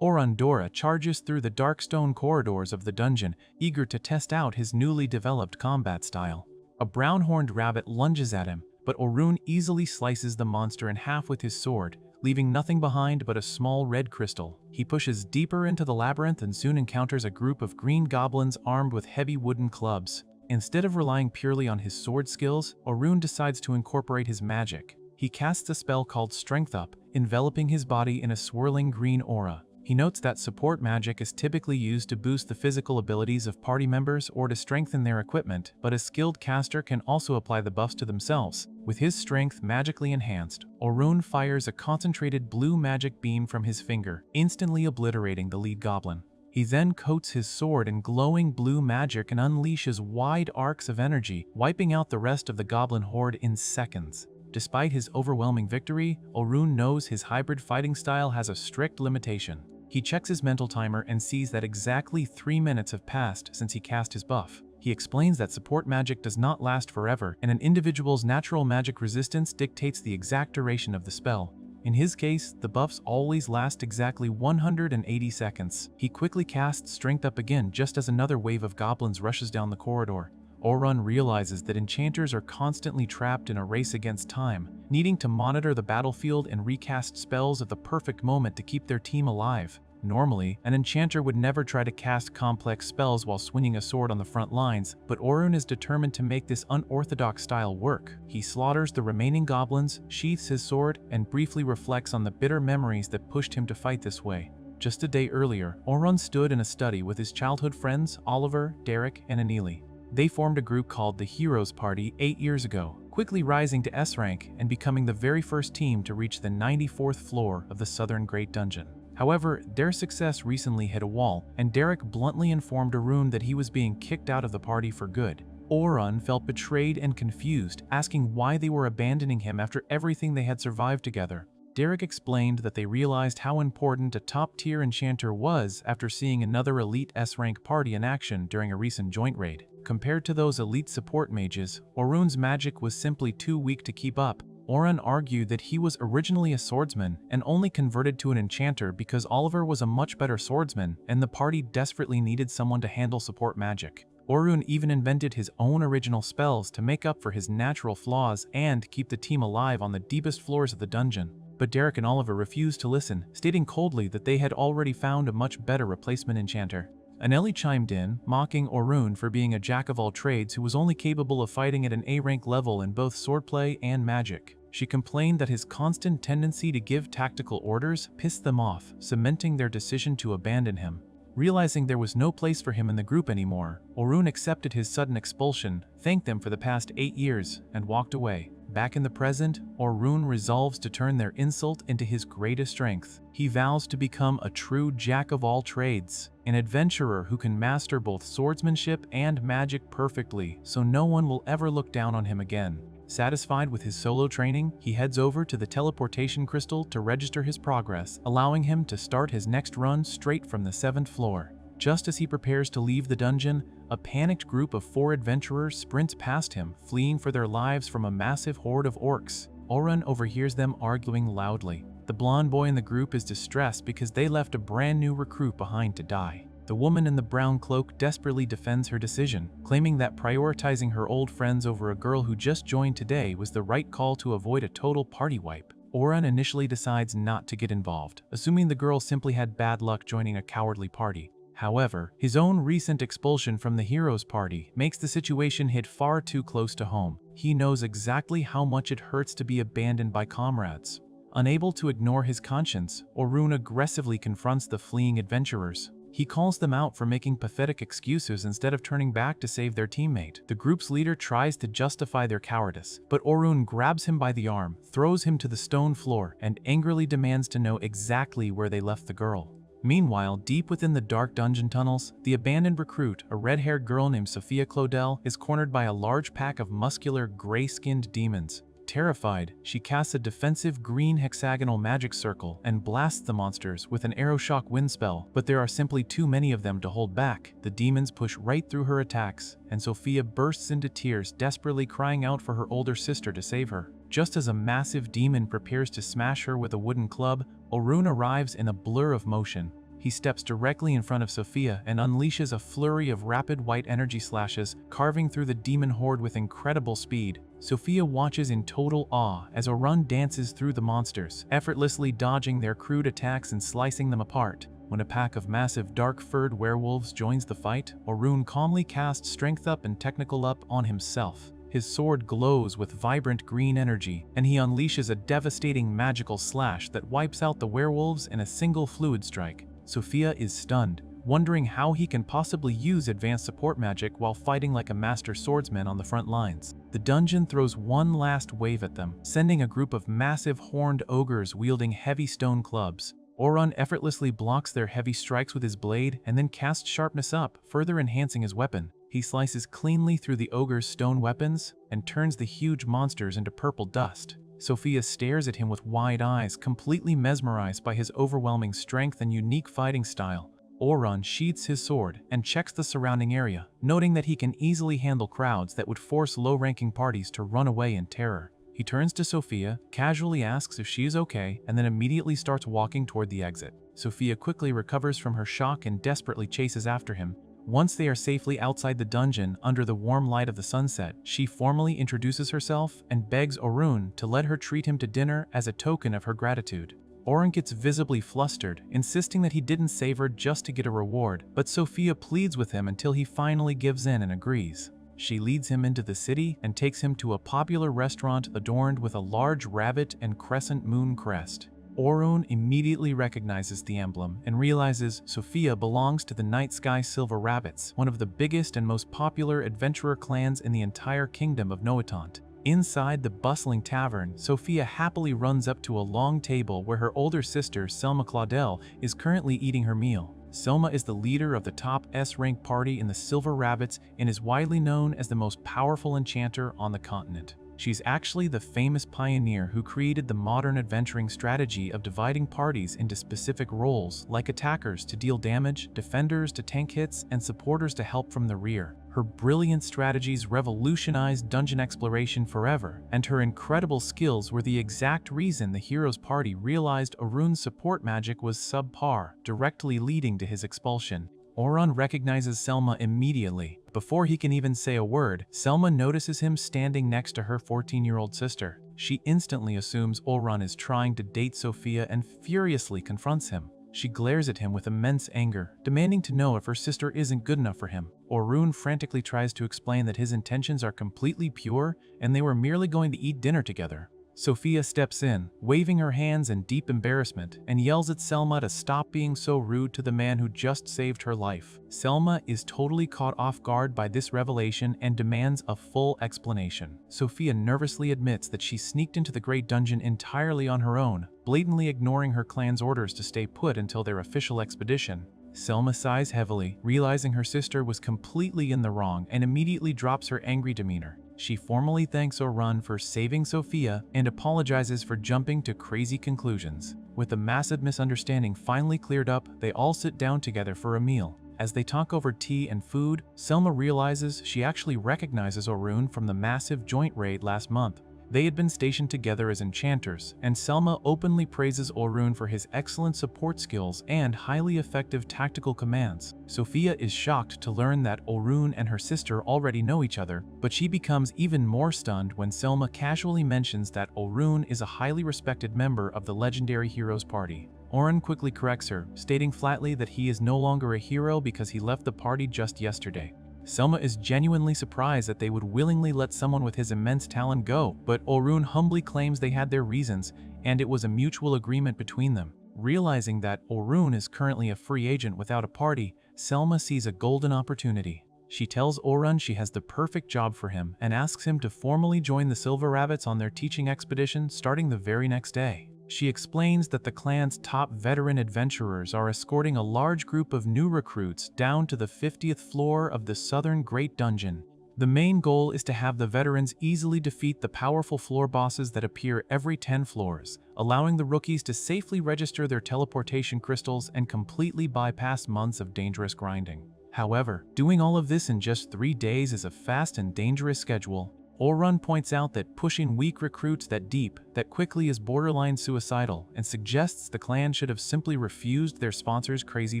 Orundora charges through the dark stone corridors of the dungeon, eager to test out his newly developed combat style. A brown-horned rabbit lunges at him, but Orun easily slices the monster in half with his sword, leaving nothing behind but a small red crystal. He pushes deeper into the labyrinth and soon encounters a group of green goblins armed with heavy wooden clubs. Instead of relying purely on his sword skills, Orun decides to incorporate his magic. He casts a spell called Strength Up, enveloping his body in a swirling green aura. He notes that support magic is typically used to boost the physical abilities of party members or to strengthen their equipment, but a skilled caster can also apply the buffs to themselves. With his strength magically enhanced, Orun fires a concentrated blue magic beam from his finger, instantly obliterating the lead goblin. He then coats his sword in glowing blue magic and unleashes wide arcs of energy, wiping out the rest of the goblin horde in seconds. Despite his overwhelming victory, Orun knows his hybrid fighting style has a strict limitation. He checks his mental timer and sees that exactly 3 minutes have passed since he cast his buff. He explains that support magic does not last forever, and an individual's natural magic resistance dictates the exact duration of the spell. In his case, the buffs always last exactly 180 seconds. He quickly casts Strength Up again just as another wave of goblins rushes down the corridor. Orun realizes that enchanters are constantly trapped in a race against time, needing to monitor the battlefield and recast spells at the perfect moment to keep their team alive. Normally, an enchanter would never try to cast complex spells while swinging a sword on the front lines, but Orun is determined to make this unorthodox style work. He slaughters the remaining goblins, sheaths his sword, and briefly reflects on the bitter memories that pushed him to fight this way. Just a day earlier, Orun stood in a study with his childhood friends Oliver, Derek, and Anili. They formed a group called the Heroes Party 8 years ago, quickly rising to S rank and becoming the very first team to reach the 94th floor of the Southern Great Dungeon. However, their success recently hit a wall, and Derek bluntly informed Orun that he was being kicked out of the party for good. Orun felt betrayed and confused, asking why they were abandoning him after everything they had survived together. Derek explained that they realized how important a top-tier enchanter was after seeing another elite S-rank party in action during a recent joint raid. Compared to those elite support mages, Orun's magic was simply too weak to keep up. Orun argued that he was originally a swordsman and only converted to an enchanter because Oliver was a much better swordsman and the party desperately needed someone to handle support magic. Orun even invented his own original spells to make up for his natural flaws and keep the team alive on the deepest floors of the dungeon. But Derek and Oliver refused to listen, stating coldly that they had already found a much better replacement enchanter. Aneli chimed in, mocking Orun for being a jack-of-all-trades who was only capable of fighting at an A-rank level in both swordplay and magic. She complained that his constant tendency to give tactical orders pissed them off, cementing their decision to abandon him. Realizing there was no place for him in the group anymore, Orun accepted his sudden expulsion, thanked them for the past 8 years, and walked away. Back in the present, Orun resolves to turn their insult into his greatest strength. He vows to become a true jack-of-all-trades, an adventurer who can master both swordsmanship and magic perfectly, so no one will ever look down on him again. Satisfied with his solo training, he heads over to the teleportation crystal to register his progress, allowing him to start his next run straight from the 7th floor. Just as he prepares to leave the dungeon, a panicked group of 4 adventurers sprints past him, fleeing for their lives from a massive horde of orcs. Orun overhears them arguing loudly. The blonde boy in the group is distressed because they left a brand new recruit behind to die. The woman in the brown cloak desperately defends her decision, claiming that prioritizing her old friends over a girl who just joined today was the right call to avoid a total party wipe. Orun initially decides not to get involved, assuming the girl simply had bad luck joining a cowardly party. However, his own recent expulsion from the Heroes Party makes the situation hit far too close to home. He knows exactly how much it hurts to be abandoned by comrades. Unable to ignore his conscience, Orun aggressively confronts the fleeing adventurers. He calls them out for making pathetic excuses instead of turning back to save their teammate. The group's leader tries to justify their cowardice, but Orun grabs him by the arm, throws him to the stone floor, and angrily demands to know exactly where they left the girl. Meanwhile, deep within the dark dungeon tunnels, the abandoned recruit, a red-haired girl named Sophia Claudel, is cornered by a large pack of muscular, gray-skinned demons. Terrified, she casts a defensive green hexagonal magic circle and blasts the monsters with an Aeroshock wind spell, but there are simply too many of them to hold back. The demons push right through her attacks, and Sophia bursts into tears, desperately crying out for her older sister to save her. Just as a massive demon prepares to smash her with a wooden club, Orun arrives in a blur of motion. He steps directly in front of Sophia and unleashes a flurry of rapid white energy slashes, carving through the demon horde with incredible speed. Sophia watches in total awe as Orun dances through the monsters, effortlessly dodging their crude attacks and slicing them apart. When a pack of massive dark-furred werewolves joins the fight, Orun calmly casts Strength Up and Technical Up on himself. His sword glows with vibrant green energy, and he unleashes a devastating magical slash that wipes out the werewolves in a single fluid strike. Sophia is stunned, wondering how he can possibly use advanced support magic while fighting like a master swordsman on the front lines. The dungeon throws one last wave at them, sending a group of massive horned ogres wielding heavy stone clubs. Orun effortlessly blocks their heavy strikes with his blade and then casts Sharpness Up, further enhancing his weapon. He slices cleanly through the ogre's stone weapons and turns the huge monsters into purple dust. Sophia stares at him with wide eyes, completely mesmerized by his overwhelming strength and unique fighting style. Orun sheathes his sword and checks the surrounding area, noting that he can easily handle crowds that would force low-ranking parties to run away in terror. He turns to Sophia, casually asks if she is okay, and then immediately starts walking toward the exit. Sophia quickly recovers from her shock and desperately chases after him. Once they are safely outside the dungeon under the warm light of the sunset, she formally introduces herself and begs Orun to let her treat him to dinner as a token of her gratitude. Orun gets visibly flustered, insisting that he didn't save her just to get a reward, but Sophia pleads with him until he finally gives in and agrees. She leads him into the city and takes him to a popular restaurant adorned with a large rabbit and crescent moon crest. Orun immediately recognizes the emblem and realizes Sophia belongs to the Night Sky Silver Rabbits, one of the biggest and most popular adventurer clans in the entire kingdom of Noatant. Inside the bustling tavern, Sophia happily runs up to a long table where her older sister, Selma Claudel, is currently eating her meal. Selma is the leader of the top S-rank party in the Silver Rabbits and is widely known as the most powerful enchanter on the continent. She's actually the famous pioneer who created the modern adventuring strategy of dividing parties into specific roles, like attackers to deal damage, defenders to tank hits, and supporters to help from the rear. Her brilliant strategies revolutionized dungeon exploration forever, and her incredible skills were the exact reason the hero's party realized Orun's support magic was subpar, directly leading to his expulsion. Orun recognizes Selma immediately. Before he can even say a word, Selma notices him standing next to her 14-year-old sister. She instantly assumes Orun is trying to date Sophia and furiously confronts him. She glares at him with immense anger, demanding to know if her sister isn't good enough for him. Orun frantically tries to explain that his intentions are completely pure and they were merely going to eat dinner together. Sophia steps in, waving her hands in deep embarrassment, and yells at Selma to stop being so rude to the man who just saved her life. Selma is totally caught off guard by this revelation and demands a full explanation. Sophia nervously admits that she sneaked into the Great Dungeon entirely on her own, blatantly ignoring her clan's orders to stay put until their official expedition. Selma sighs heavily, realizing her sister was completely in the wrong, and immediately drops her angry demeanor. She formally thanks Orun for saving Sophia and apologizes for jumping to crazy conclusions. With the massive misunderstanding finally cleared up, they all sit down together for a meal. As they talk over tea and food, Selma realizes she actually recognizes Orun from the massive joint raid last month. They had been stationed together as enchanters, and Selma openly praises Orun for his excellent support skills and highly effective tactical commands. Sophia is shocked to learn that Orun and her sister already know each other, but she becomes even more stunned when Selma casually mentions that Orun is a highly respected member of the legendary Heroes Party. Orun quickly corrects her, stating flatly that he is no longer a hero because he left the party just yesterday. Selma is genuinely surprised that they would willingly let someone with his immense talent go, but Orun humbly claims they had their reasons, and it was a mutual agreement between them. Realizing that Orun is currently a free agent without a party, Selma sees a golden opportunity. She tells Orun she has the perfect job for him and asks him to formally join the Silver Rabbits on their teaching expedition starting the very next day. She explains that the clan's top veteran adventurers are escorting a large group of new recruits down to the 50th floor of the Southern Great Dungeon. The main goal is to have the veterans easily defeat the powerful floor bosses that appear every 10 floors, allowing the rookies to safely register their teleportation crystals and completely bypass months of dangerous grinding. However, doing all of this in just 3 days is a fast and dangerous schedule. Orun points out that pushing weak recruits that quickly is borderline suicidal and suggests the clan should have simply refused their sponsor's crazy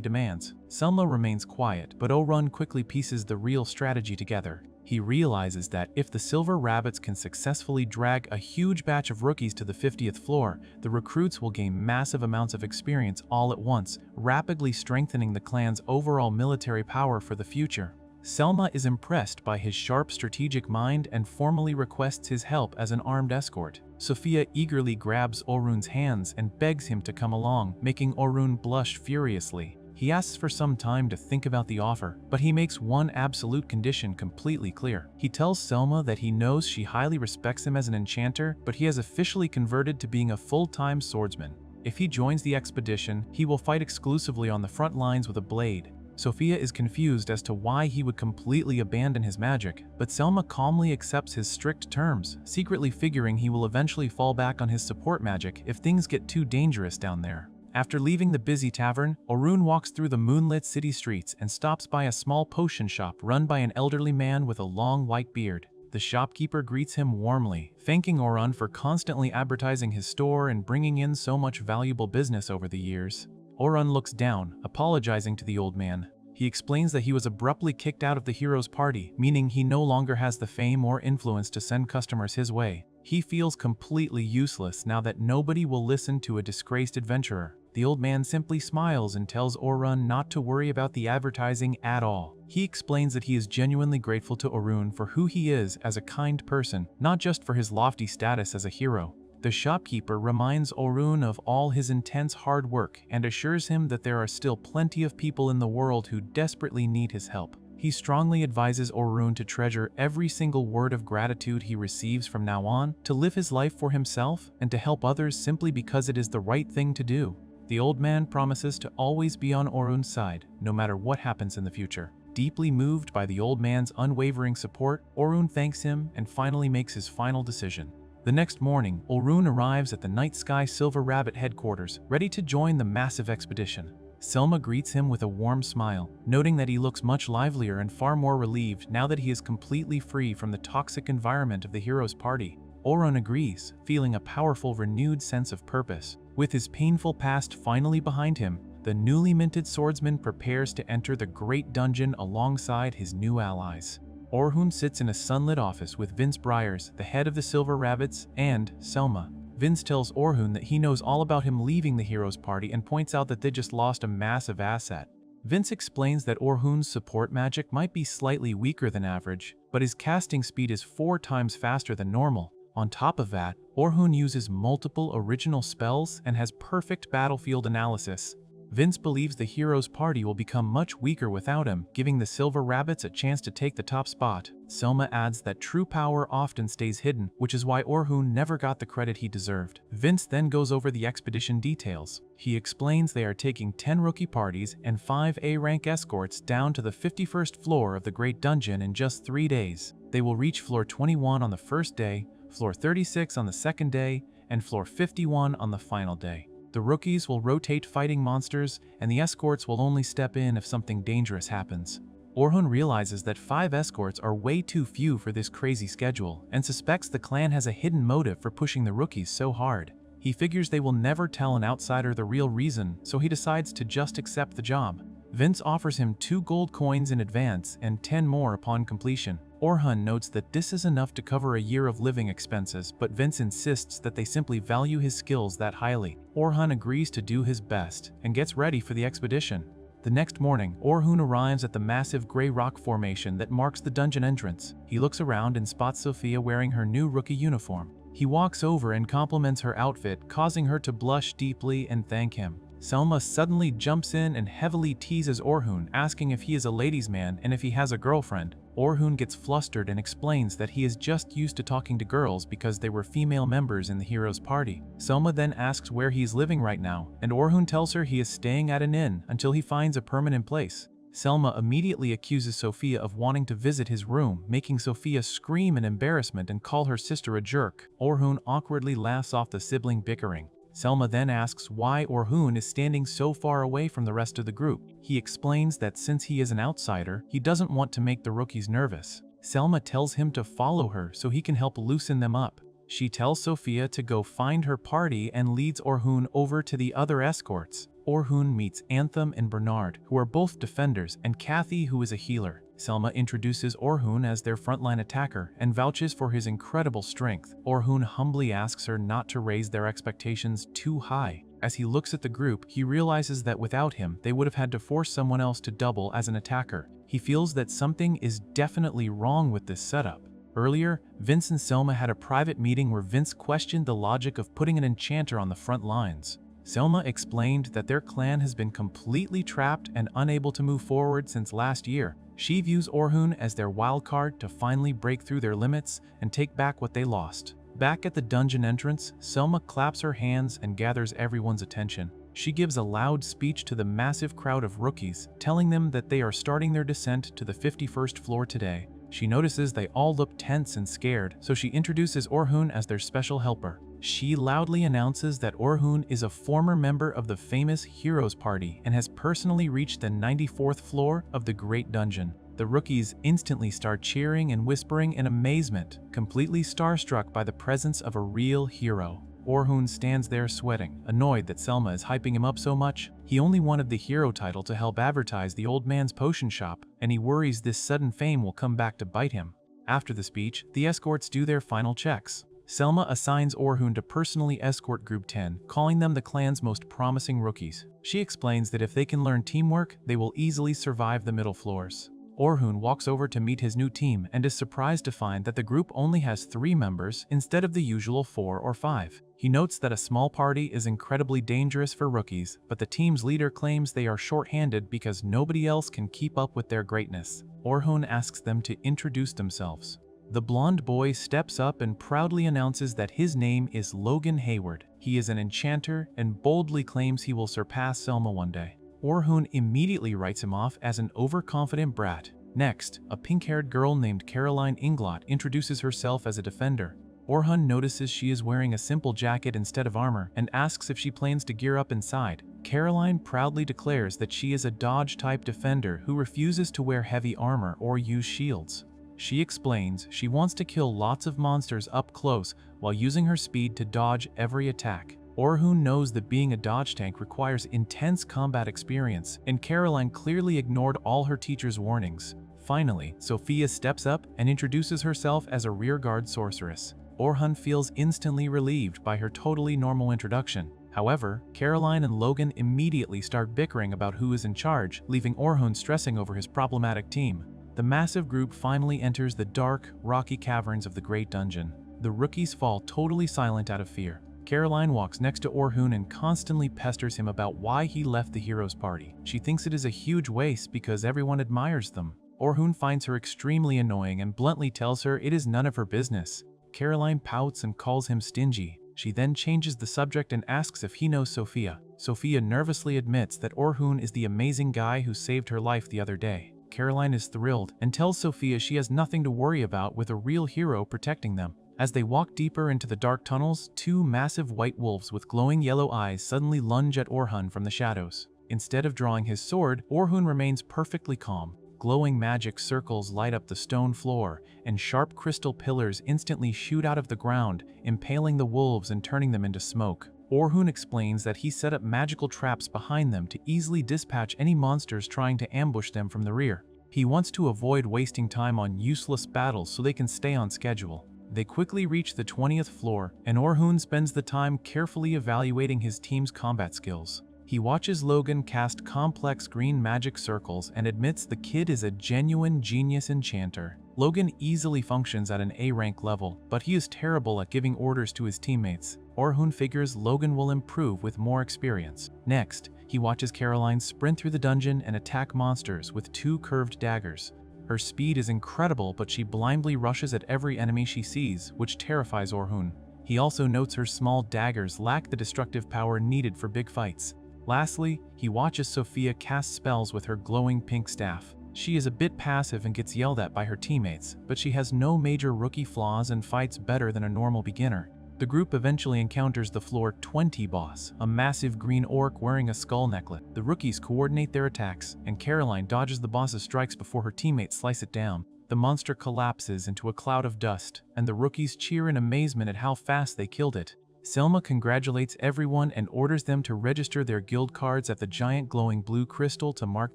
demands. Selma remains quiet, but Orun quickly pieces the real strategy together. He realizes that if the Silver Rabbits can successfully drag a huge batch of rookies to the 50th floor, the recruits will gain massive amounts of experience all at once, rapidly strengthening the clan's overall military power for the future. Selma is impressed by his sharp strategic mind and formally requests his help as an armed escort. Sophia eagerly grabs Orun's hands and begs him to come along, making Orun blush furiously. He asks for some time to think about the offer, but he makes one absolute condition completely clear. He tells Selma that he knows she highly respects him as an enchanter, but he has officially converted to being a full-time swordsman. If he joins the expedition, he will fight exclusively on the front lines with a blade. Sophia is confused as to why he would completely abandon his magic, but Selma calmly accepts his strict terms, secretly figuring he will eventually fall back on his support magic if things get too dangerous down there. After leaving the busy tavern, Orun walks through the moonlit city streets and stops by a small potion shop run by an elderly man with a long white beard. The shopkeeper greets him warmly, thanking Orun for constantly advertising his store and bringing in so much valuable business over the years. Orun looks down, apologizing to the old man. He explains that he was abruptly kicked out of the hero's party, meaning he no longer has the fame or influence to send customers his way. He feels completely useless now that nobody will listen to a disgraced adventurer. The old man simply smiles and tells Orun not to worry about the advertising at all. He explains that he is genuinely grateful to Orun for who he is as a kind person, not just for his lofty status as a hero. The shopkeeper reminds Orun of all his intense hard work and assures him that there are still plenty of people in the world who desperately need his help. He strongly advises Orun to treasure every single word of gratitude he receives from now on, to live his life for himself, and to help others simply because it is the right thing to do. The old man promises to always be on Orun's side, no matter what happens in the future. Deeply moved by the old man's unwavering support, Orun thanks him and finally makes his final decision. The next morning, Orun arrives at the Night Sky Silver Rabbit headquarters, ready to join the massive expedition. Selma greets him with a warm smile, noting that he looks much livelier and far more relieved now that he is completely free from the toxic environment of the hero's party. Orun agrees, feeling a powerful, renewed sense of purpose. With his painful past finally behind him, the newly minted swordsman prepares to enter the Great Dungeon alongside his new allies. Orun sits in a sunlit office with Vince Briars, the head of the Silver Rabbits, and Selma. Vince tells Orun that he knows all about him leaving the hero's party and points out that they just lost a massive asset. Vince explains that Orhun's support magic might be slightly weaker than average, but his casting speed is 4 times faster than normal. On top of that, Orun uses multiple original spells and has perfect battlefield analysis. Vince believes the hero's party will become much weaker without him, giving the Silver Rabbits a chance to take the top spot. Selma adds that true power often stays hidden, which is why Orun never got the credit he deserved. Vince then goes over the expedition details. He explains they are taking 10 rookie parties and 5 A-rank escorts down to the 51st floor of the Great Dungeon in just 3 days. They will reach floor 21 on the first day, floor 36 on the second day, and floor 51 on the final day. The rookies will rotate fighting monsters, and the escorts will only step in if something dangerous happens. Orun realizes that 5 escorts are way too few for this crazy schedule, and suspects the clan has a hidden motive for pushing the rookies so hard. He figures they will never tell an outsider the real reason, so he decides to just accept the job. Vince offers him 2 gold coins in advance and 10 more upon completion. Orun notes that this is enough to cover a year of living expenses, but Vince insists that they simply value his skills that highly. Orun agrees to do his best and gets ready for the expedition. The next morning, Orun arrives at the massive gray rock formation that marks the dungeon entrance. He looks around and spots Sophia wearing her new rookie uniform. He walks over and compliments her outfit, causing her to blush deeply and thank him. Selma suddenly jumps in and heavily teases Orun, asking if he is a ladies' man and if he has a girlfriend. Orun gets flustered and explains that he is just used to talking to girls because they were female members in the hero's party. Selma then asks where he is living right now, and Orun tells her he is staying at an inn until he finds a permanent place. Selma immediately accuses Sophia of wanting to visit his room, making Sophia scream in embarrassment and call her sister a jerk. Orun awkwardly laughs off the sibling bickering. Selma then asks why Orun is standing so far away from the rest of the group. He explains that since he is an outsider, he doesn't want to make the rookies nervous. Selma tells him to follow her so he can help loosen them up. She tells Sophia to go find her party and leads Orhun over to the other escorts. Orhun meets Anthem and Bernard, who are both defenders, and Kathy, who is a healer. Selma introduces Orhun as their frontline attacker and vouches for his incredible strength. Orhun humbly asks her not to raise their expectations too high. As he looks at the group, he realizes that without him, they would have had to force someone else to double as an attacker. He feels that something is definitely wrong with this setup. Earlier, Vince and Selma had a private meeting where Vince questioned the logic of putting an enchanter on the front lines. Selma explained that their clan has been completely trapped and unable to move forward since last year. She views Orhun as their wildcard to finally break through their limits and take back what they lost. Back at the dungeon entrance, Selma claps her hands and gathers everyone's attention. She gives a loud speech to the massive crowd of rookies, telling them that they are starting their descent to the 51st floor today. She notices they all look tense and scared, so she introduces Orhun as their special helper. She loudly announces that Orhun is a former member of the famous Heroes Party and has personally reached the 94th floor of the Great Dungeon. The rookies instantly start cheering and whispering in amazement, completely starstruck by the presence of a real hero. Orhun stands there sweating, annoyed that Selma is hyping him up so much. He only wanted the hero title to help advertise the old man's potion shop, and he worries this sudden fame will come back to bite him. After the speech, the escorts do their final checks. Selma assigns Orhun to personally escort Group 10, calling them the clan's most promising rookies. She explains that if they can learn teamwork, they will easily survive the middle floors. Orhun walks over to meet his new team and is surprised to find that the group only has 3 members instead of the usual 4 or 5. He notes that a small party is incredibly dangerous for rookies, but the team's leader claims they are short-handed because nobody else can keep up with their greatness. Orhun asks them to introduce themselves. The blonde boy steps up and proudly announces that his name is Logan Hayward. He is an enchanter and boldly claims he will surpass Selma one day. Orhun immediately writes him off as an overconfident brat. Next, a pink-haired girl named Caroline Inglot introduces herself as a defender. Orhun notices she is wearing a simple jacket instead of armor and asks if she plans to gear up inside. Caroline proudly declares that she is a dodge-type defender who refuses to wear heavy armor or use shields. She explains she wants to kill lots of monsters up close while using her speed to dodge every attack. Orhun knows that being a dodge tank requires intense combat experience, and Caroline clearly ignored all her teacher's warnings. Finally, Sophia steps up and introduces herself as a rearguard sorceress. Orhun feels instantly relieved by her totally normal introduction. However, Caroline and Logan immediately start bickering about who is in charge, leaving Orhun stressing over his problematic team. The massive group finally enters the dark, rocky caverns of the Great Dungeon. The rookies fall totally silent out of fear. Caroline walks next to Orhun and constantly pesters him about why he left the Heroes Party. She thinks it is a huge waste because everyone admires them. Orhun finds her extremely annoying and bluntly tells her it is none of her business. Caroline pouts and calls him stingy. She then changes the subject and asks if he knows Sophia. Sophia nervously admits that Orhun is the amazing guy who saved her life the other day. Caroline is thrilled and tells Sophia she has nothing to worry about with a real hero protecting them. As they walk deeper into the dark tunnels, 2 massive white wolves with glowing yellow eyes suddenly lunge at Orhun from the shadows. Instead of drawing his sword, Orhun remains perfectly calm. Glowing magic circles light up the stone floor, and sharp crystal pillars instantly shoot out of the ground, impaling the wolves and turning them into smoke. Orhun explains that he set up magical traps behind them to easily dispatch any monsters trying to ambush them from the rear. He wants to avoid wasting time on useless battles so they can stay on schedule. They quickly reach the 20th floor, and Orhun spends the time carefully evaluating his team's combat skills. He watches Logan cast complex green magic circles and admits the kid is a genuine genius enchanter. Logan easily functions at an A-rank level, but he is terrible at giving orders to his teammates. Orhun figures Logan will improve with more experience. Next, he watches Caroline sprint through the dungeon and attack monsters with 2 curved daggers. Her speed is incredible, but she blindly rushes at every enemy she sees, which terrifies Orhun. He also notes her small daggers lack the destructive power needed for big fights. Lastly, he watches Sophia cast spells with her glowing pink staff. She is a bit passive and gets yelled at by her teammates, but she has no major rookie flaws and fights better than a normal beginner. The group eventually encounters the floor 20 boss, a massive green orc wearing a skull necklace. The rookies coordinate their attacks, and Caroline dodges the boss's strikes before her teammates slice it down. the monster collapses into a cloud of dust, and the rookies cheer in amazement at how fast they killed it. Selma congratulates everyone and orders them to register their guild cards at the giant glowing blue crystal to mark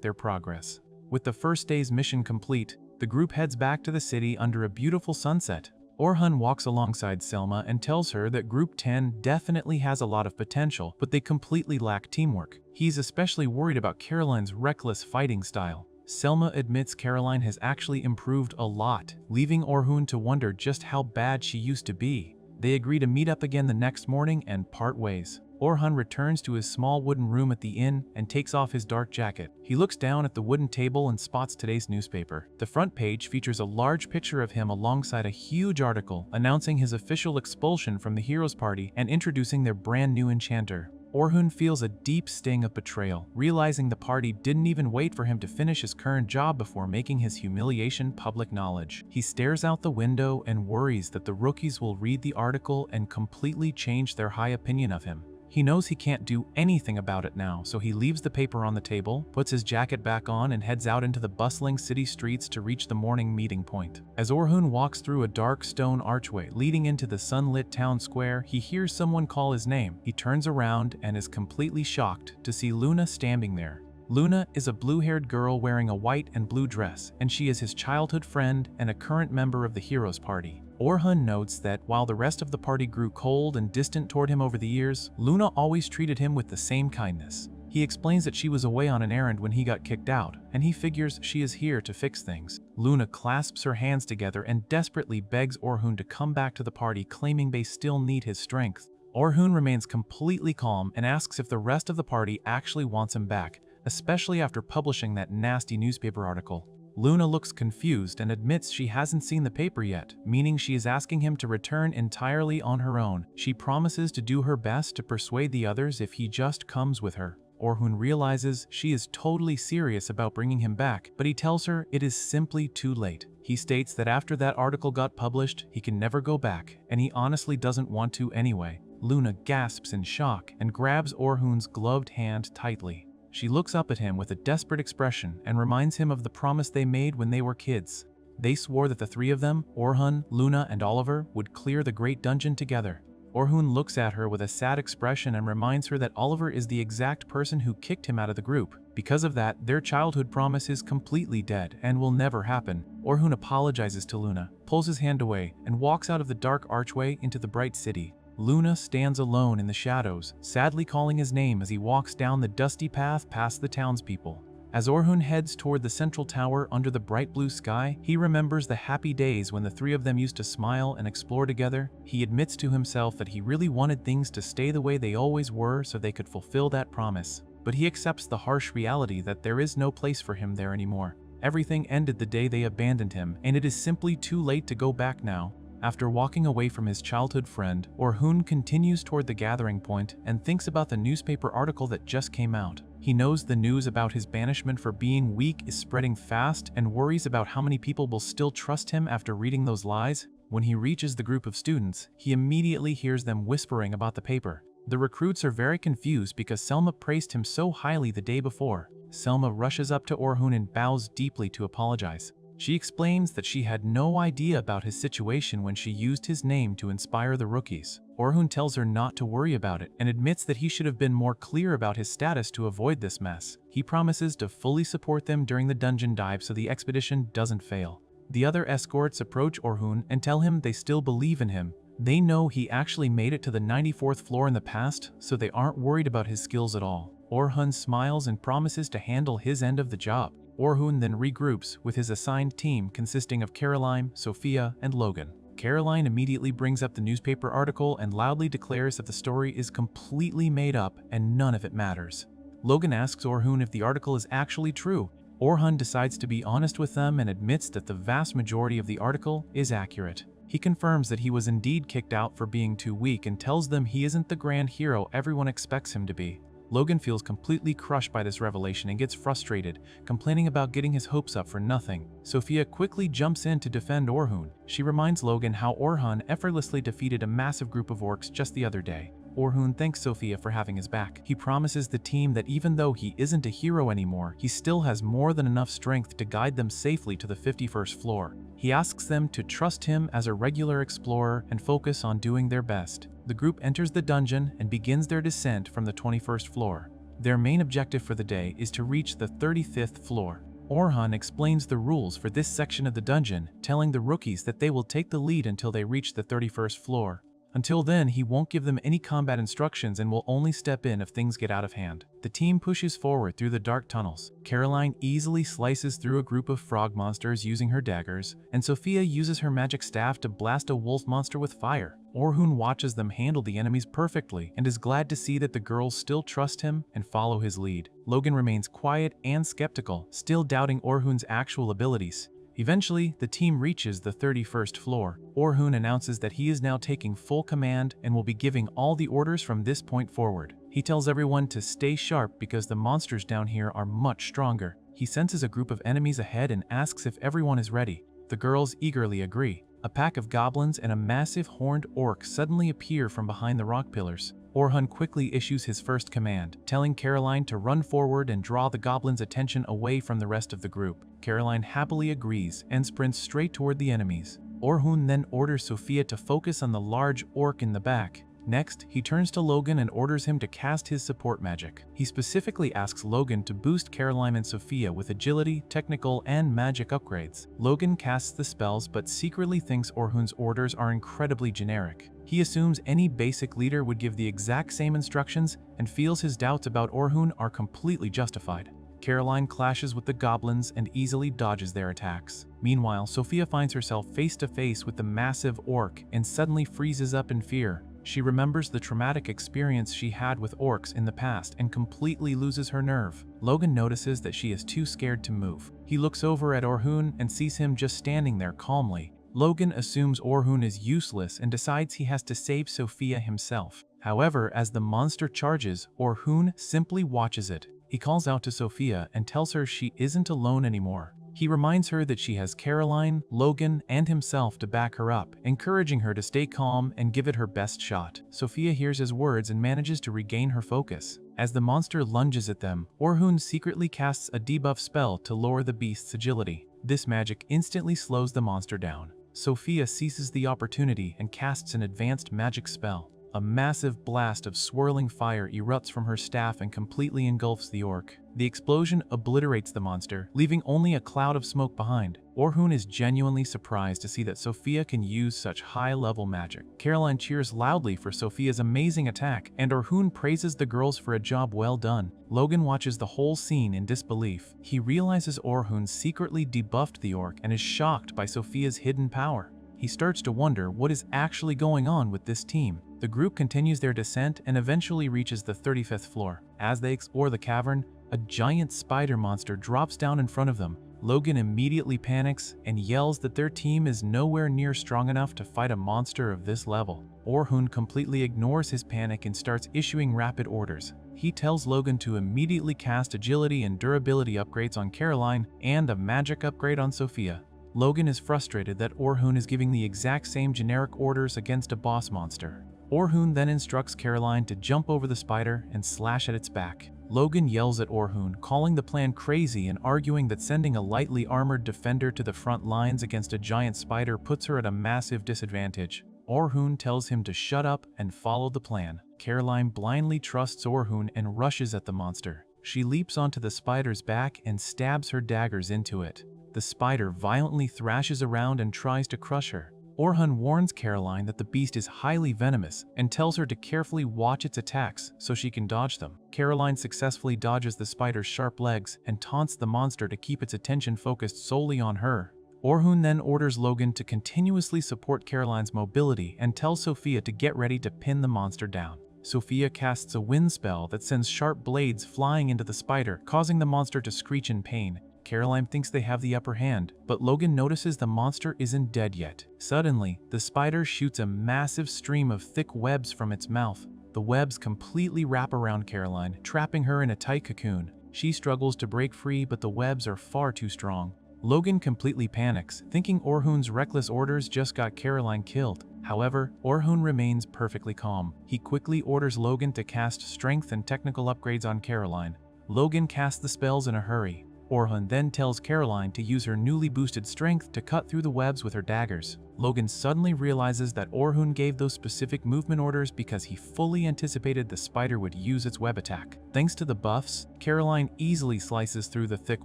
their progress. With the first day's mission complete, the group heads back to the city under a beautiful sunset. Orhun walks alongside Selma and tells her that Group 10 definitely has a lot of potential, but they completely lack teamwork. He's especially worried about Caroline's reckless fighting style. Selma admits Caroline has actually improved a lot, leaving Orhun to wonder just how bad she used to be. They agree to meet up again the next morning and part ways. Orhun returns to his small wooden room at the inn and takes off his dark jacket. He looks down at the wooden table and spots today's newspaper. The front page features a large picture of him alongside a huge article announcing his official expulsion from the Heroes Party and introducing their brand new enchanter. Orhun feels a deep sting of betrayal, realizing the party didn't even wait for him to finish his current job before making his humiliation public knowledge. He stares out the window and worries that the rookies will read the article and completely change their high opinion of him. He knows he can't do anything about it now, so he leaves the paper on the table, puts his jacket back on, and heads out into the bustling city streets to reach the morning meeting point. As Orhun walks through a dark stone archway leading into the sunlit town square, he hears someone call his name. He turns around and is completely shocked to see Luna standing there. Luna is a blue-haired girl wearing a white and blue dress, and she is his childhood friend and a current member of the Heroes Party. Orhun notes that while the rest of the party grew cold and distant toward him over the years, Luna always treated him with the same kindness. He explains that she was away on an errand when he got kicked out, and he figures she is here to fix things. Luna clasps her hands together and desperately begs Orhun to come back to the party, claiming they still need his strength. Orhun remains completely calm and asks if the rest of the party actually wants him back, especially after publishing that nasty newspaper article. Luna looks confused and admits she hasn't seen the paper yet, meaning she is asking him to return entirely on her own. She promises to do her best to persuade the others if he just comes with her. Orhun realizes she is totally serious about bringing him back, but he tells her it is simply too late. He states that after that article got published, he can never go back, and he honestly doesn't want to anyway. Luna gasps in shock and grabs Orhun's gloved hand tightly. She looks up at him with a desperate expression and reminds him of the promise they made when they were kids. They swore that the three of them, Orhun, Luna, and Oliver, would clear the Great Dungeon together. Orhun looks at her with a sad expression and reminds her that Oliver is the exact person who kicked him out of the group. Because of that, their childhood promise is completely dead and will never happen. Orhun apologizes to Luna, pulls his hand away, and walks out of the dark archway into the bright city. Luna stands alone in the shadows, sadly calling his name as he walks down the dusty path past the townspeople. As Orhun heads toward the central tower under the bright blue sky, he remembers the happy days when the three of them used to smile and explore together. He admits to himself that he really wanted things to stay the way they always were so they could fulfill that promise. But he accepts the harsh reality that there is no place for him there anymore. Everything ended the day they abandoned him, and it is simply too late to go back now. After walking away from his childhood friend, Orhun continues toward the gathering point and thinks about the newspaper article that just came out. He knows the news about his banishment for being weak is spreading fast and worries about how many people will still trust him after reading those lies. When he reaches the group of students, he immediately hears them whispering about the paper. The recruits are very confused because Selma praised him so highly the day before. Selma rushes up to Orhun and bows deeply to apologize. She explains that she had no idea about his situation when she used his name to inspire the rookies. Orhun tells her not to worry about it and admits that he should have been more clear about his status to avoid this mess. He promises to fully support them during the dungeon dive so the expedition doesn't fail. The other escorts approach Orhun and tell him they still believe in him. They know he actually made it to the 94th floor in the past, so they aren't worried about his skills at all. Orhun smiles and promises to handle his end of the job. Orhun then regroups with his assigned team consisting of Caroline, Sophia, and Logan. Caroline immediately brings up the newspaper article and loudly declares that the story is completely made up and none of it matters. Logan asks Orhun if the article is actually true. Orhun decides to be honest with them and admits that the vast majority of the article is accurate. He confirms that he was indeed kicked out for being too weak and tells them he isn't the grand hero everyone expects him to be. Logan feels completely crushed by this revelation and gets frustrated, complaining about getting his hopes up for nothing. Sophia quickly jumps in to defend Orhun. She reminds Logan how Orhun effortlessly defeated a massive group of orcs just the other day. Orhun thanks Sophia for having his back. He promises the team that even though he isn't a hero anymore, he still has more than enough strength to guide them safely to the 51st floor. He asks them to trust him as a regular explorer and focus on doing their best. The group enters the dungeon and begins their descent from the 21st floor. Their main objective for the day is to reach the 35th floor. Orhun explains the rules for this section of the dungeon, telling the rookies that they will take the lead until they reach the 31st floor. Until then, he won't give them any combat instructions and will only step in if things get out of hand. The team pushes forward through the dark tunnels. Caroline easily slices through a group of frog monsters using her daggers, and Sophia uses her magic staff to blast a wolf monster with fire. Orhun watches them handle the enemies perfectly and is glad to see that the girls still trust him and follow his lead. Logan remains quiet and skeptical, still doubting Orhun's actual abilities. Eventually, the team reaches the 31st floor. Orhun announces that he is now taking full command and will be giving all the orders from this point forward. He tells everyone to stay sharp because the monsters down here are much stronger. He senses a group of enemies ahead and asks if everyone is ready. The girls eagerly agree. A pack of goblins and a massive horned orc suddenly appear from behind the rock pillars. Orhun quickly issues his first command, telling Caroline to run forward and draw the goblins' attention away from the rest of the group. Caroline happily agrees and sprints straight toward the enemies. Orhun then orders Sophia to focus on the large orc in the back. Next, he turns to Logan and orders him to cast his support magic. He specifically asks Logan to boost Caroline and Sophia with agility, technical, and magic upgrades. Logan casts the spells but secretly thinks Orhun's orders are incredibly generic. He assumes any basic leader would give the exact same instructions and feels his doubts about Orhun are completely justified. Caroline clashes with the goblins and easily dodges their attacks. Meanwhile, Sophia finds herself face to face with the massive orc and suddenly freezes up in fear. She remembers the traumatic experience she had with orcs in the past and completely loses her nerve. Logan notices that she is too scared to move. He looks over at Orhun and sees him just standing there calmly. Logan assumes Orhun is useless and decides he has to save Sophia himself. However, as the monster charges, Orhun simply watches it. He calls out to Sophia and tells her she isn't alone anymore. He reminds her that she has Caroline, Logan, and himself to back her up, encouraging her to stay calm and give it her best shot. Sophia hears his words and manages to regain her focus. As the monster lunges at them, Orhun secretly casts a debuff spell to lower the beast's agility. This magic instantly slows the monster down. Sophia seizes the opportunity and casts an advanced magic spell. A massive blast of swirling fire erupts from her staff and completely engulfs the orc. The explosion obliterates the monster, leaving only a cloud of smoke behind. Orhun is genuinely surprised to see that Sophia can use such high-level magic. Caroline cheers loudly for Sophia's amazing attack, and Orhun praises the girls for a job well done. Logan watches the whole scene in disbelief. He realizes Orhun secretly debuffed the orc and is shocked by Sophia's hidden power. He starts to wonder what is actually going on with this team. The group continues their descent and eventually reaches the 35th floor. As they explore the cavern, a giant spider monster drops down in front of them. Logan immediately panics and yells that their team is nowhere near strong enough to fight a monster of this level. Orhun completely ignores his panic and starts issuing rapid orders. He tells Logan to immediately cast agility and durability upgrades on Caroline and a magic upgrade on Sophia. Logan is frustrated that Orhun is giving the exact same generic orders against a boss monster. Orhun then instructs Caroline to jump over the spider and slash at its back. Logan yells at Orhun, calling the plan crazy and arguing that sending a lightly armored defender to the front lines against a giant spider puts her at a massive disadvantage. Orhun tells him to shut up and follow the plan. Caroline blindly trusts Orhun and rushes at the monster. She leaps onto the spider's back and stabs her daggers into it. The spider violently thrashes around and tries to crush her. Orhun warns Caroline that the beast is highly venomous and tells her to carefully watch its attacks so she can dodge them. Caroline successfully dodges the spider's sharp legs and taunts the monster to keep its attention focused solely on her. Orhun then orders Logan to continuously support Caroline's mobility and tells Sophia to get ready to pin the monster down. Sophia casts a wind spell that sends sharp blades flying into the spider, causing the monster to screech in pain. Caroline thinks they have the upper hand, but Logan notices the monster isn't dead yet. Suddenly, the spider shoots a massive stream of thick webs from its mouth. The webs completely wrap around Caroline, trapping her in a tight cocoon. She struggles to break free, but the webs are far too strong. Logan completely panics, thinking Orhun's reckless orders just got Caroline killed. However, Orhun remains perfectly calm. He quickly orders Logan to cast strength and technical upgrades on Caroline. Logan casts the spells in a hurry. Orhun then tells Caroline to use her newly boosted strength to cut through the webs with her daggers. Logan suddenly realizes that Orhun gave those specific movement orders because he fully anticipated the spider would use its web attack. Thanks to the buffs, Caroline easily slices through the thick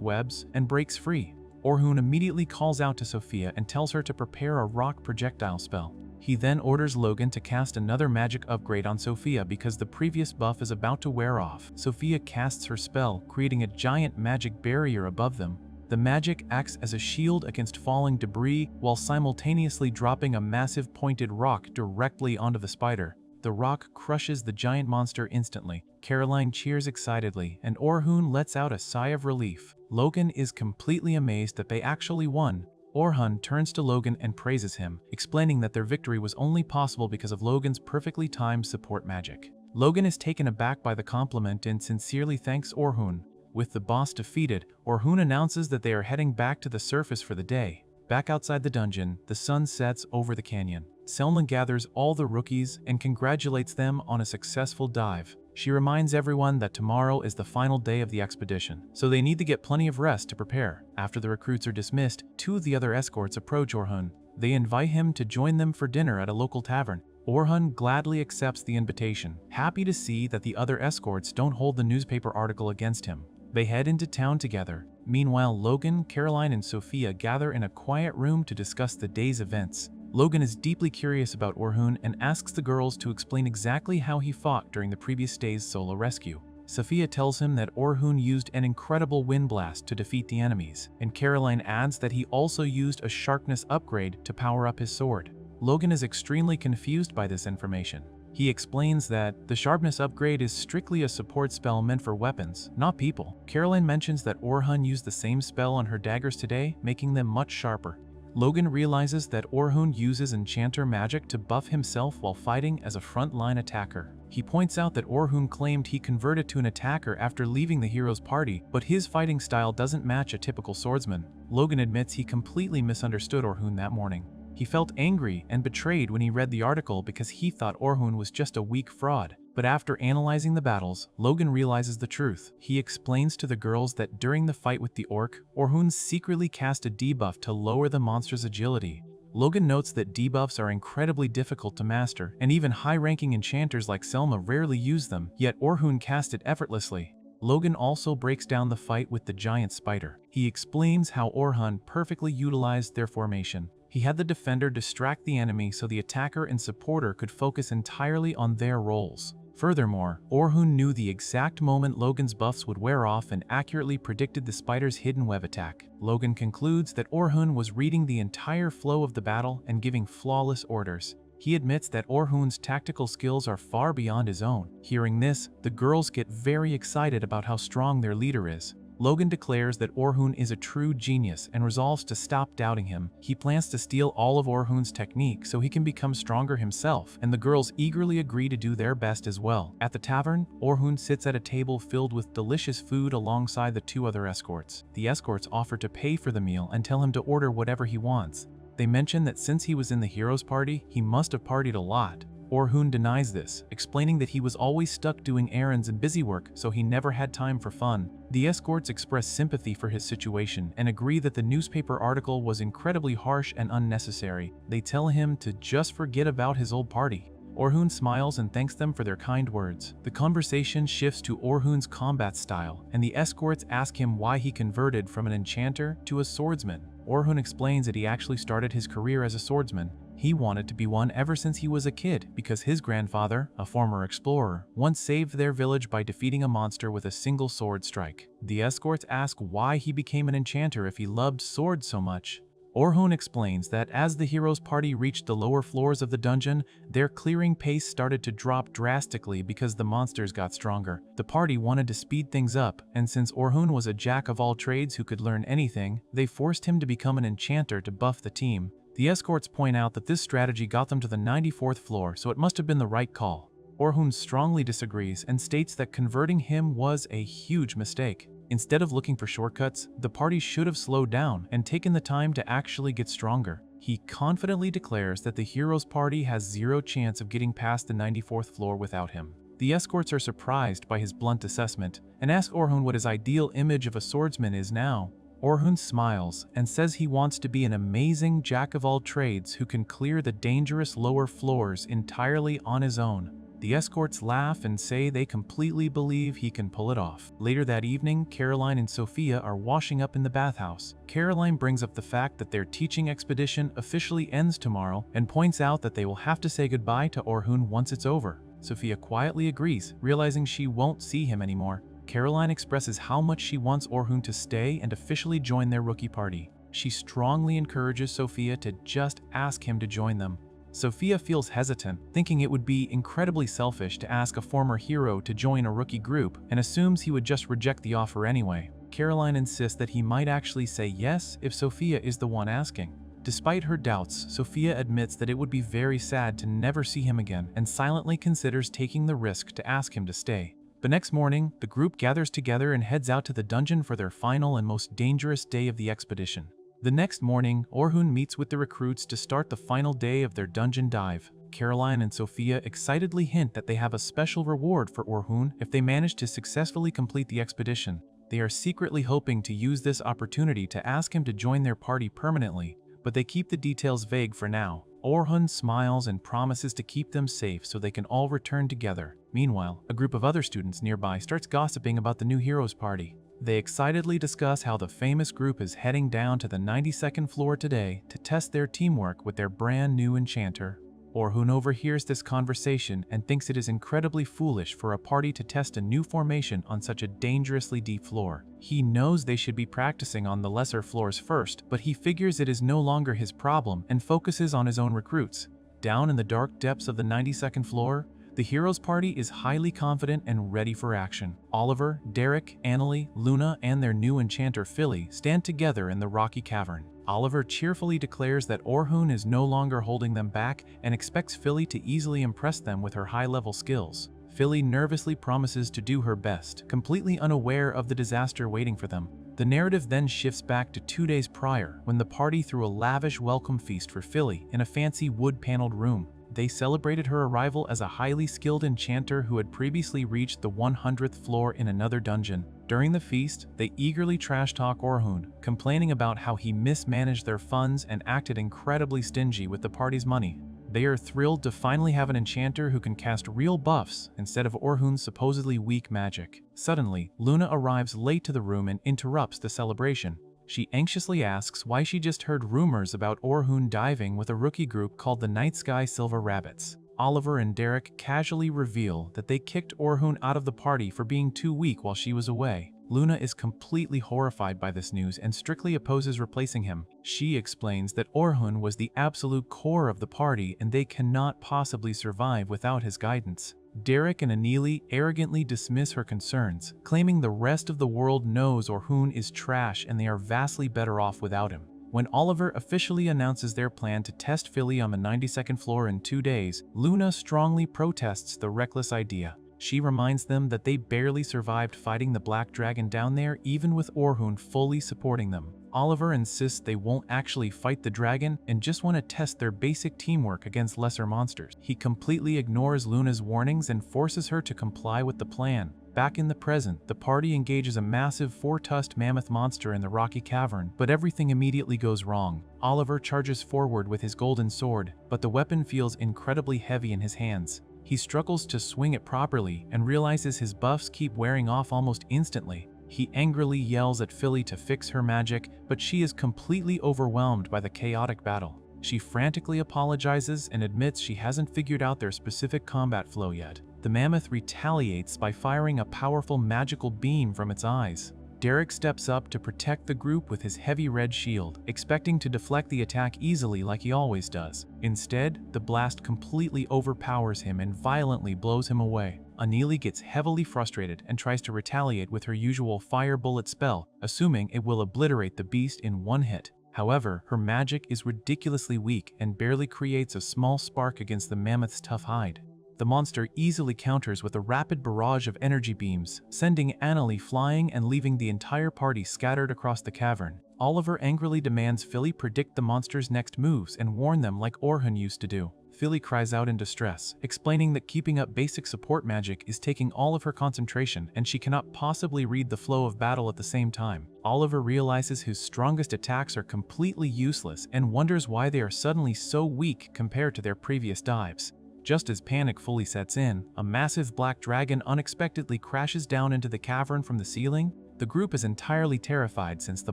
webs and breaks free. Orhun immediately calls out to Sophia and tells her to prepare a rock projectile spell. He then orders Logan to cast another magic upgrade on Sophia because the previous buff is about to wear off. Sophia casts her spell, creating a giant magic barrier above them. The magic acts as a shield against falling debris while simultaneously dropping a massive pointed rock directly onto the spider. The rock crushes the giant monster instantly. Caroline cheers excitedly, and Orhun lets out a sigh of relief. Logan is completely amazed that they actually won. Orhun turns to Logan and praises him, explaining that their victory was only possible because of Logan's perfectly timed support magic. Logan is taken aback by the compliment and sincerely thanks Orhun. With the boss defeated, Orhun announces that they are heading back to the surface for the day. Back outside the dungeon, the sun sets over the canyon. Selma gathers all the rookies and congratulates them on a successful dive. She reminds everyone that tomorrow is the final day of the expedition, so they need to get plenty of rest to prepare. After the recruits are dismissed, two of the other escorts approach Orhun. They invite him to join them for dinner at a local tavern. Orhun gladly accepts the invitation, happy to see that the other escorts don't hold the newspaper article against him. They head into town together. Meanwhile, Logan, Caroline, and Sophia gather in a quiet room to discuss the day's events. Logan is deeply curious about Orhun and asks the girls to explain exactly how he fought during the previous day's solo rescue. Sophia tells him that Orhun used an incredible wind blast to defeat the enemies, and Caroline adds that he also used a sharpness upgrade to power up his sword. Logan is extremely confused by this information. He explains that the sharpness upgrade is strictly a support spell meant for weapons, not people. Caroline mentions that Orhun used the same spell on her daggers today, making them much sharper. Logan realizes that Orhun uses enchanter magic to buff himself while fighting as a front-line attacker. He points out that Orhun claimed he converted to an attacker after leaving the hero's party, but his fighting style doesn't match a typical swordsman. Logan admits he completely misunderstood Orhun that morning. He felt angry and betrayed when he read the article because he thought Orhun was just a weak fraud. But after analyzing the battles, Logan realizes the truth. He explains to the girls that during the fight with the orc, Orhun secretly cast a debuff to lower the monster's agility. Logan notes that debuffs are incredibly difficult to master, and even high-ranking enchanters like Selma rarely use them, yet Orhun cast it effortlessly. Logan also breaks down the fight with the giant spider. He explains how Orhun perfectly utilized their formation. He had the defender distract the enemy so the attacker and supporter could focus entirely on their roles. Furthermore, Orhun knew the exact moment Logan's buffs would wear off and accurately predicted the spider's hidden web attack. Logan concludes that Orhun was reading the entire flow of the battle and giving flawless orders. He admits that Orhun's tactical skills are far beyond his own. Hearing this, the girls get very excited about how strong their leader is. Logan declares that Orhun is a true genius and resolves to stop doubting him. He plans to steal all of Orhun's technique so he can become stronger himself, and the girls eagerly agree to do their best as well. At the tavern, Orhun sits at a table filled with delicious food alongside the two other escorts. The escorts offer to pay for the meal and tell him to order whatever he wants. They mention that since he was in the hero's party, he must have partied a lot. Orhun denies this, explaining that he was always stuck doing errands and busy work, so he never had time for fun. The escorts express sympathy for his situation and agree that the newspaper article was incredibly harsh and unnecessary. They tell him to just forget about his old party. Orhun smiles and thanks them for their kind words. The conversation shifts to Orhun's combat style, and the escorts ask him why he converted from an enchanter to a swordsman. Orhun explains that he actually started his career as a swordsman. He wanted to be one ever since he was a kid because his grandfather, a former explorer, once saved their village by defeating a monster with a single sword strike. The escorts ask why he became an enchanter if he loved swords so much. Orhun explains that as the hero's party reached the lower floors of the dungeon, their clearing pace started to drop drastically because the monsters got stronger. The party wanted to speed things up, and since Orhun was a jack of all trades who could learn anything, they forced him to become an enchanter to buff the team. The escorts point out that this strategy got them to the 94th floor, so it must have been the right call. Orhun strongly disagrees and states that converting him was a huge mistake. Instead of looking for shortcuts, the party should have slowed down and taken the time to actually get stronger. He confidently declares that the hero's party has zero chance of getting past the 94th floor without him. The escorts are surprised by his blunt assessment and ask Orhun what his ideal image of a swordsman is now. Orhun smiles and says he wants to be an amazing jack-of-all-trades who can clear the dangerous lower floors entirely on his own. The escorts laugh and say they completely believe he can pull it off. Later that evening, Caroline and Sophia are washing up in the bathhouse. Caroline brings up the fact that their teaching expedition officially ends tomorrow and points out that they will have to say goodbye to Orhun once it's over. Sophia quietly agrees, realizing she won't see him anymore. Caroline expresses how much she wants Orhun to stay and officially join their rookie party. She strongly encourages Sophia to just ask him to join them. Sophia feels hesitant, thinking it would be incredibly selfish to ask a former hero to join a rookie group, and assumes he would just reject the offer anyway. Caroline insists that he might actually say yes if Sophia is the one asking. Despite her doubts, Sophia admits that it would be very sad to never see him again and silently considers taking the risk to ask him to stay. The next morning, the group gathers together and heads out to the dungeon for their final and most dangerous day of the expedition. The next morning, Orhun meets with the recruits to start the final day of their dungeon dive. Caroline and Sophia excitedly hint that they have a special reward for Orhun if they manage to successfully complete the expedition. They are secretly hoping to use this opportunity to ask him to join their party permanently, but they keep the details vague for now. Orhun smiles and promises to keep them safe so they can all return together. Meanwhile, a group of other students nearby starts gossiping about the new heroes party. They excitedly discuss how the famous group is heading down to the 92nd floor today to test their teamwork with their brand new enchanter. Orhun overhears this conversation and thinks it is incredibly foolish for a party to test a new formation on such a dangerously deep floor. He knows they should be practicing on the lesser floors first, but he figures it is no longer his problem and focuses on his own recruits. Down in the dark depths of the 92nd floor, the heroes party is highly confident and ready for action. Oliver, Derek, Annalie, Luna, and their new enchanter Philly stand together in the rocky cavern. Oliver cheerfully declares that Orhun is no longer holding them back and expects Philly to easily impress them with her high-level skills. Philly nervously promises to do her best, completely unaware of the disaster waiting for them. The narrative then shifts back to 2 days prior, when the party threw a lavish welcome feast for Philly in a fancy wood-paneled room. They celebrated her arrival as a highly skilled enchanter who had previously reached the 100th floor in another dungeon. During the feast, they eagerly trash-talk Orhun, complaining about how he mismanaged their funds and acted incredibly stingy with the party's money. They are thrilled to finally have an enchanter who can cast real buffs instead of Orhun's supposedly weak magic. Suddenly, Luna arrives late to the room and interrupts the celebration. She anxiously asks why she just heard rumors about Orhun diving with a rookie group called the Night Sky Silver Rabbits. Oliver and Derek casually reveal that they kicked Orhun out of the party for being too weak while she was away. Luna is completely horrified by this news and strictly opposes replacing him. She explains that Orhun was the absolute core of the party and they cannot possibly survive without his guidance. Derek and Annalie arrogantly dismiss her concerns, claiming the rest of the world knows Orhun is trash and they are vastly better off without him. When Oliver officially announces their plan to test Philly on the 92nd floor in 2 days, Luna strongly protests the reckless idea. She reminds them that they barely survived fighting the Black Dragon down there even with Orhun fully supporting them. Oliver insists they won't actually fight the dragon and just want to test their basic teamwork against lesser monsters. He completely ignores Luna's warnings and forces her to comply with the plan. Back in the present, the party engages a massive 4-tusked mammoth monster in the rocky cavern, but everything immediately goes wrong. Oliver charges forward with his golden sword, but the weapon feels incredibly heavy in his hands. He struggles to swing it properly and realizes his buffs keep wearing off almost instantly. He angrily yells at Philly to fix her magic, but she is completely overwhelmed by the chaotic battle. She frantically apologizes and admits she hasn't figured out their specific combat flow yet. The mammoth retaliates by firing a powerful magical beam from its eyes. Derek steps up to protect the group with his heavy red shield, expecting to deflect the attack easily like he always does. Instead, the blast completely overpowers him and violently blows him away. Annalie gets heavily frustrated and tries to retaliate with her usual fire bullet spell, assuming it will obliterate the beast in one hit. However, her magic is ridiculously weak and barely creates a small spark against the mammoth's tough hide. the monster easily counters with a rapid barrage of energy beams, sending Annalie flying and leaving the entire party scattered across the cavern. Oliver angrily demands Philly predict the monster's next moves and warn them like Orhun used to do. Philly cries out in distress, explaining that keeping up basic support magic is taking all of her concentration and she cannot possibly read the flow of battle at the same time. Oliver realizes his strongest attacks are completely useless and wonders why they are suddenly so weak compared to their previous dives. Just as panic fully sets in, a massive black dragon unexpectedly crashes down into the cavern from the ceiling. The group is entirely terrified since the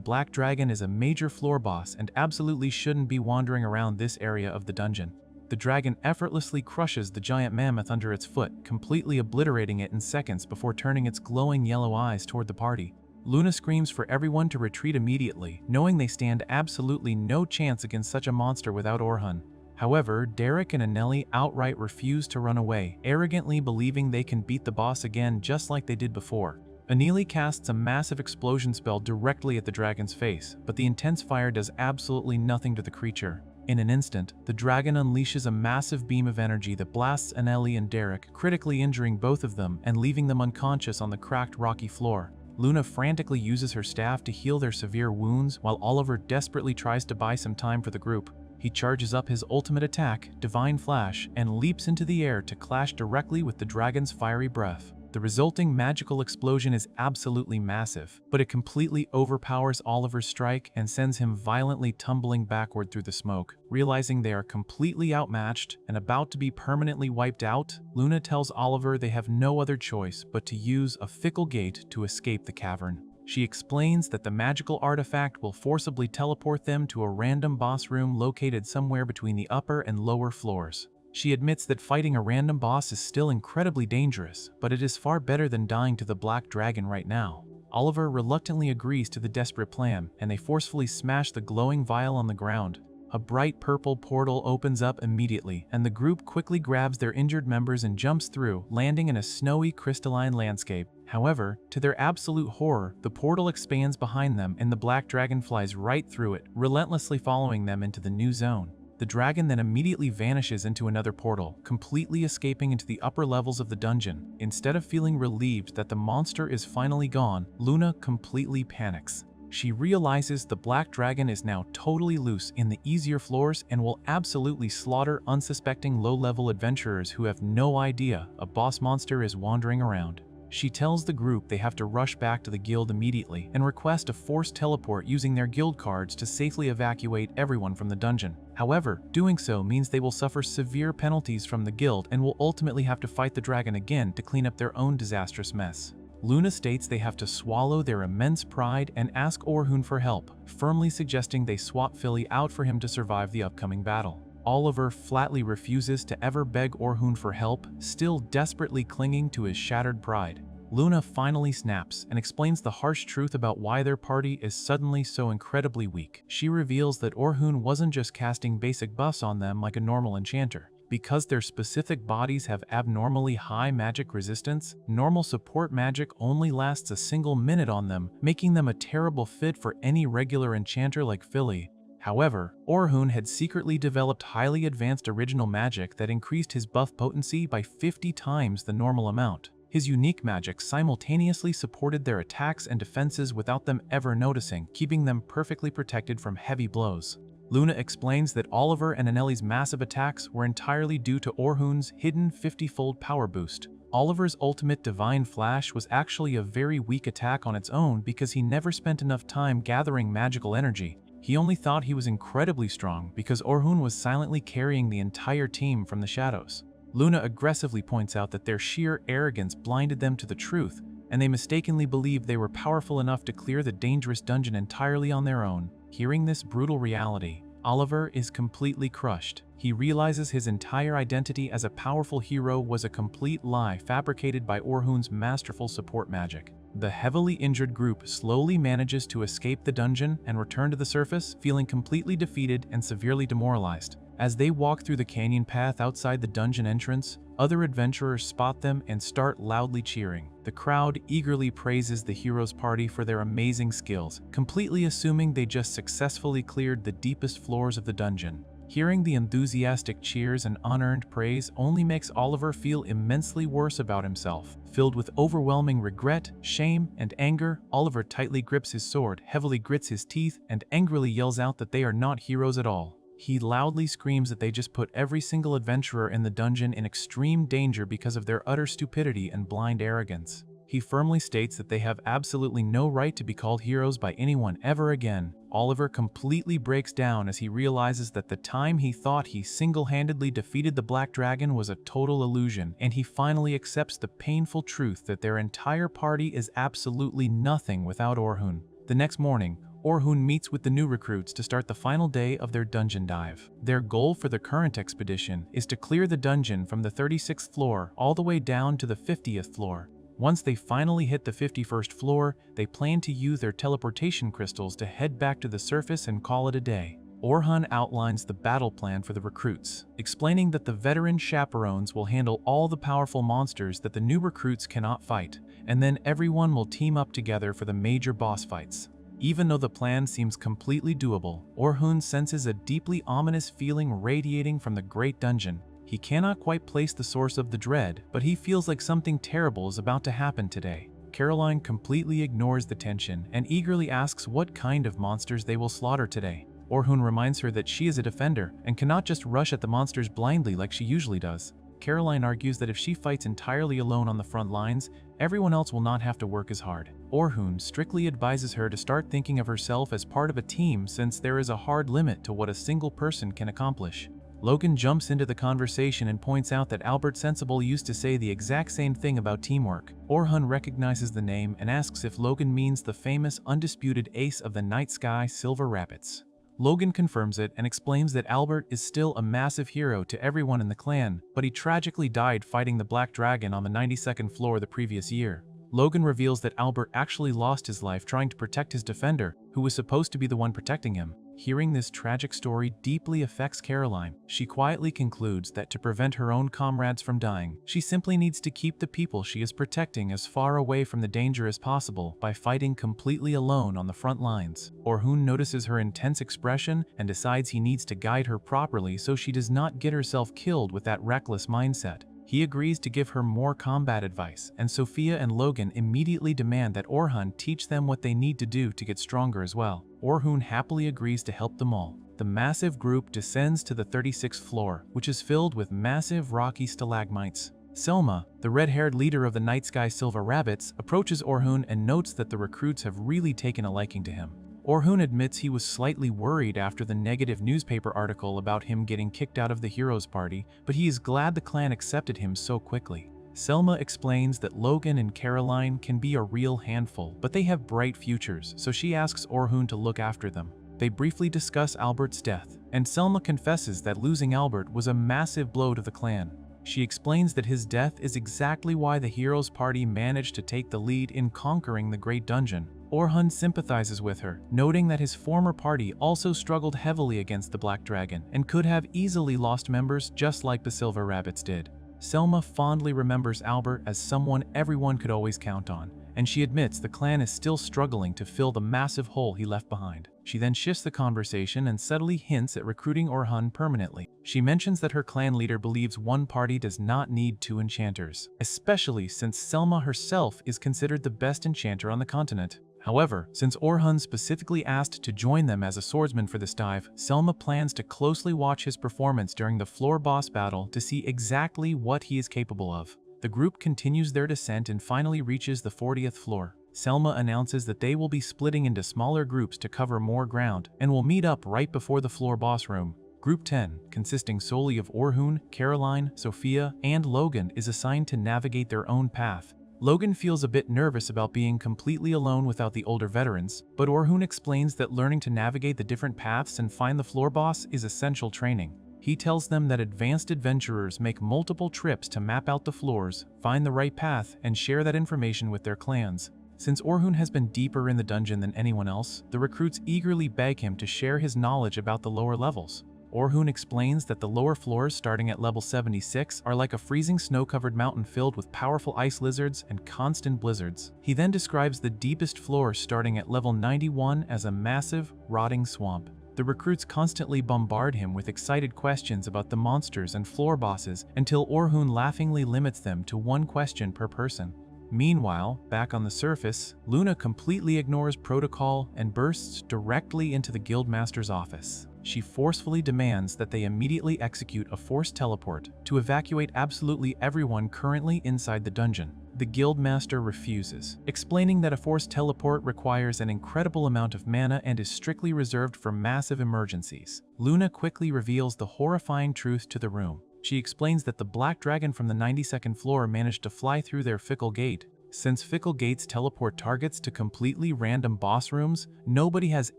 black dragon is a major floor boss and absolutely shouldn't be wandering around this area of the dungeon. The dragon effortlessly crushes the giant mammoth under its foot, completely obliterating it in seconds before turning its glowing yellow eyes toward the party. Luna screams for everyone to retreat immediately, knowing they stand absolutely no chance against such a monster without Orhun. However, Derek and Anelli outright refuse to run away, arrogantly believing they can beat the boss again just like they did before. Anili casts a massive explosion spell directly at the dragon's face, but the intense fire does absolutely nothing to the creature. In an instant, the dragon unleashes a massive beam of energy that blasts Anelli and Derek, critically injuring both of them and leaving them unconscious on the cracked rocky floor. Luna frantically uses her staff to heal their severe wounds, while Oliver desperately tries to buy some time for the group. He charges up his ultimate attack, Divine Flash, and leaps into the air to clash directly with the dragon's fiery breath. The resulting magical explosion is absolutely massive, but it completely overpowers Oliver's strike and sends him violently tumbling backward through the smoke. Realizing they are completely outmatched and about to be permanently wiped out, Luna tells Oliver they have no other choice but to use a fickle gate to escape the cavern. She explains that the magical artifact will forcibly teleport them to a random boss room located somewhere between the upper and lower floors. She admits that fighting a random boss is still incredibly dangerous, but it is far better than dying to the black dragon right now. Oliver reluctantly agrees to the desperate plan, and they forcefully smash the glowing vial on the ground. A bright purple portal opens up immediately, and the group quickly grabs their injured members and jumps through, landing in a snowy, crystalline landscape. However, to their absolute horror, the portal expands behind them and the black dragon flies right through it, relentlessly following them into the new zone. The dragon then immediately vanishes into another portal, completely escaping into the upper levels of the dungeon. Instead of feeling relieved that the monster is finally gone, Luna completely panics. She realizes the black dragon is now totally loose in the easier floors and will absolutely slaughter unsuspecting low-level adventurers who have no idea a boss monster is wandering around. She tells the group they have to rush back to the guild immediately and request a forced teleport using their guild cards to safely evacuate everyone from the dungeon. However, doing so means they will suffer severe penalties from the guild and will ultimately have to fight the dragon again to clean up their own disastrous mess. Luna states they have to swallow their immense pride and ask Orhun for help, firmly suggesting they swap Philly out for him to survive the upcoming battle. Oliver flatly refuses to ever beg Orhun for help, still desperately clinging to his shattered pride. Luna finally snaps and explains the harsh truth about why their party is suddenly so incredibly weak. She reveals that Orhun wasn't just casting basic buffs on them like a normal enchanter. Because their specific bodies have abnormally high magic resistance, normal support magic only lasts a single minute on them, making them a terrible fit for any regular enchanter like Philly. However, Orhun had secretly developed highly advanced original magic that increased his buff potency by 50 times the normal amount. His unique magic simultaneously supported their attacks and defenses without them ever noticing, keeping them perfectly protected from heavy blows. Luna explains that Oliver and Anelli's massive attacks were entirely due to Orhun's hidden 50-fold power boost. Oliver's ultimate Divine Flash was actually a very weak attack on its own because he never spent enough time gathering magical energy. He only thought he was incredibly strong because Orhun was silently carrying the entire team from the shadows. Luna aggressively points out that their sheer arrogance blinded them to the truth, and they mistakenly believed they were powerful enough to clear the dangerous dungeon entirely on their own. Hearing this brutal reality, Oliver is completely crushed. He realizes his entire identity as a powerful hero was a complete lie fabricated by Orhun's masterful support magic. The heavily injured group slowly manages to escape the dungeon and return to the surface, feeling completely defeated and severely demoralized. As they walk through the canyon path outside the dungeon entrance, other adventurers spot them and start loudly cheering. The crowd eagerly praises the heroes' party for their amazing skills, completely assuming they just successfully cleared the deepest floors of the dungeon. Hearing the enthusiastic cheers and unearned praise only makes Oliver feel immensely worse about himself. Filled with overwhelming regret, shame, and anger, Oliver tightly grips his sword, heavily grits his teeth, and angrily yells out that they are not heroes at all. He loudly screams that they just put every single adventurer in the dungeon in extreme danger because of their utter stupidity and blind arrogance. He firmly states that they have absolutely no right to be called heroes by anyone ever again. Oliver completely breaks down as he realizes that the time he thought he single-handedly defeated the Black Dragon was a total illusion, and he finally accepts the painful truth that their entire party is absolutely nothing without Orhun. The next morning, Orhun meets with the new recruits to start the final day of their dungeon dive. Their goal for the current expedition is to clear the dungeon from the 36th floor all the way down to the 50th floor. Once they finally hit the 51st floor, they plan to use their teleportation crystals to head back to the surface and call it a day. Orhun outlines the battle plan for the recruits, explaining that the veteran chaperones will handle all the powerful monsters that the new recruits cannot fight, and then everyone will team up together for the major boss fights. Even though the plan seems completely doable, Orhun senses a deeply ominous feeling radiating from the great dungeon. He cannot quite place the source of the dread, but he feels like something terrible is about to happen today. Caroline completely ignores the tension and eagerly asks what kind of monsters they will slaughter today. Orhun reminds her that she is a defender and cannot just rush at the monsters blindly like she usually does. Caroline argues that if she fights entirely alone on the front lines, everyone else will not have to work as hard. Orhun strictly advises her to start thinking of herself as part of a team since there is a hard limit to what a single person can accomplish. Logan jumps into the conversation and points out that Albert Sensible used to say the exact same thing about teamwork. Orhun recognizes the name and asks if Logan means the famous undisputed ace of the night sky, Silver Rabbits. Logan confirms it and explains that Albert is still a massive hero to everyone in the clan, but he tragically died fighting the Black Dragon on the 92nd floor the previous year. Logan reveals that Albert actually lost his life trying to protect his defender, who was supposed to be the one protecting him. Hearing this tragic story deeply affects Caroline. She quietly concludes that to prevent her own comrades from dying, she simply needs to keep the people she is protecting as far away from the danger as possible by fighting completely alone on the front lines. Orhun notices her intense expression and decides he needs to guide her properly so she does not get herself killed with that reckless mindset. He agrees to give her more combat advice, and Sophia and Logan immediately demand that Orhun teach them what they need to do to get stronger as well. Orhun happily agrees to help them all. The massive group descends to the 36th floor, which is filled with massive rocky stalagmites. Selma, the red-haired leader of the Night Sky Silver Rabbits, approaches Orhun and notes that the recruits have really taken a liking to him. Orhun admits he was slightly worried after the negative newspaper article about him getting kicked out of the Heroes Party, but he is glad the clan accepted him so quickly. Selma explains that Logan and Caroline can be a real handful, but they have bright futures, so she asks Orhun to look after them. They briefly discuss Albert's death, and Selma confesses that losing Albert was a massive blow to the clan. She explains that his death is exactly why the Heroes Party managed to take the lead in conquering the Great Dungeon. Orhun sympathizes with her, noting that his former party also struggled heavily against the Black Dragon and could have easily lost members just like the Silver Rabbits did. Selma fondly remembers Albert as someone everyone could always count on, and she admits the clan is still struggling to fill the massive hole he left behind. She then shifts the conversation and subtly hints at recruiting Orhun permanently. She mentions that her clan leader believes one party does not need two enchanters, especially since Selma herself is considered the best enchanter on the continent. However, since Orhun specifically asked to join them as a swordsman for this dive, Selma plans to closely watch his performance during the floor boss battle to see exactly what he is capable of. The group continues their descent and finally reaches the 40th floor. Selma announces that they will be splitting into smaller groups to cover more ground and will meet up right before the floor boss room. Group 10, consisting solely of Orhun, Caroline, Sophia, and Logan, is assigned to navigate their own path. Logan feels a bit nervous about being completely alone without the older veterans, but Orhun explains that learning to navigate the different paths and find the floor boss is essential training. He tells them that advanced adventurers make multiple trips to map out the floors, find the right path, and share that information with their clans. Since Orhun has been deeper in the dungeon than anyone else, the recruits eagerly beg him to share his knowledge about the lower levels. Orhun explains that the lower floors starting at level 76 are like a freezing snow-covered mountain filled with powerful ice lizards and constant blizzards. He then describes the deepest floor starting at level 91 as a massive, rotting swamp. The recruits constantly bombard him with excited questions about the monsters and floor bosses until Orhun laughingly limits them to one question per person. Meanwhile, back on the surface, Luna completely ignores protocol and bursts directly into the Guildmaster's office. She forcefully demands that they immediately execute a forced teleport to evacuate absolutely everyone currently inside the dungeon. The Guildmaster refuses, explaining that a forced teleport requires an incredible amount of mana and is strictly reserved for massive emergencies. Luna quickly reveals the horrifying truth to the room. She explains that the black dragon from the 92nd floor managed to fly through their fickle gate. Since fickle gates teleport targets to completely random boss rooms, nobody has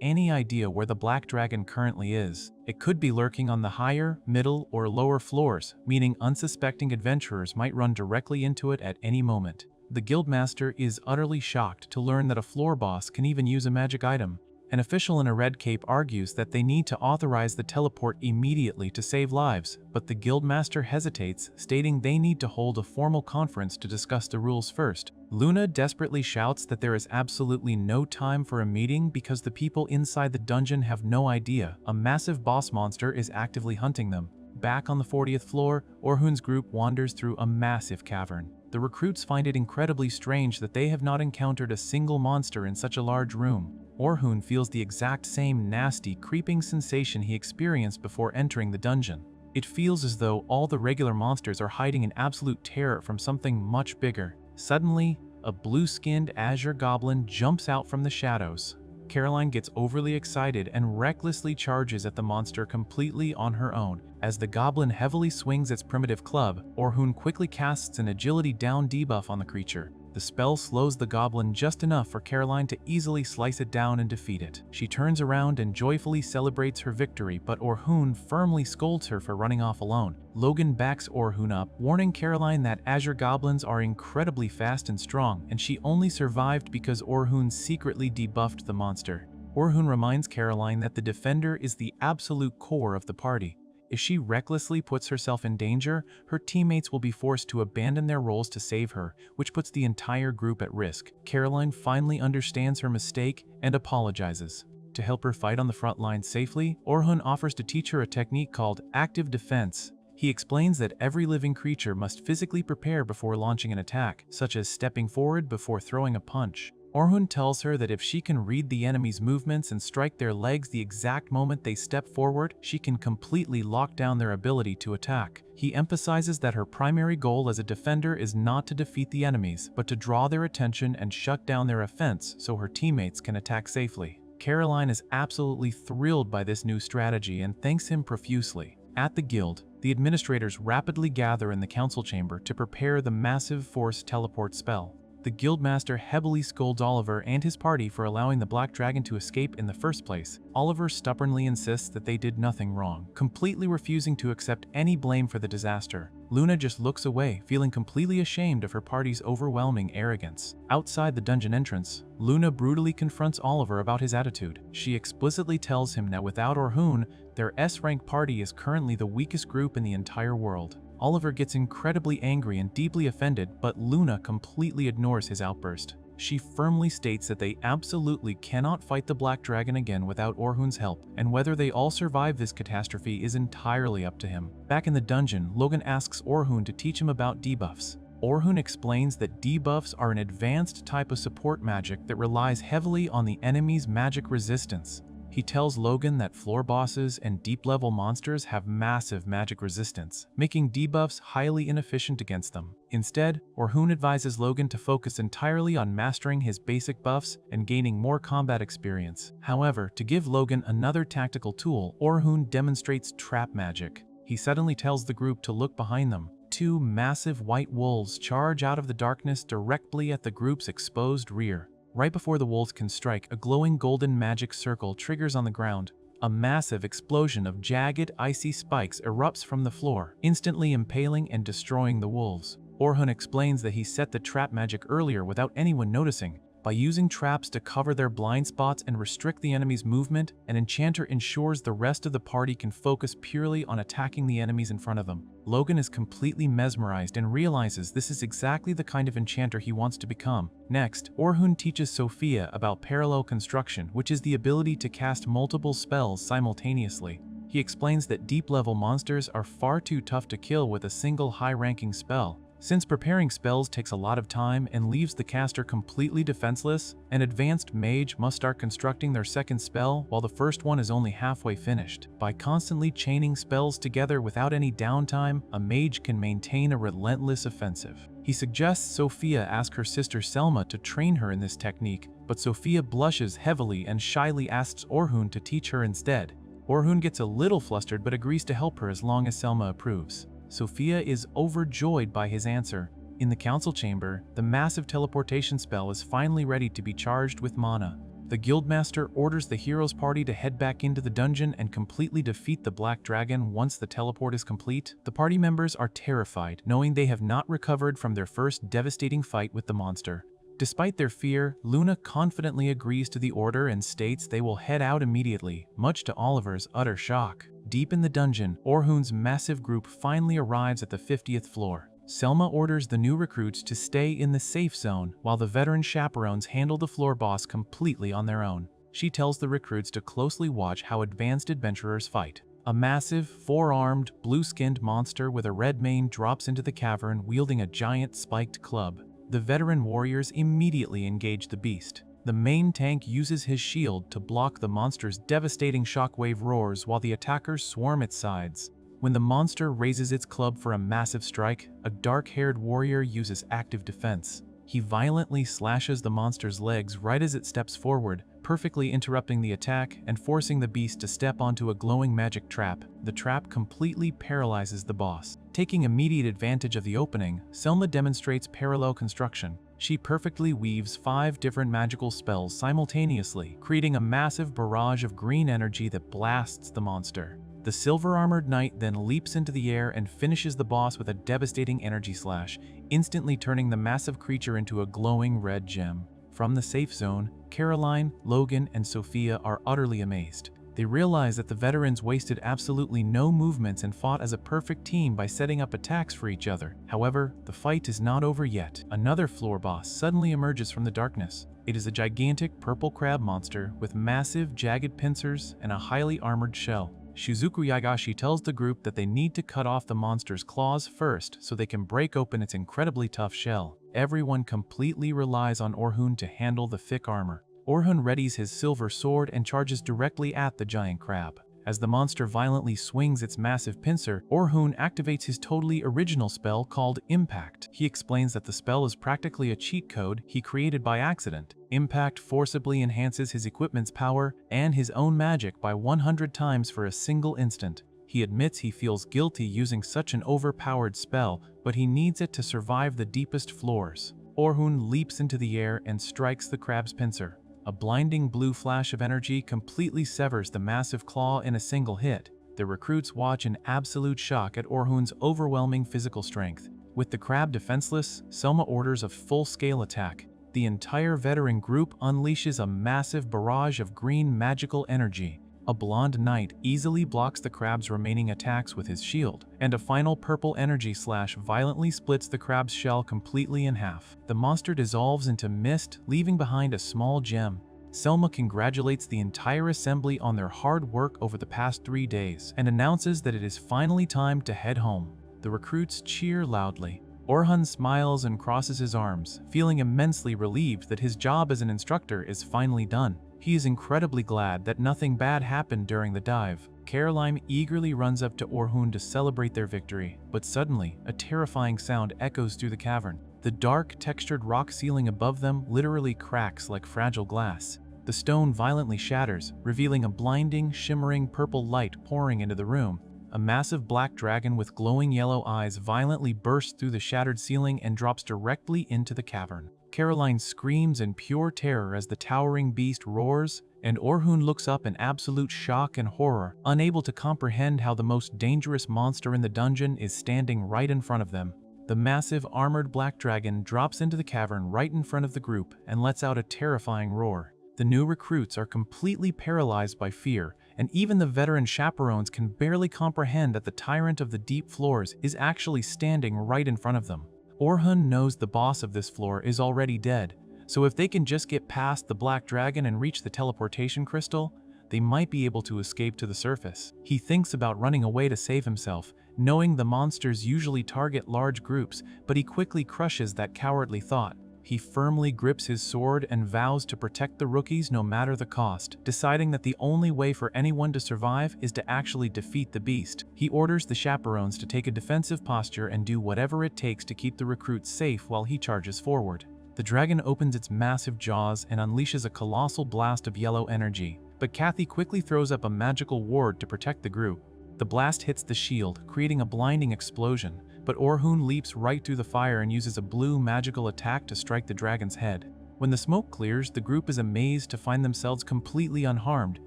any idea where the black dragon currently is. It could be lurking on the higher, middle, or lower floors, meaning unsuspecting adventurers might run directly into it at any moment. The Guildmaster is utterly shocked to learn that a floor boss can even use a magic item. An official in a red cape argues that they need to authorize the teleport immediately to save lives, but the Guildmaster hesitates, stating they need to hold a formal conference to discuss the rules first. Luna desperately shouts that there is absolutely no time for a meeting because the people inside the dungeon have no idea a massive boss monster is actively hunting them. Back on the 40th floor, Orhun's group wanders through a massive cavern. The recruits find it incredibly strange that they have not encountered a single monster in such a large room. Orhun feels the exact same nasty, creeping sensation he experienced before entering the dungeon. It feels as though all the regular monsters are hiding in absolute terror from something much bigger. Suddenly, a blue-skinned azure goblin jumps out from the shadows. Caroline gets overly excited and recklessly charges at the monster completely on her own. As the goblin heavily swings its primitive club, Orhun quickly casts an agility down debuff on the creature. The spell slows the goblin just enough for Caroline to easily slice it down and defeat it. She turns around and joyfully celebrates her victory, but Orhun firmly scolds her for running off alone. Logan backs Orhun up, warning Caroline that azure goblins are incredibly fast and strong, and she only survived because Orhun secretly debuffed the monster. Orhun reminds Caroline that the defender is the absolute core of the party. If she recklessly puts herself in danger, her teammates will be forced to abandon their roles to save her, which puts the entire group at risk. Caroline finally understands her mistake and apologizes. To help her fight on the front line safely, Orhun offers to teach her a technique called active defense. He explains that every living creature must physically prepare before launching an attack, such as stepping forward before throwing a punch. Orhun tells her that if she can read the enemy's movements and strike their legs the exact moment they step forward, she can completely lock down their ability to attack. He emphasizes that her primary goal as a defender is not to defeat the enemies, but to draw their attention and shut down their offense so her teammates can attack safely. Caroline is absolutely thrilled by this new strategy and thanks him profusely. At the guild, the administrators rapidly gather in the council chamber to prepare the massive force teleport spell. The Guildmaster heavily scolds Oliver and his party for allowing the Black Dragon to escape in the first place. Oliver stubbornly insists that they did nothing wrong, completely refusing to accept any blame for the disaster. Luna just looks away, feeling completely ashamed of her party's overwhelming arrogance. Outside the dungeon entrance, Luna brutally confronts Oliver about his attitude. She explicitly tells him that without Orhun, their S-rank party is currently the weakest group in the entire world. Oliver gets incredibly angry and deeply offended, but Luna completely ignores his outburst. She firmly states that they absolutely cannot fight the Black Dragon again without Orhun's help, and whether they all survive this catastrophe is entirely up to him. Back in the dungeon, Logan asks Orhun to teach him about debuffs. Orhun explains that debuffs are an advanced type of support magic that relies heavily on the enemy's magic resistance. He tells Logan that floor bosses and deep-level monsters have massive magic resistance, making debuffs highly inefficient against them. Instead, Orhun advises Logan to focus entirely on mastering his basic buffs and gaining more combat experience. However, to give Logan another tactical tool, Orhun demonstrates trap magic. He suddenly tells the group to look behind them. Two massive white wolves charge out of the darkness directly at the group's exposed rear. Right before the wolves can strike, a glowing golden magic circle triggers on the ground. A massive explosion of jagged, icy spikes erupts from the floor, instantly impaling and destroying the wolves. Orhun explains that he set the trap magic earlier without anyone noticing. By using traps to cover their blind spots and restrict the enemy's movement, an enchanter ensures the rest of the party can focus purely on attacking the enemies in front of them. Logan is completely mesmerized and realizes this is exactly the kind of enchanter he wants to become. Next, Orhun teaches Sophia about parallel construction, which is the ability to cast multiple spells simultaneously. He explains that deep-level monsters are far too tough to kill with a single high-ranking spell. Since preparing spells takes a lot of time and leaves the caster completely defenseless, an advanced mage must start constructing their second spell while the first one is only halfway finished. By constantly chaining spells together without any downtime, a mage can maintain a relentless offensive. He suggests Sophia ask her sister Selma to train her in this technique, but Sophia blushes heavily and shyly asks Orhun to teach her instead. Orhun gets a little flustered but agrees to help her as long as Selma approves. Sophia is overjoyed by his answer. In the council chamber, the massive teleportation spell is finally ready to be charged with mana. The guildmaster orders the heroes party to head back into the dungeon and completely defeat the black dragon once the teleport is complete. The party members are terrified, knowing they have not recovered from their first devastating fight with the monster. Despite their fear, Luna confidently agrees to the order and states they will head out immediately, much to Oliver's utter shock. Deep in the dungeon, Orhun's massive group finally arrives at the 50th floor. Selma orders the new recruits to stay in the safe zone, while the veteran chaperones handle the floor boss completely on their own. She tells the recruits to closely watch how advanced adventurers fight. A massive, four-armed, blue-skinned monster with a red mane drops into the cavern wielding a giant spiked club. The veteran warriors immediately engage the beast. The main tank uses his shield to block the monster's devastating shockwave roars while the attackers swarm its sides. When the monster raises its club for a massive strike, a dark-haired warrior uses active defense. He violently slashes the monster's legs right as it steps forward, perfectly interrupting the attack and forcing the beast to step onto a glowing magic trap. The trap completely paralyzes the boss. Taking immediate advantage of the opening, Selma demonstrates parallel construction. She perfectly weaves 5 different magical spells simultaneously, creating a massive barrage of green energy that blasts the monster. The silver-armored knight then leaps into the air and finishes the boss with a devastating energy slash, instantly turning the massive creature into a glowing red gem. From the safe zone, Caroline, Logan, and Sophia are utterly amazed. They realize that the veterans wasted absolutely no movements and fought as a perfect team by setting up attacks for each other. However, the fight is not over yet. Another floor boss suddenly emerges from the darkness. It is a gigantic purple crab monster with massive, jagged pincers and a highly armored shell. Shizuku Yagashi tells the group that they need to cut off the monster's claws first so they can break open its incredibly tough shell. Everyone completely relies on Orhun to handle the thick armor. Orhun readies his silver sword and charges directly at the giant crab. As the monster violently swings its massive pincer, Orhun activates his totally original spell called Impact. He explains that the spell is practically a cheat code he created by accident. Impact forcibly enhances his equipment's power and his own magic by 100 times for a single instant. He admits he feels guilty using such an overpowered spell, but he needs it to survive the deepest floors. Orhun leaps into the air and strikes the crab's pincer. A blinding blue flash of energy completely severs the massive claw in a single hit. The recruits watch in absolute shock at Orhun's overwhelming physical strength. With the crab defenseless, Selma orders a full-scale attack. The entire veteran group unleashes a massive barrage of green magical energy. A blonde knight easily blocks the crab's remaining attacks with his shield, and a final purple energy slash violently splits the crab's shell completely in half. The monster dissolves into mist, leaving behind a small gem. Selma congratulates the entire assembly on their hard work over the past 3 days, and announces that it is finally time to head home. The recruits cheer loudly. Orhun smiles and crosses his arms, feeling immensely relieved that his job as an instructor is finally done. He is incredibly glad that nothing bad happened during the dive. Caroline eagerly runs up to Orhun to celebrate their victory, but suddenly, a terrifying sound echoes through the cavern. The dark, textured rock ceiling above them literally cracks like fragile glass. The stone violently shatters, revealing a blinding, shimmering purple light pouring into the room. A massive black dragon with glowing yellow eyes violently bursts through the shattered ceiling and drops directly into the cavern. Caroline screams in pure terror as the towering beast roars, and Orhun looks up in absolute shock and horror, unable to comprehend how the most dangerous monster in the dungeon is standing right in front of them. The massive armored black dragon drops into the cavern right in front of the group and lets out a terrifying roar. The new recruits are completely paralyzed by fear, and even the veteran chaperones can barely comprehend that the tyrant of the deep floors is actually standing right in front of them. Orhun knows the boss of this floor is already dead, so if they can just get past the black dragon and reach the teleportation crystal, they might be able to escape to the surface. He thinks about running away to save himself, knowing the monsters usually target large groups, but he quickly crushes that cowardly thought. He firmly grips his sword and vows to protect the rookies no matter the cost, deciding that the only way for anyone to survive is to actually defeat the beast. He orders the chaperones to take a defensive posture and do whatever it takes to keep the recruits safe while he charges forward. The dragon opens its massive jaws and unleashes a colossal blast of yellow energy, but Kathy quickly throws up a magical ward to protect the group. The blast hits the shield, creating a blinding explosion, but Orhun leaps right through the fire and uses a blue magical attack to strike the dragon's head. When the smoke clears, the group is amazed to find themselves completely unharmed,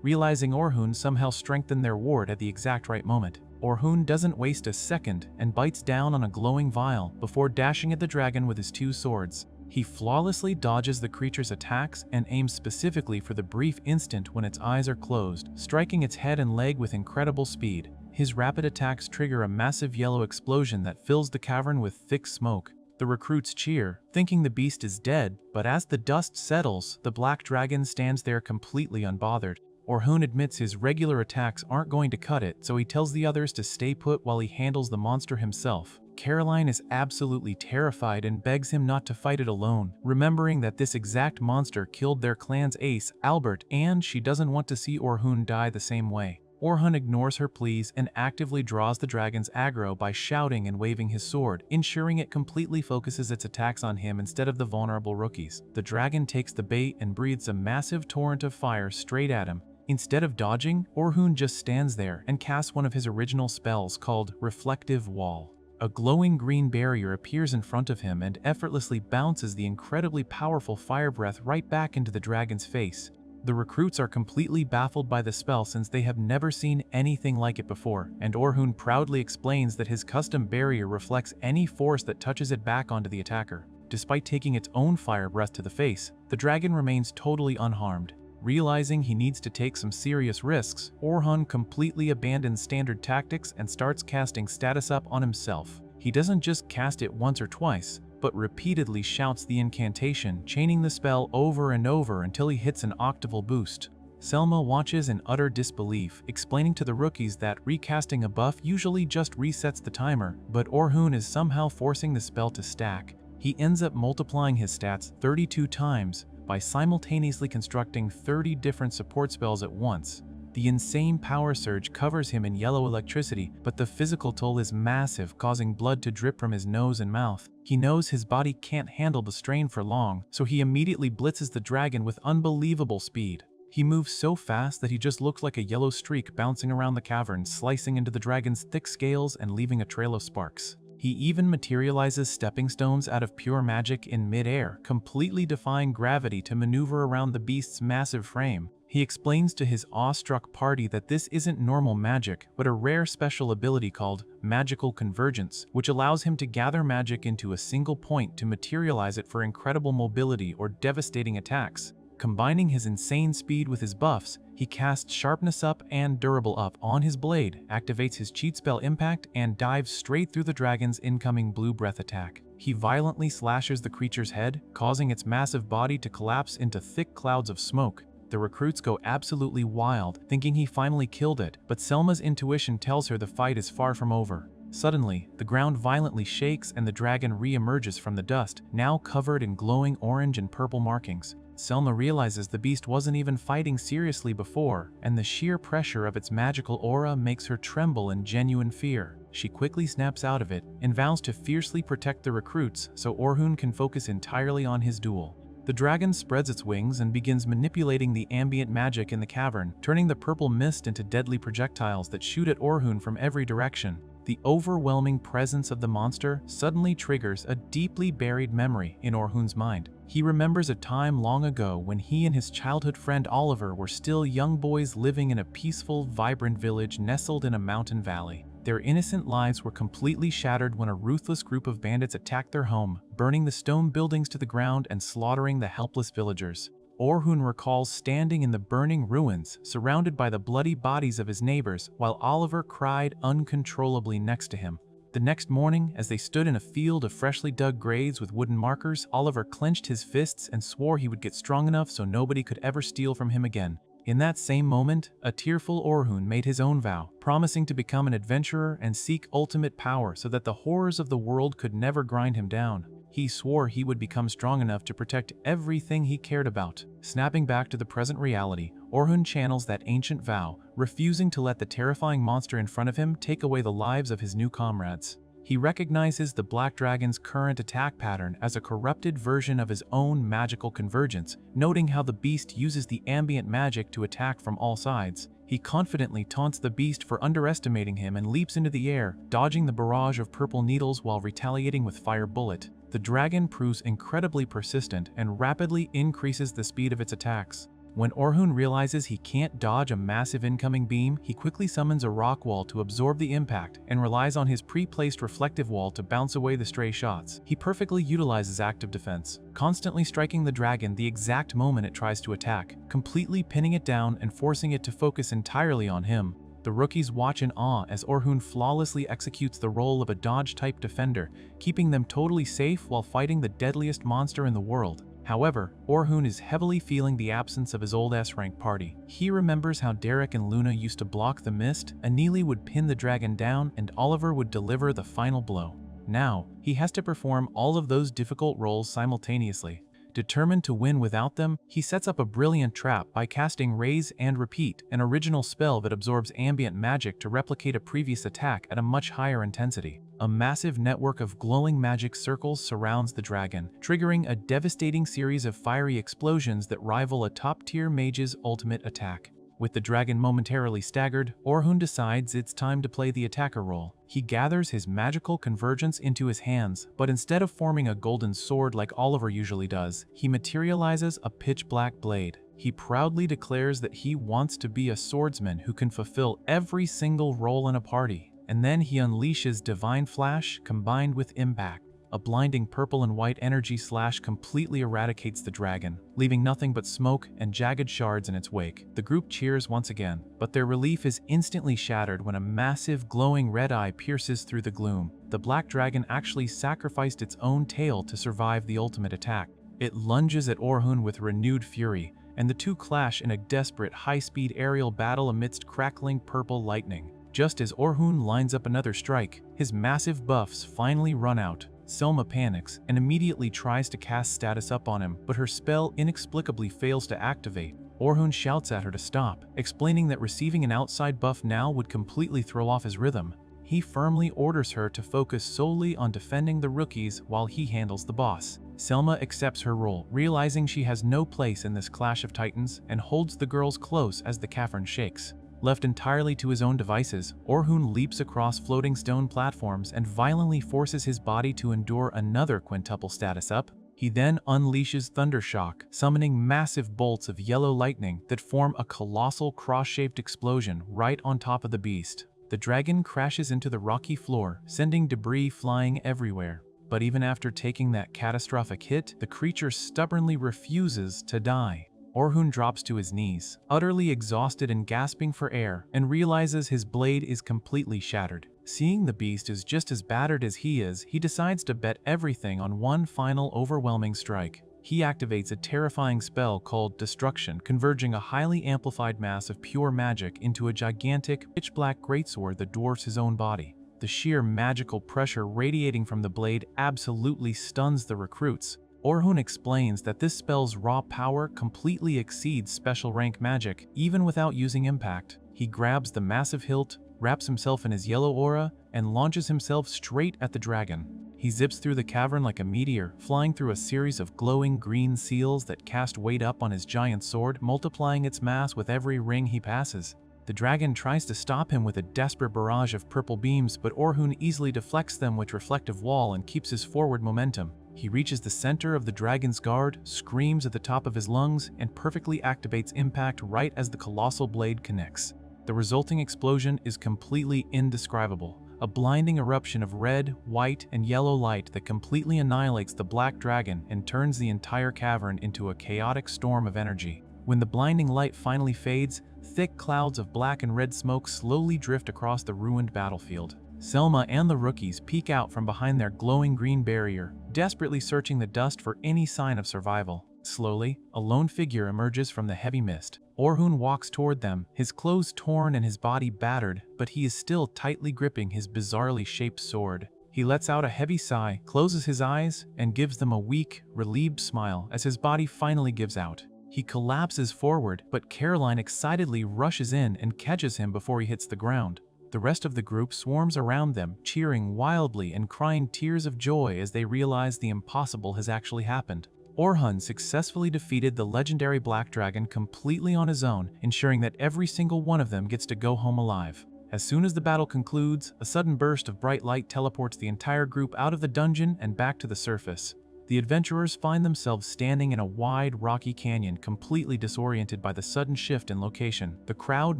realizing Orhun somehow strengthened their ward at the exact right moment. Orhun doesn't waste a second and bites down on a glowing vial before dashing at the dragon with his two swords. He flawlessly dodges the creature's attacks and aims specifically for the brief instant when its eyes are closed, striking its head and leg with incredible speed. His rapid attacks trigger a massive yellow explosion that fills the cavern with thick smoke. The recruits cheer, thinking the beast is dead, but as the dust settles, the black dragon stands there completely unbothered. Orhun admits his regular attacks aren't going to cut it, so he tells the others to stay put while he handles the monster himself. Caroline is absolutely terrified and begs him not to fight it alone, remembering that this exact monster killed their clan's ace, Albert, and she doesn't want to see Orhun die the same way. Orhun ignores her pleas and actively draws the dragon's aggro by shouting and waving his sword, ensuring it completely focuses its attacks on him instead of the vulnerable rookies. The dragon takes the bait and breathes a massive torrent of fire straight at him. Instead of dodging, Orhun just stands there and casts one of his original spells called Reflective Wall. A glowing green barrier appears in front of him and effortlessly bounces the incredibly powerful fire breath right back into the dragon's face. The recruits are completely baffled by the spell since they have never seen anything like it before, and Orhun proudly explains that his custom barrier reflects any force that touches it back onto the attacker. Despite taking its own fire breath to the face, the dragon remains totally unharmed. Realizing he needs to take some serious risks, Orhun completely abandons standard tactics and starts casting status up on himself. He doesn't just cast it once or twice, but repeatedly shouts the incantation, chaining the spell over and over until he hits an octaval boost. Selma watches in utter disbelief, explaining to the rookies that recasting a buff usually just resets the timer, but Orhun is somehow forcing the spell to stack. He ends up multiplying his stats 32 times by simultaneously constructing 30 different support spells at once. The insane power surge covers him in yellow electricity, but the physical toll is massive, causing blood to drip from his nose and mouth. He knows his body can't handle the strain for long, so he immediately blitzes the dragon with unbelievable speed. He moves so fast that he just looks like a yellow streak bouncing around the cavern, slicing into the dragon's thick scales and leaving a trail of sparks. He even materializes stepping stones out of pure magic in mid-air, completely defying gravity to maneuver around the beast's massive frame. He explains to his awestruck party that this isn't normal magic, but a rare special ability called Magical Convergence, which allows him to gather magic into a single point to materialize it for incredible mobility or devastating attacks. Combining his insane speed with his buffs, he casts Sharpness Up and Durable Up on his blade, activates his cheat spell Impact, and dives straight through the dragon's incoming blue breath attack. He violently slashes the creature's head, causing its massive body to collapse into thick clouds of smoke. The recruits go absolutely wild, thinking he finally killed it, but Selma's intuition tells her the fight is far from over. Suddenly, the ground violently shakes and the dragon re-emerges from the dust, now covered in glowing orange and purple markings. Selma realizes the beast wasn't even fighting seriously before, and the sheer pressure of its magical aura makes her tremble in genuine fear. She quickly snaps out of it and vows to fiercely protect the recruits so Orhun can focus entirely on his duel. The dragon spreads its wings and begins manipulating the ambient magic in the cavern, turning the purple mist into deadly projectiles that shoot at Orhun from every direction. The overwhelming presence of the monster suddenly triggers a deeply buried memory in Orhun's mind. He remembers a time long ago when he and his childhood friend Oliver were still young boys living in a peaceful, vibrant village nestled in a mountain valley. Their innocent lives were completely shattered when a ruthless group of bandits attacked their home, burning the stone buildings to the ground and slaughtering the helpless villagers. Orhun recalls standing in the burning ruins, surrounded by the bloody bodies of his neighbors, while Oliver cried uncontrollably next to him. The next morning, as they stood in a field of freshly dug graves with wooden markers, Oliver clenched his fists and swore he would get strong enough so nobody could ever steal from him again. In that same moment, a tearful Orhun made his own vow, promising to become an adventurer and seek ultimate power so that the horrors of the world could never grind him down. He swore he would become strong enough to protect everything he cared about. Snapping back to the present reality, Orhun channels that ancient vow, refusing to let the terrifying monster in front of him take away the lives of his new comrades. He recognizes the Black Dragon's current attack pattern as a corrupted version of his own magical convergence, noting how the beast uses the ambient magic to attack from all sides. He confidently taunts the beast for underestimating him and leaps into the air, dodging the barrage of purple needles while retaliating with fire bullet. The dragon proves incredibly persistent and rapidly increases the speed of its attacks. When Orhun realizes he can't dodge a massive incoming beam, he quickly summons a rock wall to absorb the impact and relies on his pre-placed reflective wall to bounce away the stray shots. He perfectly utilizes active defense, constantly striking the dragon the exact moment it tries to attack, completely pinning it down and forcing it to focus entirely on him. The rookies watch in awe as Orhun flawlessly executes the role of a dodge-type defender, keeping them totally safe while fighting the deadliest monster in the world. However, Orhun is heavily feeling the absence of his old S-rank party. He remembers how Derek and Luna used to block the mist, Anili would pin the dragon down, and Oliver would deliver the final blow. Now, he has to perform all of those difficult roles simultaneously. Determined to win without them, he sets up a brilliant trap by casting Raise and Repeat, an original spell that absorbs ambient magic to replicate a previous attack at a much higher intensity. A massive network of glowing magic circles surrounds the dragon, triggering a devastating series of fiery explosions that rival a top-tier mage's ultimate attack. With the dragon momentarily staggered, Orhun decides it's time to play the attacker role. He gathers his magical convergence into his hands, but instead of forming a golden sword like Oliver usually does, he materializes a pitch-black blade. He proudly declares that he wants to be a swordsman who can fulfill every single role in a party. And then he unleashes Divine Flash combined with Impact. A blinding purple and white energy slash completely eradicates the dragon, leaving nothing but smoke and jagged shards in its wake. The group cheers once again, but their relief is instantly shattered when a massive glowing red eye pierces through the gloom. The black dragon actually sacrificed its own tail to survive the ultimate attack. It lunges at Orhun with renewed fury, and the two clash in a desperate high-speed aerial battle amidst crackling purple lightning. Just as Orhun lines up another strike, his massive buffs finally run out. Selma panics and immediately tries to cast status up on him, but her spell inexplicably fails to activate. Orhun shouts at her to stop, explaining that receiving an outside buff now would completely throw off his rhythm. He firmly orders her to focus solely on defending the rookies while he handles the boss. Selma accepts her role, realizing she has no place in this clash of titans, and holds the girls close as the cavern shakes. Left entirely to his own devices, Orhun leaps across floating stone platforms and violently forces his body to endure another quintuple status up. He then unleashes Thundershock, summoning massive bolts of yellow lightning that form a colossal cross-shaped explosion right on top of the beast. The dragon crashes into the rocky floor, sending debris flying everywhere. But even after taking that catastrophic hit, the creature stubbornly refuses to die. Orhun drops to his knees, utterly exhausted and gasping for air, and realizes his blade is completely shattered. Seeing the beast is just as battered as he is, he decides to bet everything on one final overwhelming strike. He activates a terrifying spell called Destruction, converging a highly amplified mass of pure magic into a gigantic, pitch-black greatsword that dwarfs his own body. The sheer magical pressure radiating from the blade absolutely stuns the recruits. Orhun explains that this spell's raw power completely exceeds special rank magic, even without using impact. He grabs the massive hilt, wraps himself in his yellow aura, and launches himself straight at the dragon. He zips through the cavern like a meteor, flying through a series of glowing green seals that cast weight up on his giant sword, multiplying its mass with every ring he passes. The dragon tries to stop him with a desperate barrage of purple beams, but Orhun easily deflects them with reflective wall and keeps his forward momentum. He reaches the center of the dragon's guard, screams at the top of his lungs, and perfectly activates impact right as the colossal blade connects. The resulting explosion is completely indescribable. A blinding eruption of red, white, and yellow light that completely annihilates the black dragon and turns the entire cavern into a chaotic storm of energy. When the blinding light finally fades, thick clouds of black and red smoke slowly drift across the ruined battlefield. Selma and the rookies peek out from behind their glowing green barrier, desperately searching the dust for any sign of survival. Slowly, a lone figure emerges from the heavy mist. Orhun walks toward them, his clothes torn and his body battered, but he is still tightly gripping his bizarrely shaped sword. He lets out a heavy sigh, closes his eyes, and gives them a weak, relieved smile as his body finally gives out. He collapses forward, but Caroline excitedly rushes in and catches him before he hits the ground. The rest of the group swarms around them, cheering wildly and crying tears of joy as they realize the impossible has actually happened. Orhun successfully defeated the legendary Black Dragon completely on his own, ensuring that every single one of them gets to go home alive. As soon as the battle concludes, a sudden burst of bright light teleports the entire group out of the dungeon and back to the surface. The adventurers find themselves standing in a wide, rocky canyon, completely disoriented by the sudden shift in location. The crowd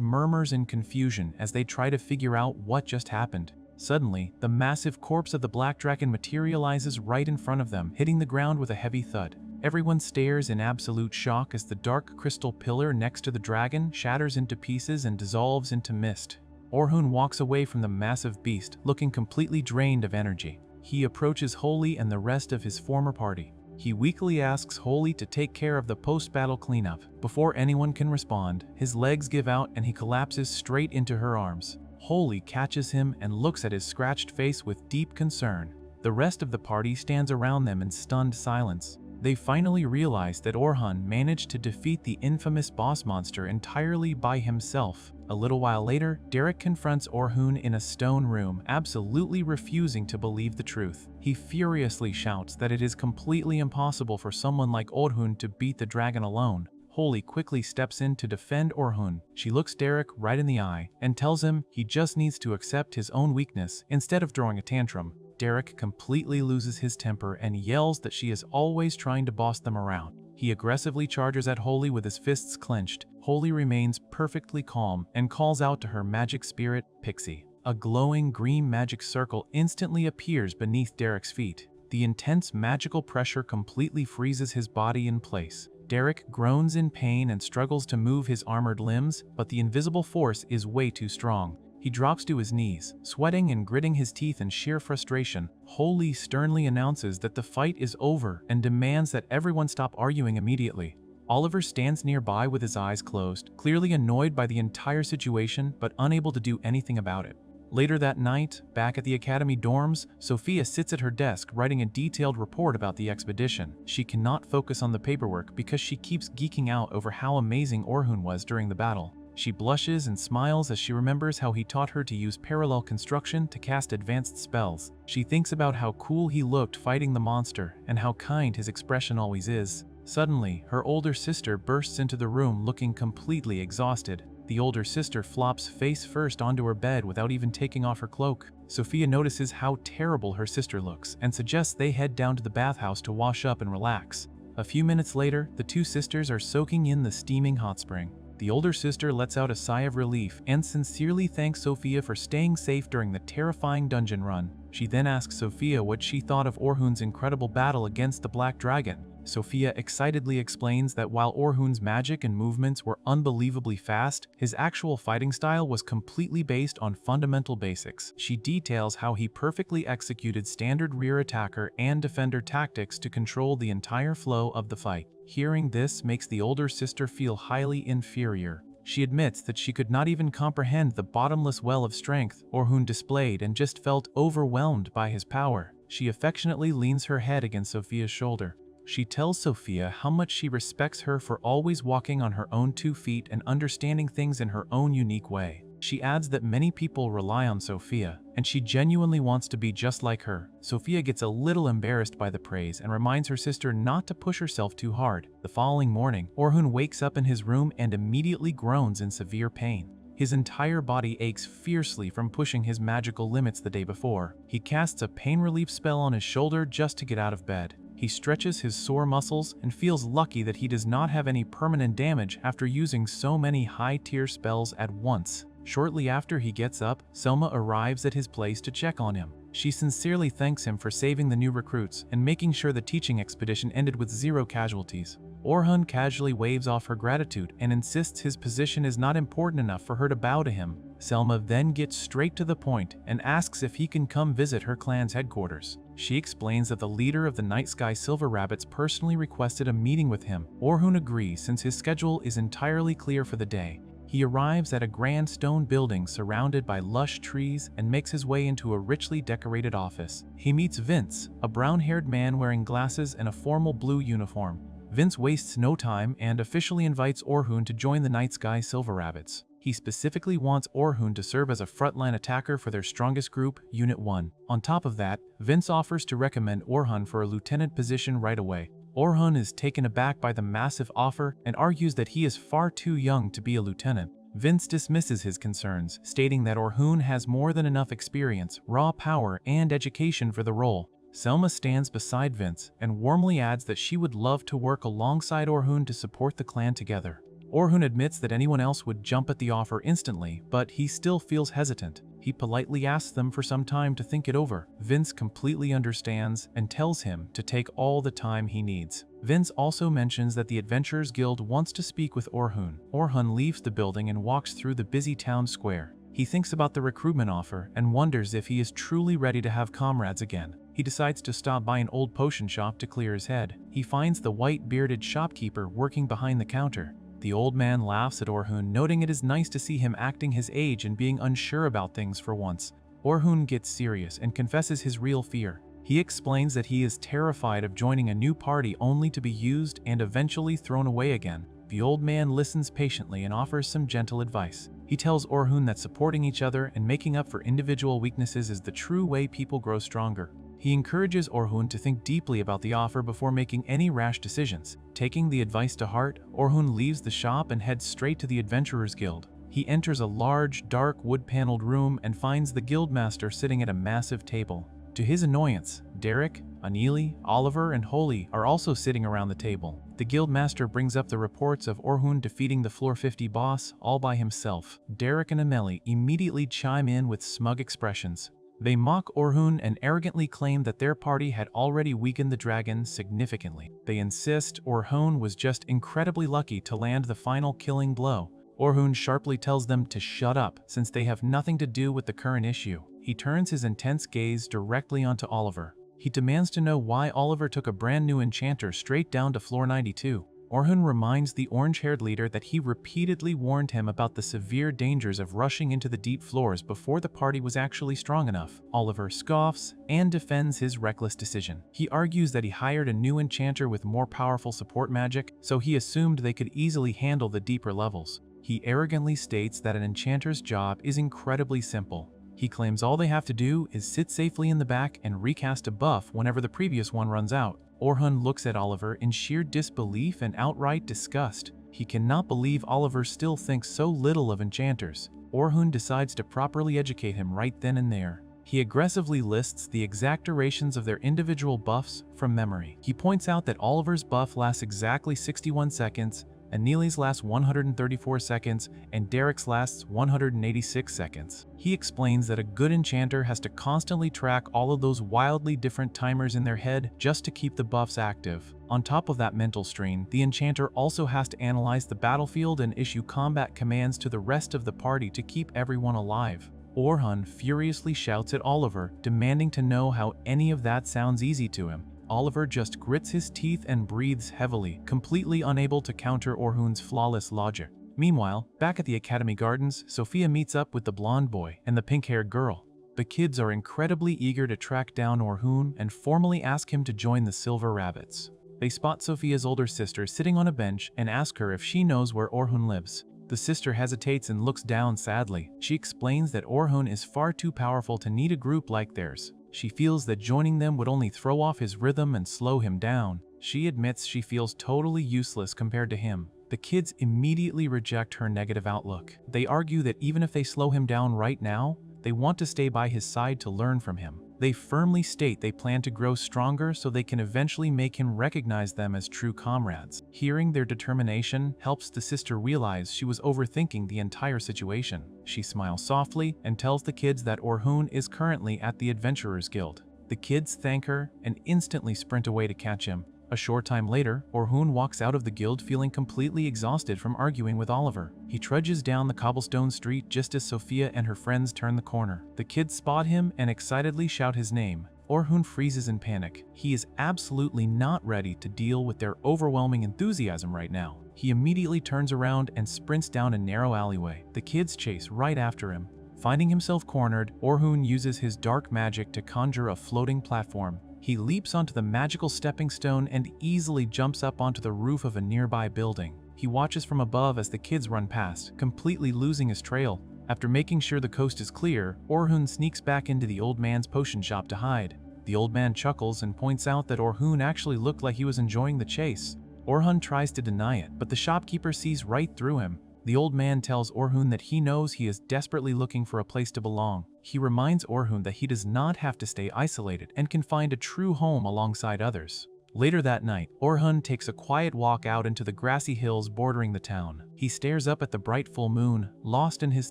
murmurs in confusion as they try to figure out what just happened. Suddenly, the massive corpse of the Black Dragon materializes right in front of them, hitting the ground with a heavy thud. Everyone stares in absolute shock as the dark crystal pillar next to the dragon shatters into pieces and dissolves into mist. Orhun walks away from the massive beast, looking completely drained of energy. He approaches Holy and the rest of his former party. He weakly asks Holy to take care of the post-battle cleanup. Before anyone can respond, his legs give out and he collapses straight into her arms. Holy catches him and looks at his scratched face with deep concern. The rest of the party stands around them in stunned silence. They finally realize that Orhun managed to defeat the infamous boss monster entirely by himself. A little while later, Derek confronts Orhun in a stone room, absolutely refusing to believe the truth. He furiously shouts that it is completely impossible for someone like Orhun to beat the dragon alone. Holy quickly steps in to defend Orhun. She looks Derek right in the eye and tells him he just needs to accept his own weakness instead of throwing a tantrum. Derek completely loses his temper and yells that she is always trying to boss them around. He aggressively charges at Holy with his fists clenched. Holy remains perfectly calm and calls out to her magic spirit, Pixie. A glowing green magic circle instantly appears beneath Derek's feet. The intense magical pressure completely freezes his body in place. Derek groans in pain and struggles to move his armored limbs, but the invisible force is way too strong. He drops to his knees, sweating and gritting his teeth in sheer frustration. Holy sternly announces that the fight is over and demands that everyone stop arguing immediately. Oliver stands nearby with his eyes closed, clearly annoyed by the entire situation but unable to do anything about it. Later that night, back at the academy dorms, Sophia sits at her desk writing a detailed report about the expedition. She cannot focus on the paperwork because she keeps geeking out over how amazing Orhun was during the battle. She blushes and smiles as she remembers how he taught her to use parallel construction to cast advanced spells. She thinks about how cool he looked fighting the monster and how kind his expression always is. Suddenly, her older sister bursts into the room looking completely exhausted. The older sister flops face first onto her bed without even taking off her cloak. Sophia notices how terrible her sister looks and suggests they head down to the bathhouse to wash up and relax. A few minutes later, the two sisters are soaking in the steaming hot spring. The older sister lets out a sigh of relief and sincerely thanks Sophia for staying safe during the terrifying dungeon run. She then asks Sophia what she thought of Orhun's incredible battle against the Black Dragon. Sophia excitedly explains that while Orhun's magic and movements were unbelievably fast, his actual fighting style was completely based on fundamental basics. She details how he perfectly executed standard rear attacker and defender tactics to control the entire flow of the fight. Hearing this makes the older sister feel highly inferior. She admits that she could not even comprehend the bottomless well of strength Orhun displayed and just felt overwhelmed by his power. She affectionately leans her head against Sophia's shoulder. She tells Sophia how much she respects her for always walking on her own 2 feet and understanding things in her own unique way. She adds that many people rely on Sophia, and she genuinely wants to be just like her. Sophia gets a little embarrassed by the praise and reminds her sister not to push herself too hard. The following morning, Orhun wakes up in his room and immediately groans in severe pain. His entire body aches fiercely from pushing his magical limits the day before. He casts a pain relief spell on his shoulder just to get out of bed. He stretches his sore muscles and feels lucky that he does not have any permanent damage after using so many high-tier spells at once. Shortly after he gets up, Selma arrives at his place to check on him. She sincerely thanks him for saving the new recruits and making sure the teaching expedition ended with 0 casualties. Orhun casually waves off her gratitude and insists his position is not important enough for her to bow to him. Selma then gets straight to the point and asks if he can come visit her clan's headquarters. She explains that the leader of the Night Sky Silver Rabbits personally requested a meeting with him. Orhun agrees since his schedule is entirely clear for the day. He arrives at a grand stone building surrounded by lush trees and makes his way into a richly decorated office. He meets Vince, a brown-haired man wearing glasses and a formal blue uniform. Vince wastes no time and officially invites Orhun to join the Night Sky Silver Rabbits. He specifically wants Orhun to serve as a frontline attacker for their strongest group, Unit 1. On top of that, Vince offers to recommend Orhun for a lieutenant position right away. Orhun is taken aback by the massive offer and argues that he is far too young to be a lieutenant. Vince dismisses his concerns, stating that Orhun has more than enough experience, raw power, and education for the role. Selma stands beside Vince and warmly adds that she would love to work alongside Orhun to support the clan together. Orhun admits that anyone else would jump at the offer instantly, but he still feels hesitant. He politely asks them for some time to think it over. Vince completely understands and tells him to take all the time he needs. Vince also mentions that the Adventurers Guild wants to speak with Orhun. Orhun leaves the building and walks through the busy town square. He thinks about the recruitment offer and wonders if he is truly ready to have comrades again. He decides to stop by an old potion shop to clear his head. He finds the white-bearded shopkeeper working behind the counter. The old man laughs at Orhun, noting it is nice to see him acting his age and being unsure about things for once. Orhun gets serious and confesses his real fear. He explains that he is terrified of joining a new party only to be used and eventually thrown away again. The old man listens patiently and offers some gentle advice. He tells Orhun that supporting each other and making up for individual weaknesses is the true way people grow stronger. He encourages Orhun to think deeply about the offer before making any rash decisions. Taking the advice to heart, Orhun leaves the shop and heads straight to the Adventurers Guild. He enters a large, dark, wood-paneled room and finds the guildmaster sitting at a massive table. To his annoyance, Derek, Anili, Oliver, and Holy are also sitting around the table. The guildmaster brings up the reports of Orhun defeating the Floor 50 boss all by himself. Derek and Amelie immediately chime in with smug expressions. They mock Orhun and arrogantly claim that their party had already weakened the dragon significantly. They insist Orhun was just incredibly lucky to land the final killing blow. Orhun sharply tells them to shut up since they have nothing to do with the current issue. He turns his intense gaze directly onto Oliver. He demands to know why Oliver took a brand new enchanter straight down to floor 92. Orhun reminds the orange-haired leader that he repeatedly warned him about the severe dangers of rushing into the deep floors before the party was actually strong enough. Oliver scoffs and defends his reckless decision. He argues that he hired a new enchanter with more powerful support magic, so he assumed they could easily handle the deeper levels. He arrogantly states that an enchanter's job is incredibly simple. He claims all they have to do is sit safely in the back and recast a buff whenever the previous one runs out. Orhun looks at Oliver in sheer disbelief and outright disgust. He cannot believe Oliver still thinks so little of enchanters. Orhun decides to properly educate him right then and there. He aggressively lists the exact durations of their individual buffs from memory. He points out that Oliver's buff lasts exactly 61 seconds, Anili's lasts 134 seconds, and Derek's lasts 186 seconds. He explains that a good enchanter has to constantly track all of those wildly different timers in their head just to keep the buffs active. On top of that mental strain, the enchanter also has to analyze the battlefield and issue combat commands to the rest of the party to keep everyone alive. Orhun furiously shouts at Oliver, demanding to know how any of that sounds easy to him. Oliver just grits his teeth and breathes heavily, completely unable to counter Orhun's flawless logic. Meanwhile, back at the Academy Gardens, Sophia meets up with the blonde boy and the pink-haired girl. The kids are incredibly eager to track down Orhun and formally ask him to join the Silver Rabbits. They spot Sophia's older sister sitting on a bench and ask her if she knows where Orhun lives. The sister hesitates and looks down sadly. She explains that Orhun is far too powerful to need a group like theirs. She feels that joining them would only throw off his rhythm and slow him down. She admits she feels totally useless compared to him. The kids immediately reject her negative outlook. They argue that even if they slow him down right now, they want to stay by his side to learn from him. They firmly state they plan to grow stronger so they can eventually make him recognize them as true comrades. Hearing their determination helps the sister realize she was overthinking the entire situation. She smiles softly and tells the kids that Orhun is currently at the Adventurers Guild. The kids thank her and instantly sprint away to catch him. A short time later, Orhun walks out of the guild feeling completely exhausted from arguing with Oliver. He trudges down the cobblestone street just as Sophia and her friends turn the corner. The kids spot him and excitedly shout his name. Orhun freezes in panic. He is absolutely not ready to deal with their overwhelming enthusiasm right now. He immediately turns around and sprints down a narrow alleyway. The kids chase right after him. Finding himself cornered, Orhun uses his dark magic to conjure a floating platform. He leaps onto the magical stepping stone and easily jumps up onto the roof of a nearby building. He watches from above as the kids run past, completely losing his trail. After making sure the coast is clear, Orhun sneaks back into the old man's potion shop to hide. The old man chuckles and points out that Orhun actually looked like he was enjoying the chase. Orhun tries to deny it, but the shopkeeper sees right through him. The old man tells Orhun that he knows he is desperately looking for a place to belong. He reminds Orhun that he does not have to stay isolated and can find a true home alongside others. Later that night, Orhun takes a quiet walk out into the grassy hills bordering the town. He stares up at the bright full moon, lost in his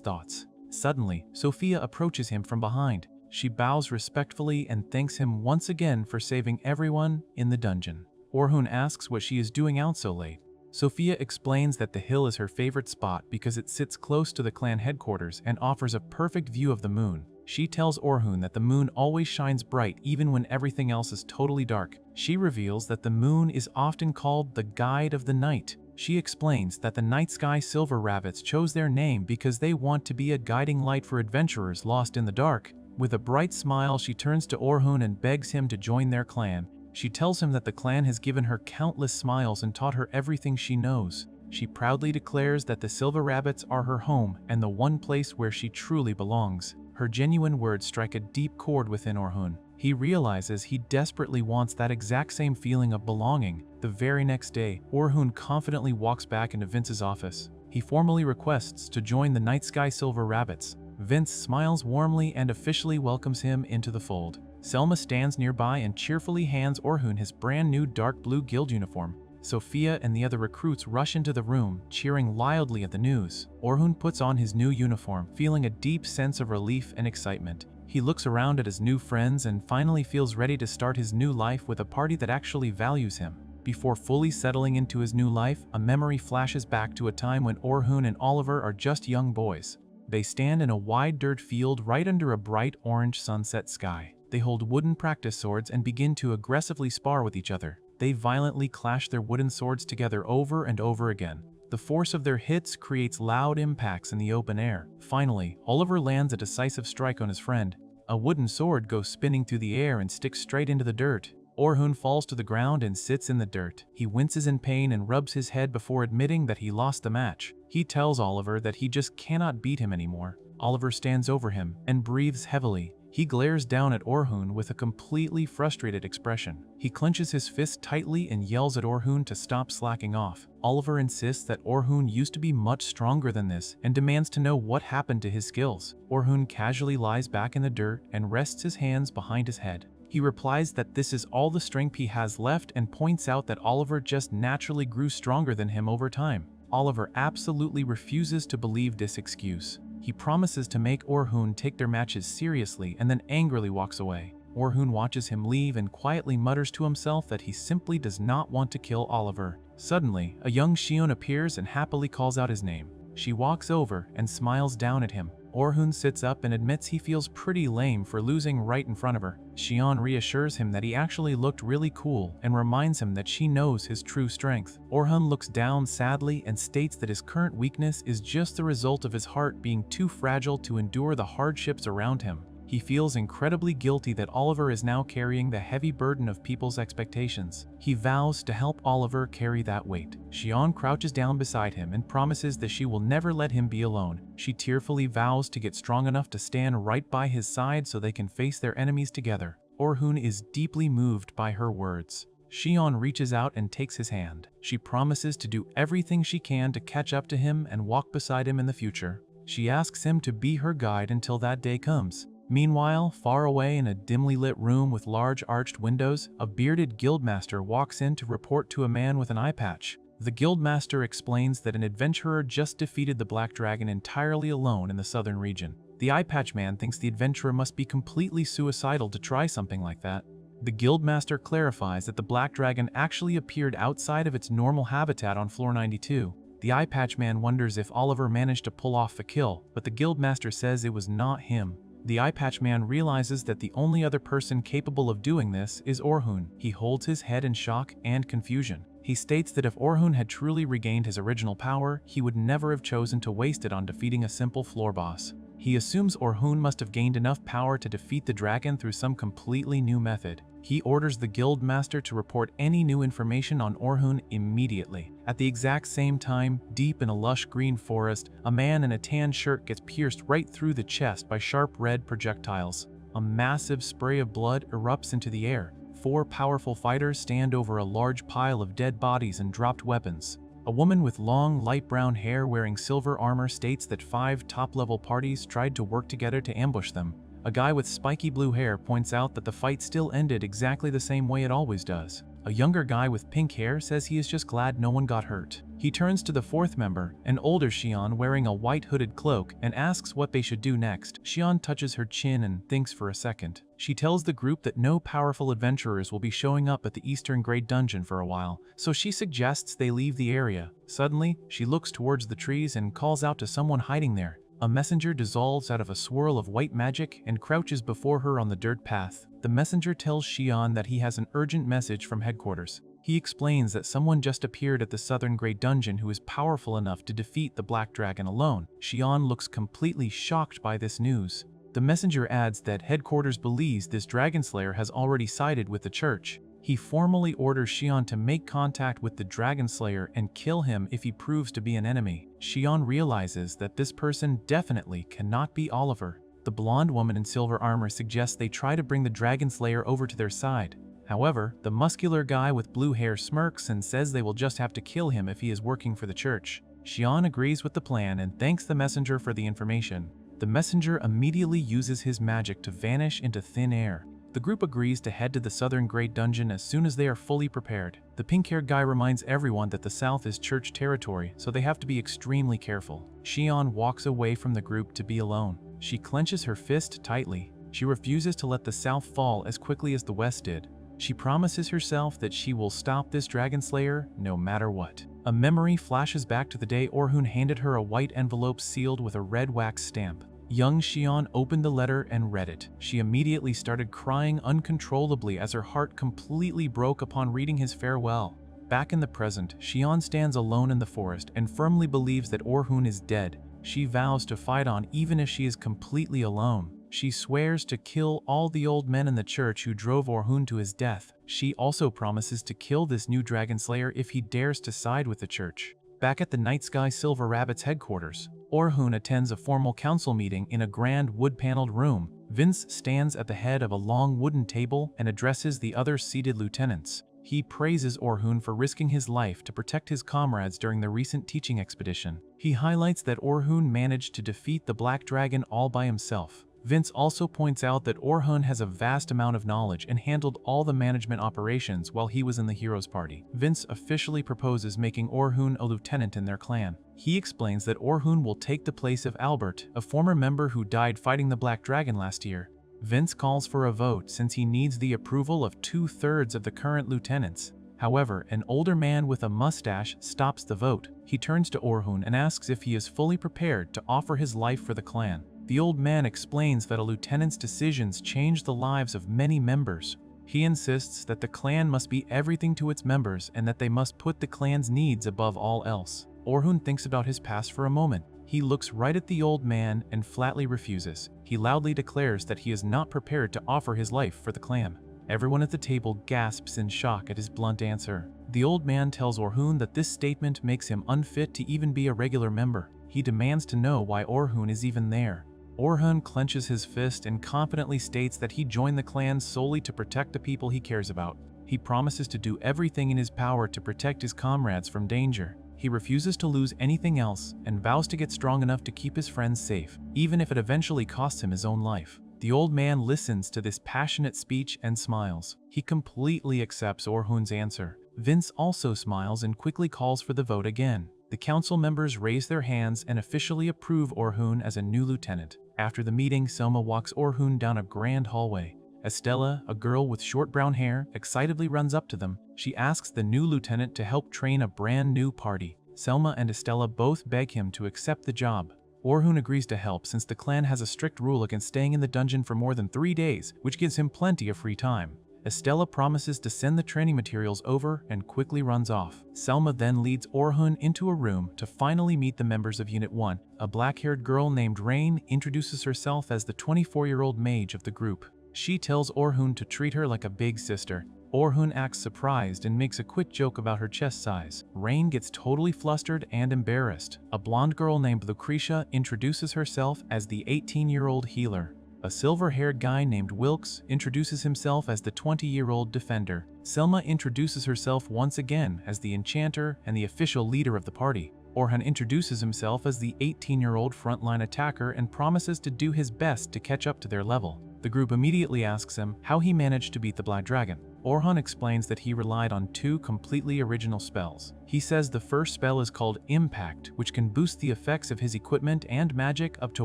thoughts. Suddenly, Sophia approaches him from behind. She bows respectfully and thanks him once again for saving everyone in the dungeon. Orhun asks what she is doing out so late. Sophia explains that the hill is her favorite spot because it sits close to the clan headquarters and offers a perfect view of the moon. She tells Orhun that the moon always shines bright even when everything else is totally dark. She reveals that the moon is often called the guide of the night. She explains that the night sky silver rabbits chose their name because they want to be a guiding light for adventurers lost in the dark. With a bright smile, she turns to Orhun and begs him to join their clan. She tells him that the clan has given her countless smiles and taught her everything she knows. She proudly declares that the Silver Rabbits are her home and the one place where she truly belongs. Her genuine words strike a deep chord within Orhun. He realizes he desperately wants that exact same feeling of belonging. The very next day, Orhun confidently walks back into Vince's office. He formally requests to join the Night Sky Silver Rabbits. Vince smiles warmly and officially welcomes him into the fold. Selma stands nearby and cheerfully hands Orhun his brand new dark blue guild uniform. Sophia and the other recruits rush into the room, cheering loudly at the news. Orhun puts on his new uniform, feeling a deep sense of relief and excitement. He looks around at his new friends and finally feels ready to start his new life with a party that actually values him. Before fully settling into his new life, a memory flashes back to a time when Orhun and Oliver are just young boys. They stand in a wide dirt field right under a bright orange sunset sky. They hold wooden practice swords and begin to aggressively spar with each other. They violently clash their wooden swords together over and over again. The force of their hits creates loud impacts in the open air. Finally, Oliver lands a decisive strike on his friend. A wooden sword goes spinning through the air and sticks straight into the dirt. Orhun falls to the ground and sits in the dirt. He winces in pain and rubs his head before admitting that he lost the match. He tells Oliver that he just cannot beat him anymore. Oliver stands over him and breathes heavily. He glares down at Orhun with a completely frustrated expression. He clenches his fist tightly and yells at Orhun to stop slacking off. Oliver insists that Orhun used to be much stronger than this and demands to know what happened to his skills. Orhun casually lies back in the dirt and rests his hands behind his head. He replies that this is all the strength he has left and points out that Oliver just naturally grew stronger than him over time. Oliver absolutely refuses to believe this excuse. He promises to make Orhun take their matches seriously and then angrily walks away. Orhun watches him leave and quietly mutters to himself that he simply does not want to kill Oliver. Suddenly, a young Shion appears and happily calls out his name. She walks over and smiles down at him. Orhun sits up and admits he feels pretty lame for losing right in front of her. Shion reassures him that he actually looked really cool and reminds him that she knows his true strength. Orhun looks down sadly and states that his current weakness is just the result of his heart being too fragile to endure the hardships around him. He feels incredibly guilty that Oliver is now carrying the heavy burden of people's expectations. He vows to help Oliver carry that weight. Shion crouches down beside him and promises that she will never let him be alone. She tearfully vows to get strong enough to stand right by his side so they can face their enemies together. Orhun is deeply moved by her words. Shion reaches out and takes his hand. She promises to do everything she can to catch up to him and walk beside him in the future. She asks him to be her guide until that day comes. Meanwhile, far away in a dimly lit room with large arched windows, a bearded guildmaster walks in to report to a man with an eye patch. The guildmaster explains that an adventurer just defeated the Black Dragon entirely alone in the southern region. The eye patch man thinks the adventurer must be completely suicidal to try something like that. The guildmaster clarifies that the Black Dragon actually appeared outside of its normal habitat on floor 92. The eye patch man wonders if Oliver managed to pull off the kill, but the guildmaster says it was not him. The eye patch man realizes that the only other person capable of doing this is Orhun. He holds his head in shock and confusion. He states that if Orhun had truly regained his original power, he would never have chosen to waste it on defeating a simple floor boss. He assumes Orhun must have gained enough power to defeat the dragon through some completely new method. He orders the guildmaster to report any new information on Orhun immediately. At the exact same time, deep in a lush green forest, a man in a tan shirt gets pierced right through the chest by sharp red projectiles. A massive spray of blood erupts into the air. 4 powerful fighters stand over a large pile of dead bodies and dropped weapons. A woman with long, light brown hair wearing silver armor states that 5 top-level parties tried to work together to ambush them. A guy with spiky blue hair points out that the fight still ended exactly the same way it always does. A younger guy with pink hair says he is just glad no one got hurt. He turns to the 4th member, an older Xion wearing a white hooded cloak, and asks what they should do next. Xion touches her chin and thinks for a second. She tells the group that no powerful adventurers will be showing up at the Eastern Great Dungeon for a while, so she suggests they leave the area. Suddenly, she looks towards the trees and calls out to someone hiding there. A messenger dissolves out of a swirl of white magic and crouches before her on the dirt path. The messenger tells Xion that he has an urgent message from headquarters. He explains that someone just appeared at the Southern Great Dungeon who is powerful enough to defeat the Black Dragon alone. Xion looks completely shocked by this news. The messenger adds that headquarters believes this Dragon Slayer has already sided with the church. He formally orders Xion to make contact with the Dragon Slayer and kill him if he proves to be an enemy. Xion realizes that this person definitely cannot be Oliver. The blonde woman in silver armor suggests they try to bring the Dragon Slayer over to their side. However, the muscular guy with blue hair smirks and says they will just have to kill him if he is working for the church. Xion agrees with the plan and thanks the messenger for the information. The messenger immediately uses his magic to vanish into thin air. The group agrees to head to the Southern Great Dungeon as soon as they are fully prepared. The pink-haired guy reminds everyone that the South is church territory, so they have to be extremely careful. Xion walks away from the group to be alone. She clenches her fist tightly. She refuses to let the South fall as quickly as the West did. She promises herself that she will stop this Dragon Slayer no matter what. A memory flashes back to the day Orhun handed her a white envelope sealed with a red wax stamp. Young Xion opened the letter and read it. She immediately started crying uncontrollably as her heart completely broke upon reading his farewell. Back in the present, Xion stands alone in the forest and firmly believes that Orhun is dead. She vows to fight on even if she is completely alone. She swears to kill all the old men in the church who drove Orhun to his death. She also promises to kill this new Dragon Slayer if he dares to side with the church. Back at the Night Sky Silver Rabbit's headquarters, Orhun attends a formal council meeting in a grand wood-paneled room. Vince stands at the head of a long wooden table and addresses the other seated lieutenants. He praises Orhun for risking his life to protect his comrades during the recent teaching expedition. He highlights that Orhun managed to defeat the Black Dragon all by himself. Vince also points out that Orhun has a vast amount of knowledge and handled all the management operations while he was in the Heroes Party. Vince officially proposes making Orhun a lieutenant in their clan. He explains that Orhun will take the place of Albert, a former member who died fighting the Black Dragon last year. Vince calls for a vote since he needs the approval of 2/3 of the current lieutenants. However, an older man with a mustache stops the vote. He turns to Orhun and asks if he is fully prepared to offer his life for the clan. The old man explains that a lieutenant's decisions change the lives of many members. He insists that the clan must be everything to its members and that they must put the clan's needs above all else. Orhun thinks about his past for a moment. He looks right at the old man and flatly refuses. He loudly declares that he is not prepared to offer his life for the clan. Everyone at the table gasps in shock at his blunt answer. The old man tells Orhun that this statement makes him unfit to even be a regular member. He demands to know why Orhun is even there. Orhun clenches his fist and confidently states that he joined the clan solely to protect the people he cares about. He promises to do everything in his power to protect his comrades from danger. He refuses to lose anything else and vows to get strong enough to keep his friends safe, even if it eventually costs him his own life. The old man listens to this passionate speech and smiles. He completely accepts Orhun's answer. Vince also smiles and quickly calls for the vote again. The council members raise their hands and officially approve Orhun as a new lieutenant. After the meeting, Selma walks Orhun down a grand hallway. Estella, a girl with short brown hair, excitedly runs up to them. She asks the new lieutenant to help train a brand new party. Selma and Estella both beg him to accept the job. Orhun agrees to help since the clan has a strict rule against staying in the dungeon for more than 3 days, which gives him plenty of free time. Estella promises to send the training materials over and quickly runs off. Selma then leads Orhun into a room to finally meet the members of Unit 1. A black-haired girl named Rain introduces herself as the 24-year-old mage of the group. She tells Orhun to treat her like a big sister. Orhun acts surprised and makes a quick joke about her chest size. Rain gets totally flustered and embarrassed. A blonde girl named Lucretia introduces herself as the 18-year-old healer. A silver-haired guy named Wilkes introduces himself as the 20-year-old defender. Selma introduces herself once again as the enchanter and the official leader of the party. Orhun introduces himself as the 18-year-old frontline attacker and promises to do his best to catch up to their level. The group immediately asks him how he managed to beat the Black Dragon. Orhun explains that he relied on 2 completely original spells. He says the first spell is called Impact, which can boost the effects of his equipment and magic up to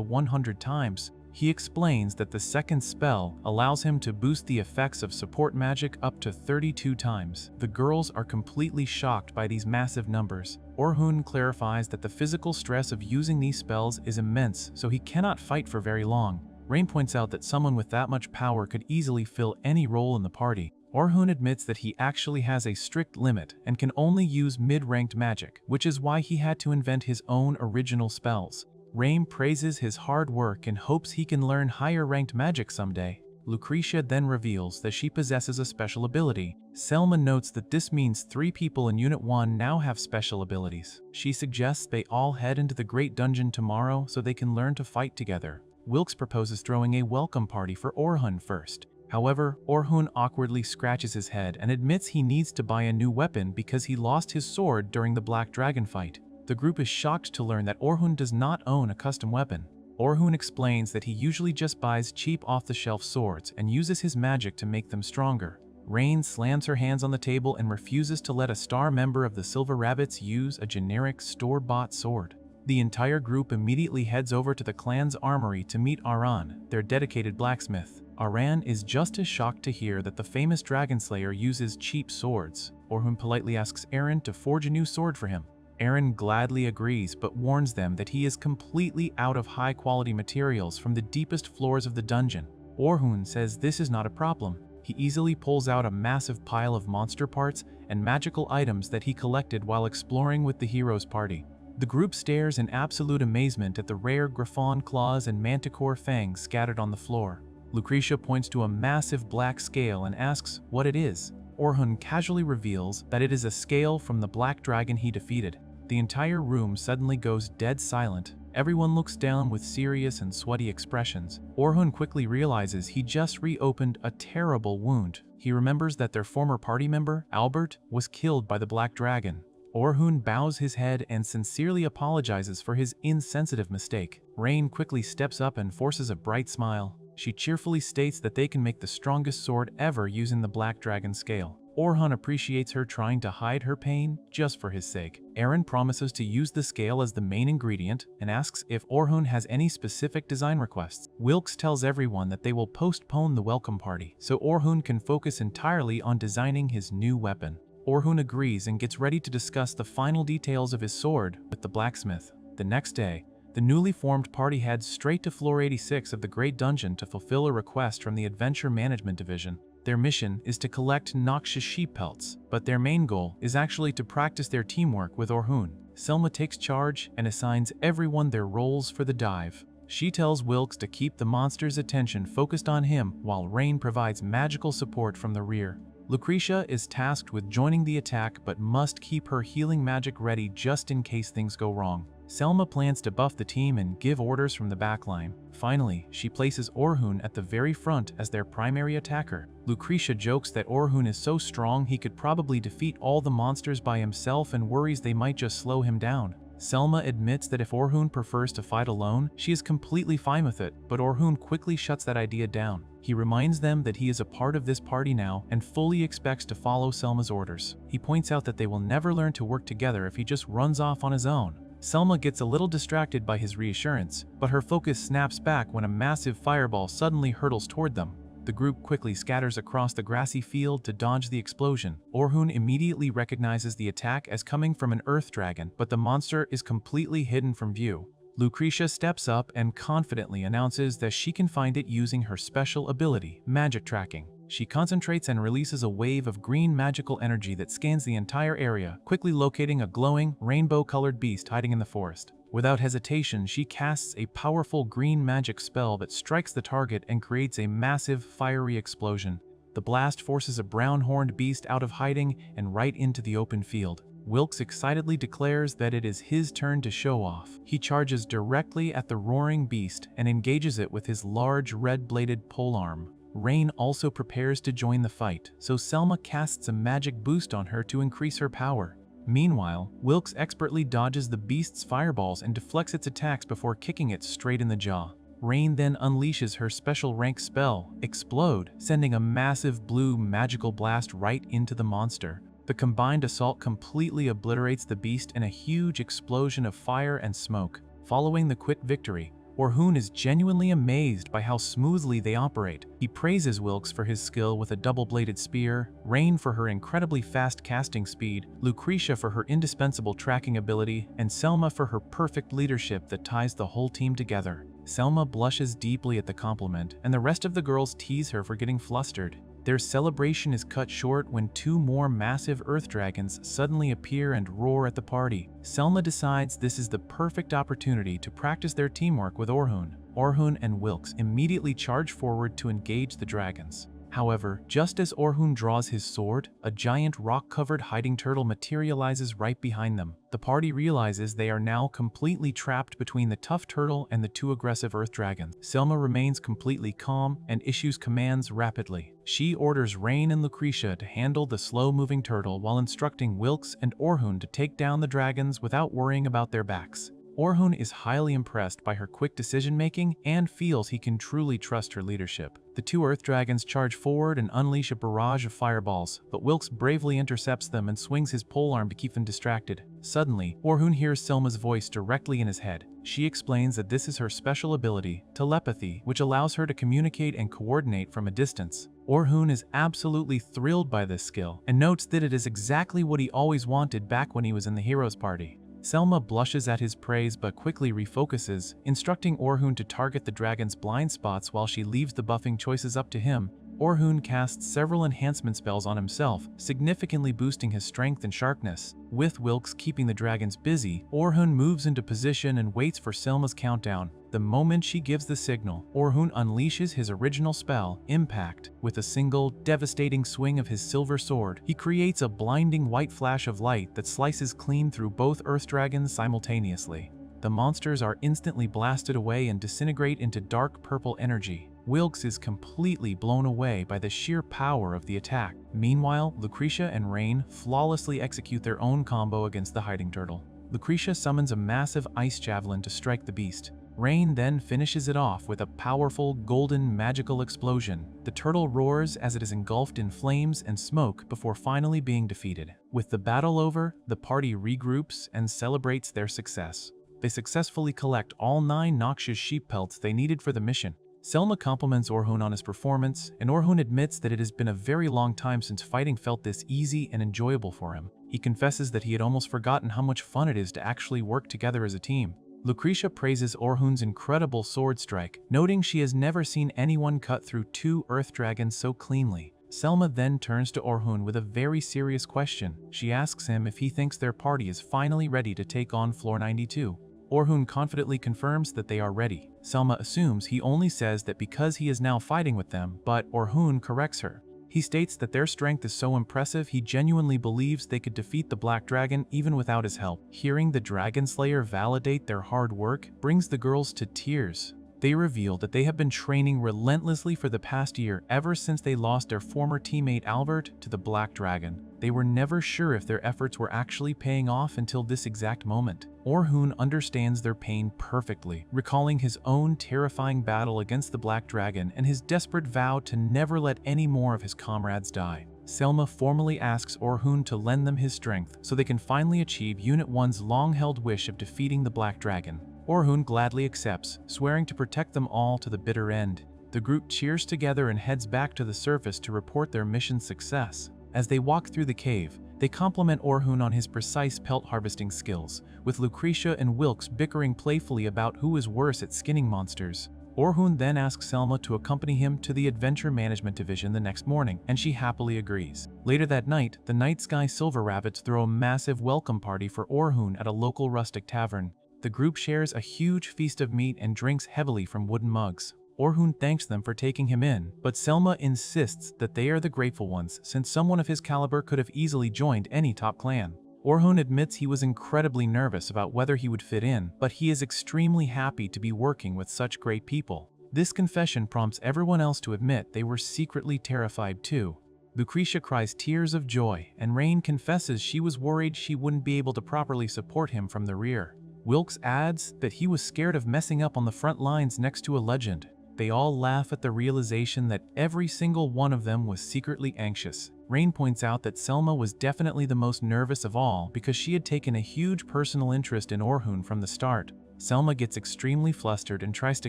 100 times. He explains that the second spell allows him to boost the effects of support magic up to 32 times. The girls are completely shocked by these massive numbers. Orhun clarifies that the physical stress of using these spells is immense, so he cannot fight for very long. Rain points out that someone with that much power could easily fill any role in the party. Orhun admits that he actually has a strict limit and can only use mid-ranked magic, which is why he had to invent his own original spells. Rain praises his hard work and hopes he can learn higher-ranked magic someday. Lucretia then reveals that she possesses a special ability. Selma notes that this means 3 people in Unit 1 now have special abilities. She suggests they all head into the Great Dungeon tomorrow so they can learn to fight together. Wilkes proposes throwing a welcome party for Orhun first. However, Orhun awkwardly scratches his head and admits he needs to buy a new weapon because he lost his sword during the Black Dragon fight. The group is shocked to learn that Orhun does not own a custom weapon. Orhun explains that he usually just buys cheap off-the-shelf swords and uses his magic to make them stronger. Rain slams her hands on the table and refuses to let a star member of the Silver Rabbits use a generic store-bought sword. The entire group immediately heads over to the clan's armory to meet Aran, their dedicated blacksmith. Aran is just as shocked to hear that the famous Dragon Slayer uses cheap swords. Orhun politely asks Aaron to forge a new sword for him. Aaron gladly agrees but warns them that he is completely out of high-quality materials from the deepest floors of the dungeon. Orhun says this is not a problem. He easily pulls out a massive pile of monster parts and magical items that he collected while exploring with the hero's party. The group stares in absolute amazement at the rare Griffon claws and manticore fangs scattered on the floor. Lucretia points to a massive black scale and asks what it is. Orhun casually reveals that it is a scale from the Black Dragon he defeated. The entire room suddenly goes dead silent. Everyone looks down with serious and sweaty expressions. Orhun quickly realizes he just reopened a terrible wound. He remembers that their former party member, Albert, was killed by the Black Dragon. Orhun bows his head and sincerely apologizes for his insensitive mistake. Rain quickly steps up and forces a bright smile. She cheerfully states that they can make the strongest sword ever using the Black Dragon scale. Orhun appreciates her trying to hide her pain just for his sake. Aaron promises to use the scale as the main ingredient and asks if Orhun has any specific design requests. Wilkes tells everyone that they will postpone the welcome party so Orhun can focus entirely on designing his new weapon. Orhun agrees and gets ready to discuss the final details of his sword with the blacksmith. The next day, the newly formed party heads straight to floor 86 of the Great Dungeon to fulfill a request from the Adventure Management Division. Their mission is to collect noxious sheep pelts, but their main goal is actually to practice their teamwork with Orhun. Selma takes charge and assigns everyone their roles for the dive. She tells Wilkes to keep the monster's attention focused on him while Rain provides magical support from the rear. Lucretia is tasked with joining the attack but must keep her healing magic ready just in case things go wrong. Selma plans to buff the team and give orders from the backline. Finally, she places Orhun at the very front as their primary attacker. Lucretia jokes that Orhun is so strong he could probably defeat all the monsters by himself and worries they might just slow him down. Selma admits that if Orhun prefers to fight alone, she is completely fine with it, but Orhun quickly shuts that idea down. He reminds them that he is a part of this party now and fully expects to follow Selma's orders. He points out that they will never learn to work together if he just runs off on his own. Selma gets a little distracted by his reassurance, but her focus snaps back when a massive fireball suddenly hurtles toward them. The group quickly scatters across the grassy field to dodge the explosion. Orhun immediately recognizes the attack as coming from an earth dragon, but the monster is completely hidden from view. Lucretia steps up and confidently announces that she can find it using her special ability, magic tracking. She concentrates and releases a wave of green magical energy that scans the entire area, quickly locating a glowing, rainbow-colored beast hiding in the forest. Without hesitation, she casts a powerful green magic spell that strikes the target and creates a massive, fiery explosion. The blast forces a brown-horned beast out of hiding and right into the open field. Wilkes excitedly declares that it is his turn to show off. He charges directly at the roaring beast and engages it with his large, red-bladed polearm. Rain also prepares to join the fight, so Selma casts a magic boost on her to increase her power. Meanwhile, Wilkes expertly dodges the beast's fireballs and deflects its attacks before kicking it straight in the jaw. Rain then unleashes her special rank spell, Explode, sending a massive blue magical blast right into the monster. The combined assault completely obliterates the beast in a huge explosion of fire and smoke. Following the quick victory, Orhun is genuinely amazed by how smoothly they operate. He praises Wilkes for his skill with a double-bladed spear, Rain for her incredibly fast casting speed, Lucretia for her indispensable tracking ability, and Selma for her perfect leadership that ties the whole team together. Selma blushes deeply at the compliment, and the rest of the girls tease her for getting flustered. Their celebration is cut short when two more massive earth dragons suddenly appear and roar at the party. Selma decides this is the perfect opportunity to practice their teamwork with Orhun. Orhun and Wilkes immediately charge forward to engage the dragons. However, just as Orhun draws his sword, a giant rock-covered hiding turtle materializes right behind them. The party realizes they are now completely trapped between the tough turtle and the two aggressive earth dragons. Selma remains completely calm and issues commands rapidly. She orders Rain and Lucretia to handle the slow-moving turtle while instructing Wilkes and Orhun to take down the dragons without worrying about their backs. Orhun is highly impressed by her quick decision-making and feels he can truly trust her leadership. The two Earth Dragons charge forward and unleash a barrage of fireballs, but Wilkes bravely intercepts them and swings his polearm to keep them distracted. Suddenly, Orhun hears Selma's voice directly in his head. She explains that this is her special ability, telepathy, which allows her to communicate and coordinate from a distance. Orhun is absolutely thrilled by this skill and notes that it is exactly what he always wanted back when he was in the Heroes Party. Selma blushes at his praise but quickly refocuses, instructing Orhun to target the dragon's blind spots while she leaves the buffing choices up to him. Orhun casts several enhancement spells on himself, significantly boosting his strength and sharpness. With Wilkes keeping the dragons busy, Orhun moves into position and waits for Selma's countdown. The moment she gives the signal, Orhun unleashes his original spell, Impact. With a single, devastating swing of his silver sword, he creates a blinding white flash of light that slices clean through both earth dragons simultaneously. The monsters are instantly blasted away and disintegrate into dark purple energy. Wilkes is completely blown away by the sheer power of the attack. Meanwhile, Lucretia and Rain flawlessly execute their own combo against the hiding turtle. Lucretia summons a massive ice javelin to strike the beast. Rain then finishes it off with a powerful, golden, magical explosion. The turtle roars as it is engulfed in flames and smoke before finally being defeated. With the battle over, the party regroups and celebrates their success. They successfully collect all 9 noxious sheep pelts they needed for the mission. Selma compliments Orhun on his performance, and Orhun admits that it has been a very long time since fighting felt this easy and enjoyable for him. He confesses that he had almost forgotten how much fun it is to actually work together as a team. Lucretia praises Orhun's incredible sword strike, noting she has never seen anyone cut through 2 earth dragons so cleanly. Selma then turns to Orhun with a very serious question. She asks him if he thinks their party is finally ready to take on Floor 92. Orhun confidently confirms that they are ready. Selma assumes he only says that because he is now fighting with them, but Orhun corrects her. He states that their strength is so impressive he genuinely believes they could defeat the Black Dragon even without his help. Hearing the Dragon Slayer validate their hard work brings the girls to tears. They reveal that they have been training relentlessly for the past year ever since they lost their former teammate Albert to the Black Dragon. They were never sure if their efforts were actually paying off until this exact moment. Orhun understands their pain perfectly, recalling his own terrifying battle against the Black Dragon and his desperate vow to never let any more of his comrades die. Selma formally asks Orhun to lend them his strength so they can finally achieve Unit 1's long-held wish of defeating the Black Dragon. Orhun gladly accepts, swearing to protect them all to the bitter end. The group cheers together and heads back to the surface to report their mission's success. As they walk through the cave, they compliment Orhun on his precise pelt harvesting skills, with Lucretia and Wilkes bickering playfully about who is worse at skinning monsters. Orhun then asks Selma to accompany him to the Adventure Management Division the next morning, and she happily agrees. Later that night, the Night Sky Silver Rabbits throw a massive welcome party for Orhun at a local rustic tavern. The group shares a huge feast of meat and drinks heavily from wooden mugs. Orhun thanks them for taking him in, but Selma insists that they are the grateful ones since someone of his caliber could have easily joined any top clan. Orhun admits he was incredibly nervous about whether he would fit in, but he is extremely happy to be working with such great people. This confession prompts everyone else to admit they were secretly terrified too. Lucretia cries tears of joy, and Rain confesses she was worried she wouldn't be able to properly support him from the rear. Wilkes adds that he was scared of messing up on the front lines next to a legend. They all laugh at the realization that every single one of them was secretly anxious. Rain points out that Selma was definitely the most nervous of all because she had taken a huge personal interest in Orhun from the start. Selma gets extremely flustered and tries to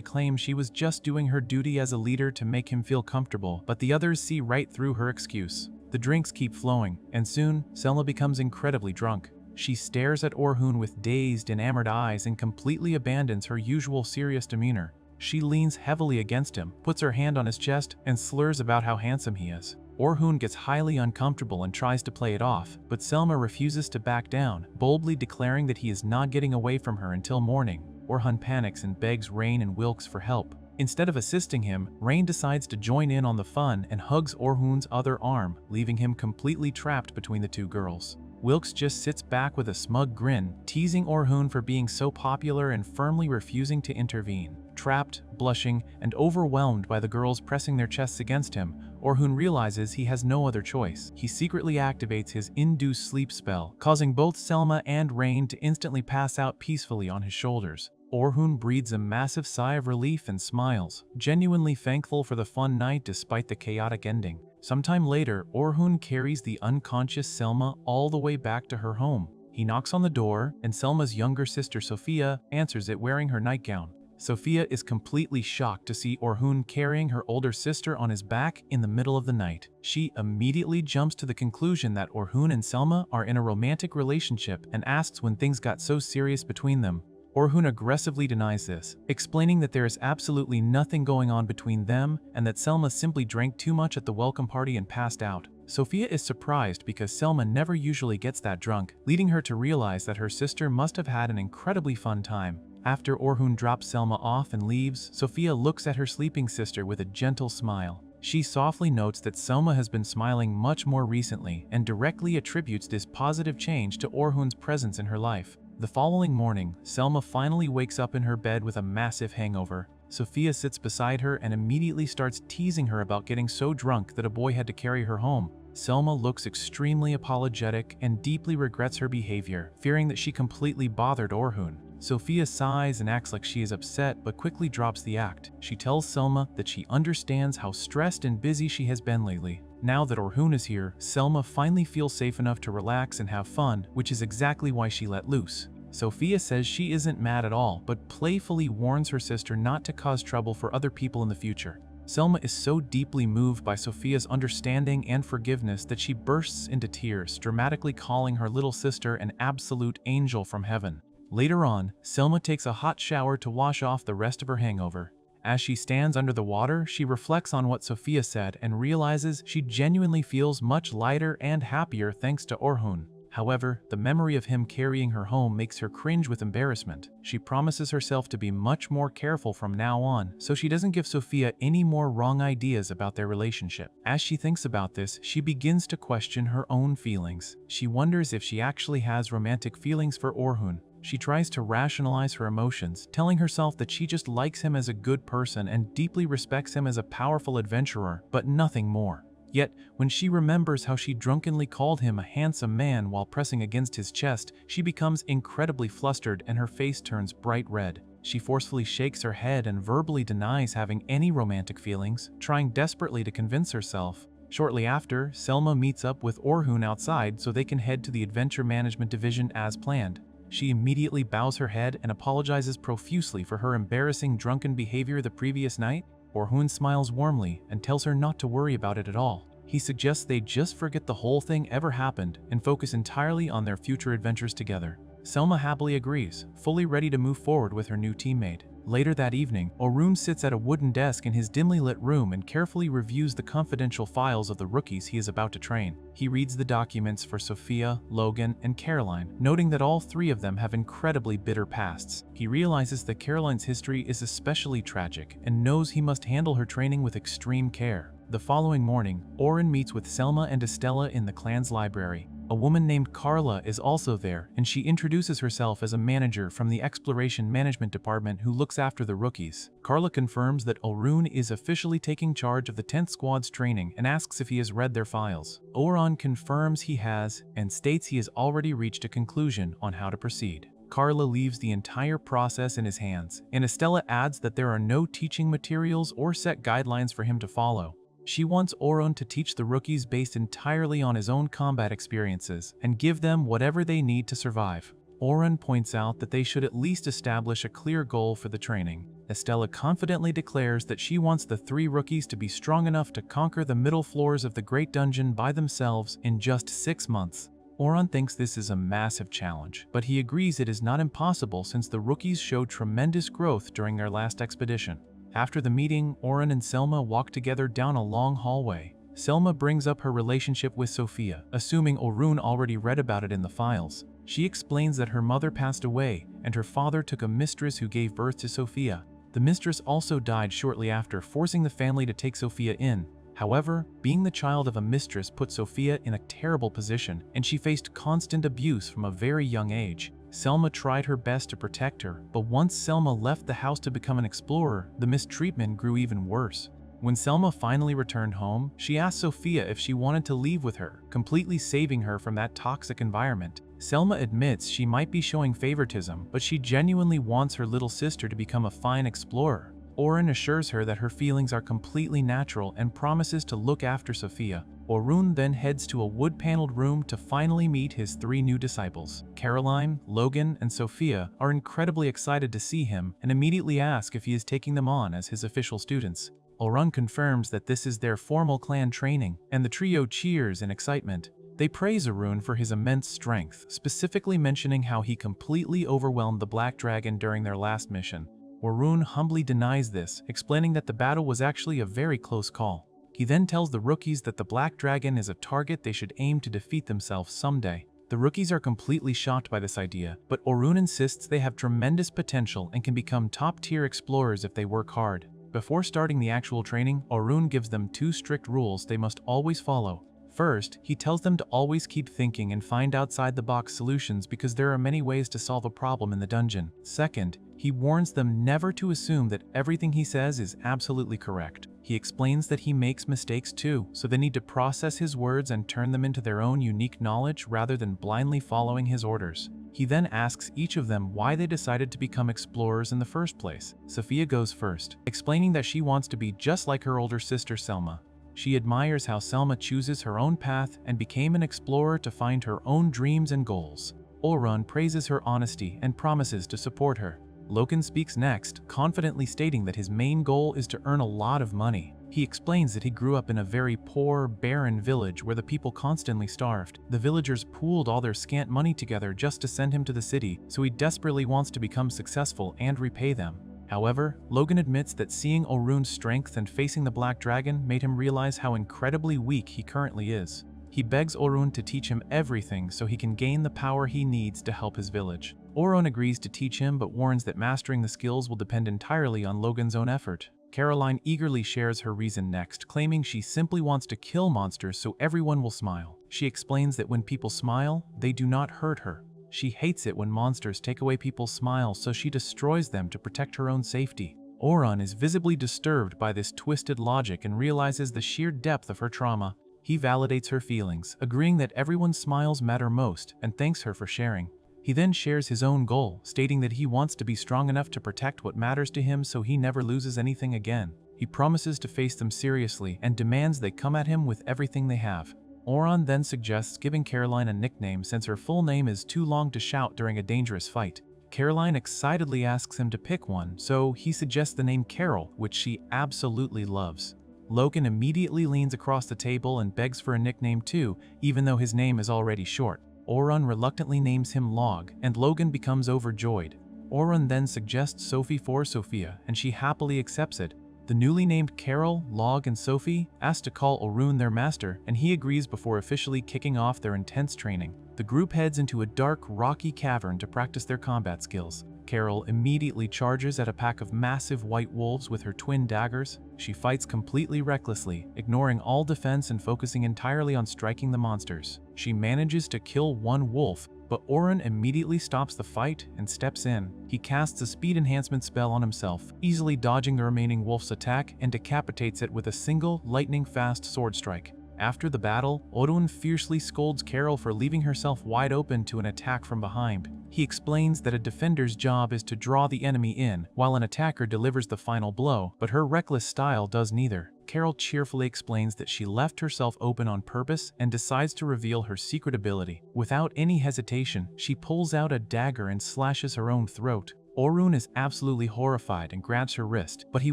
claim she was just doing her duty as a leader to make him feel comfortable, but the others see right through her excuse. The drinks keep flowing, and soon, Selma becomes incredibly drunk. She stares at Orhun with dazed, enamored eyes and completely abandons her usual serious demeanor. She leans heavily against him, puts her hand on his chest, and slurs about how handsome he is. Orhun gets highly uncomfortable and tries to play it off, but Selma refuses to back down, boldly declaring that he is not getting away from her until morning. Orhun panics and begs Rain and Wilkes for help. Instead of assisting him, Rain decides to join in on the fun and hugs Orhun's other arm, leaving him completely trapped between the two girls. Wilkes just sits back with a smug grin, teasing Orhun for being so popular and firmly refusing to intervene. Trapped, blushing, and overwhelmed by the girls pressing their chests against him, Orhun realizes he has no other choice. He secretly activates his induced sleep spell, causing both Selma and Rain to instantly pass out peacefully on his shoulders. Orhun breathes a massive sigh of relief and smiles, genuinely thankful for the fun night despite the chaotic ending. Sometime later, Orhun carries the unconscious Selma all the way back to her home. He knocks on the door, and Selma's younger sister Sophia answers it wearing her nightgown. Sophia is completely shocked to see Orhun carrying her older sister on his back in the middle of the night. She immediately jumps to the conclusion that Orhun and Selma are in a romantic relationship and asks when things got so serious between them. Orhun aggressively denies this, explaining that there is absolutely nothing going on between them and that Selma simply drank too much at the welcome party and passed out. Sophia is surprised because Selma never usually gets that drunk, leading her to realize that her sister must have had an incredibly fun time. After Orhun drops Selma off and leaves, Sophia looks at her sleeping sister with a gentle smile. She softly notes that Selma has been smiling much more recently and directly attributes this positive change to Orhun's presence in her life. The following morning, Selma finally wakes up in her bed with a massive hangover. Sophia sits beside her and immediately starts teasing her about getting so drunk that a boy had to carry her home. Selma looks extremely apologetic and deeply regrets her behavior, fearing that she completely bothered Orhun. Sophia sighs and acts like she is upset but quickly drops the act. She tells Selma that she understands how stressed and busy she has been lately. Now that Orhun is here, Selma finally feels safe enough to relax and have fun, which is exactly why she let loose. Sophia says she isn't mad at all, but playfully warns her sister not to cause trouble for other people in the future. Selma is so deeply moved by Sophia's understanding and forgiveness that she bursts into tears, dramatically calling her little sister an absolute angel from heaven. Later on, Selma takes a hot shower to wash off the rest of her hangover. As she stands under the water, she reflects on what Sophia said and realizes she genuinely feels much lighter and happier thanks to Orhun. However, the memory of him carrying her home makes her cringe with embarrassment. She promises herself to be much more careful from now on, so she doesn't give Sophia any more wrong ideas about their relationship. As she thinks about this, she begins to question her own feelings. She wonders if she actually has romantic feelings for Orhun. She tries to rationalize her emotions, telling herself that she just likes him as a good person and deeply respects him as a powerful adventurer, but nothing more. Yet, when she remembers how she drunkenly called him a handsome man while pressing against his chest, she becomes incredibly flustered and her face turns bright red. She forcefully shakes her head and verbally denies having any romantic feelings, trying desperately to convince herself. Shortly after, Selma meets up with Orhun outside so they can head to the Adventure Management Division as planned. She immediately bows her head and apologizes profusely for her embarrassing drunken behavior the previous night. Orhun smiles warmly and tells her not to worry about it at all. He suggests they just forget the whole thing ever happened and focus entirely on their future adventures together. Selma happily agrees, fully ready to move forward with her new teammate. Later that evening, Orhun sits at a wooden desk in his dimly lit room and carefully reviews the confidential files of the rookies he is about to train. He reads the documents for Sophia, Logan, and Caroline, noting that all three of them have incredibly bitter pasts. He realizes that Caroline's history is especially tragic and knows he must handle her training with extreme care. The following morning, Oren meets with Selma and Estella in the clan's library. A woman named Carla is also there, and she introduces herself as a manager from the Exploration Management Department who looks after the rookies. Carla confirms that Orhun is officially taking charge of the 10th Squad's training and asks if he has read their files. Oren confirms he has and states he has already reached a conclusion on how to proceed. Carla leaves the entire process in his hands, and Estella adds that there are no teaching materials or set guidelines for him to follow. She wants Oren to teach the rookies based entirely on his own combat experiences and give them whatever they need to survive. Oren points out that they should at least establish a clear goal for the training. Estella confidently declares that she wants the three rookies to be strong enough to conquer the middle floors of the Great Dungeon by themselves in just 6 months. Oren thinks this is a massive challenge, but he agrees it is not impossible since the rookies showed tremendous growth during their last expedition. After the meeting, Oren and Selma walk together down a long hallway. Selma brings up her relationship with Sophia, assuming Orhun already read about it in the files. She explains that her mother passed away, and her father took a mistress who gave birth to Sophia. The mistress also died shortly after, forcing the family to take Sophia in. However, being the child of a mistress put Sophia in a terrible position, and she faced constant abuse from a very young age. Selma tried her best to protect her, but once Selma left the house to become an explorer, the mistreatment grew even worse. When Selma finally returned home, she asked Sophia if she wanted to leave with her, completely saving her from that toxic environment. Selma admits she might be showing favoritism, but she genuinely wants her little sister to become a fine explorer. Oren assures her that her feelings are completely natural and promises to look after Sophia. Orhun then heads to a wood-paneled room to finally meet his three new disciples. Caroline, Logan, and Sophia are incredibly excited to see him and immediately ask if he is taking them on as his official students. Orhun confirms that this is their formal clan training, and the trio cheers in excitement. They praise Orhun for his immense strength, specifically mentioning how he completely overwhelmed the Black Dragon during their last mission. Orhun humbly denies this, explaining that the battle was actually a very close call. He then tells the rookies that the Black Dragon is a target they should aim to defeat themselves someday. The rookies are completely shocked by this idea, but Orhun insists they have tremendous potential and can become top-tier explorers if they work hard. Before starting the actual training, Orhun gives them 2 strict rules they must always follow. First, he tells them to always keep thinking and find outside-the-box solutions because there are many ways to solve a problem in the dungeon. Second, he warns them never to assume that everything he says is absolutely correct. He explains that he makes mistakes too, so they need to process his words and turn them into their own unique knowledge rather than blindly following his orders. He then asks each of them why they decided to become explorers in the first place. Sophia goes first, explaining that she wants to be just like her older sister Selma. She admires how Selma chooses her own path and became an explorer to find her own dreams and goals. Orhun praises her honesty and promises to support her. Logan speaks next, confidently stating that his main goal is to earn a lot of money. He explains that he grew up in a very poor, barren village where the people constantly starved. The villagers pooled all their scant money together just to send him to the city, so he desperately wants to become successful and repay them. However, Logan admits that seeing Orhun's strength and facing the Black Dragon made him realize how incredibly weak he currently is. He begs Orhun to teach him everything so he can gain the power he needs to help his village. Orhun agrees to teach him but warns that mastering the skills will depend entirely on Logan's own effort. Caroline eagerly shares her reason next, claiming she simply wants to kill monsters so everyone will smile. She explains that when people smile, they do not hurt her. She hates it when monsters take away people's smiles, so she destroys them to protect her own safety. Orun is visibly disturbed by this twisted logic and realizes the sheer depth of her trauma. He validates her feelings, agreeing that everyone's smiles matter most, and thanks her for sharing. He then shares his own goal, stating that he wants to be strong enough to protect what matters to him so he never loses anything again. He promises to face them seriously and demands they come at him with everything they have. Orun then suggests giving Caroline a nickname since her full name is too long to shout during a dangerous fight. Caroline excitedly asks him to pick one, so he suggests the name Carol, which she absolutely loves. Logan immediately leans across the table and begs for a nickname too, even though his name is already short. Orun reluctantly names him Log, and Logan becomes overjoyed. Orun then suggests Sophie for Sophia, and she happily accepts it. The newly named Carol, Log, and Sophie ask to call Orun their master, and he agrees before officially kicking off their intense training. The group heads into a dark, rocky cavern to practice their combat skills. Carol immediately charges at a pack of massive white wolves with her twin daggers. She fights completely recklessly, ignoring all defense and focusing entirely on striking the monsters. She manages to kill one wolf, but Orun immediately stops the fight and steps in. He casts a speed enhancement spell on himself, easily dodging the remaining wolf's attack and decapitates it with a single lightning-fast sword strike. After the battle, Orun fiercely scolds Carol for leaving herself wide open to an attack from behind. He explains that a defender's job is to draw the enemy in, while an attacker delivers the final blow, but her reckless style does neither. Carol cheerfully explains that she left herself open on purpose and decides to reveal her secret ability. Without any hesitation, she pulls out a dagger and slashes her own throat. Orun is absolutely horrified and grabs her wrist, but he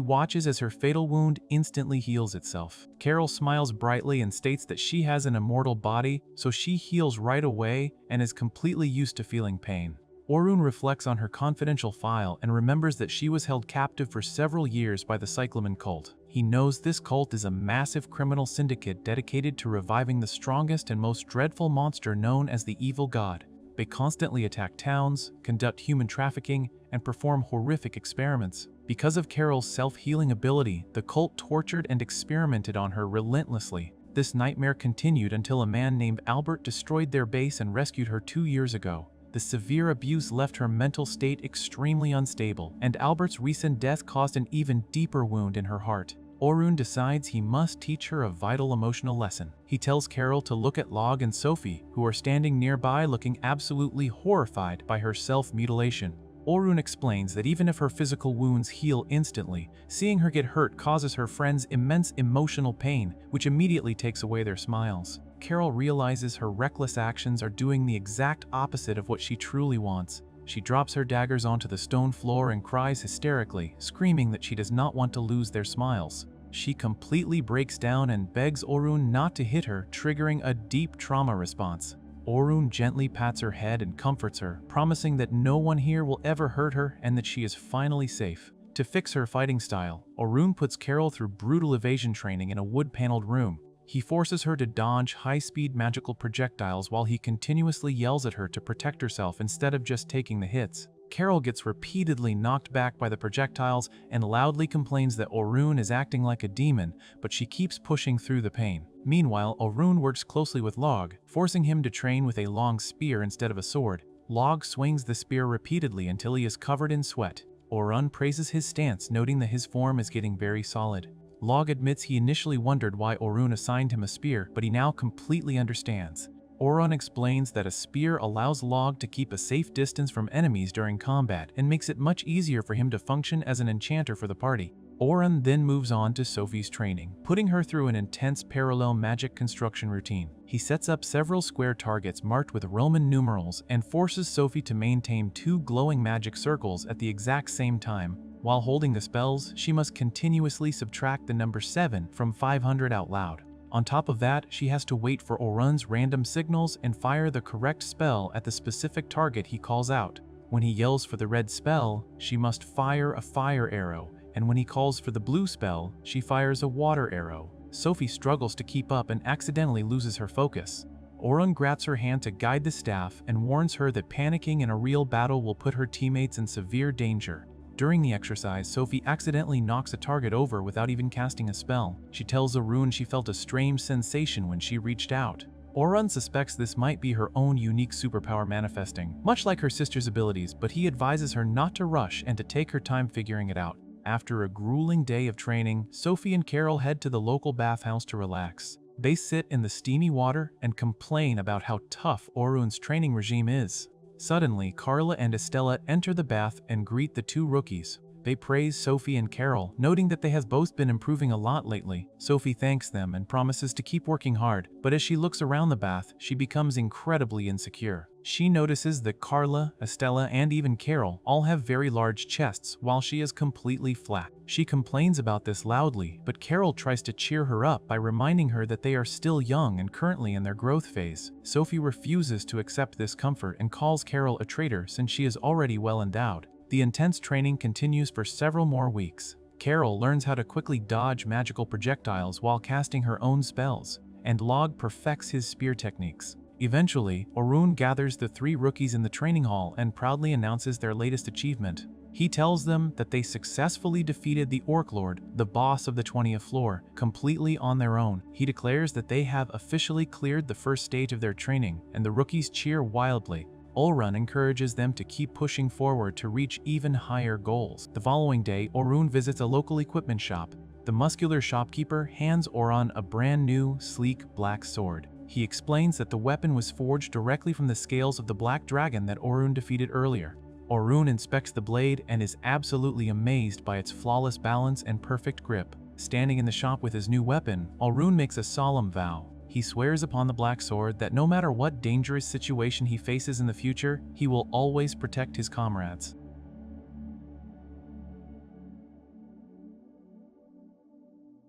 watches as her fatal wound instantly heals itself. Carol smiles brightly and states that she has an immortal body, so she heals right away and is completely used to feeling pain. Orun reflects on her confidential file and remembers that she was held captive for several years by the Cyclamen cult. He knows this cult is a massive criminal syndicate dedicated to reviving the strongest and most dreadful monster known as the Evil God. They constantly attack towns, conduct human trafficking, and perform horrific experiments. Because of Carol's self-healing ability, the cult tortured and experimented on her relentlessly. This nightmare continued until a man named Albert destroyed their base and rescued her 2 years ago. The severe abuse left her mental state extremely unstable, and Albert's recent death caused an even deeper wound in her heart. Orun decides he must teach her a vital emotional lesson. He tells Carol to look at Log and Sophie, who are standing nearby looking absolutely horrified by her self-mutilation. Orun explains that even if her physical wounds heal instantly, seeing her get hurt causes her friends immense emotional pain, which immediately takes away their smiles. Carol realizes her reckless actions are doing the exact opposite of what she truly wants. She drops her daggers onto the stone floor and cries hysterically, screaming that she does not want to lose their smiles. She completely breaks down and begs Orun not to hit her, triggering a deep trauma response. Orun gently pats her head and comforts her, promising that no one here will ever hurt her and that she is finally safe. To fix her fighting style, Orun puts Carol through brutal evasion training in a wood-paneled room. He forces her to dodge high-speed magical projectiles while he continuously yells at her to protect herself instead of just taking the hits. Carol gets repeatedly knocked back by the projectiles and loudly complains that Orun is acting like a demon, but she keeps pushing through the pain. Meanwhile, Orun works closely with Log, forcing him to train with a long spear instead of a sword. Log swings the spear repeatedly until he is covered in sweat. Orun praises his stance, noting that his form is getting very solid. Log admits he initially wondered why Orun assigned him a spear, but he now completely understands. Orun explains that a spear allows Log to keep a safe distance from enemies during combat and makes it much easier for him to function as an enchanter for the party. Orun then moves on to Sophie's training, putting her through an intense parallel magic construction routine. He sets up several square targets marked with Roman numerals and forces Sophie to maintain 2 glowing magic circles at the exact same time. While holding the spells, she must continuously subtract the number 7 from 500 out loud. On top of that, she has to wait for Orun's random signals and fire the correct spell at the specific target he calls out. When he yells for the red spell, she must fire a fire arrow, and when he calls for the blue spell, she fires a water arrow. Sophie struggles to keep up and accidentally loses her focus. Orun grabs her hand to guide the staff and warns her that panicking in a real battle will put her teammates in severe danger. During the exercise, Sophie accidentally knocks a target over without even casting a spell. She tells Orun she felt a strange sensation when she reached out. Orun suspects this might be her own unique superpower manifesting, much like her sister's abilities, but he advises her not to rush and to take her time figuring it out. After a grueling day of training, Sophie and Carol head to the local bathhouse to relax. They sit in the steamy water and complain about how tough Orun's training regime is. Suddenly, Carla and Estella enter the bath and greet the two rookies. They praise Sophie and Carol, noting that they have both been improving a lot lately. Sophie thanks them and promises to keep working hard, but as she looks around the bath, she becomes incredibly insecure. She notices that Carla, Estella, and even Carol all have very large chests, while she is completely flat. She complains about this loudly, but Carol tries to cheer her up by reminding her that they are still young and currently in their growth phase. Sophie refuses to accept this comfort and calls Carol a traitor since she is already well endowed. The intense training continues for several more weeks. Carol learns how to quickly dodge magical projectiles while casting her own spells, and Log perfects his spear techniques. Eventually, Orun gathers the three rookies in the training hall and proudly announces their latest achievement. He tells them that they successfully defeated the Orc Lord, the boss of the 20th floor, completely on their own. He declares that they have officially cleared the first stage of their training, and the rookies cheer wildly. Orun encourages them to keep pushing forward to reach even higher goals. The following day, Orun visits a local equipment shop. The muscular shopkeeper hands Orun a brand new, sleek black sword. He explains that the weapon was forged directly from the scales of the black dragon that Orun defeated earlier. Orun inspects the blade and is absolutely amazed by its flawless balance and perfect grip. Standing in the shop with his new weapon, Orun makes a solemn vow. He swears upon the black sword that no matter what dangerous situation he faces in the future, he will always protect his comrades.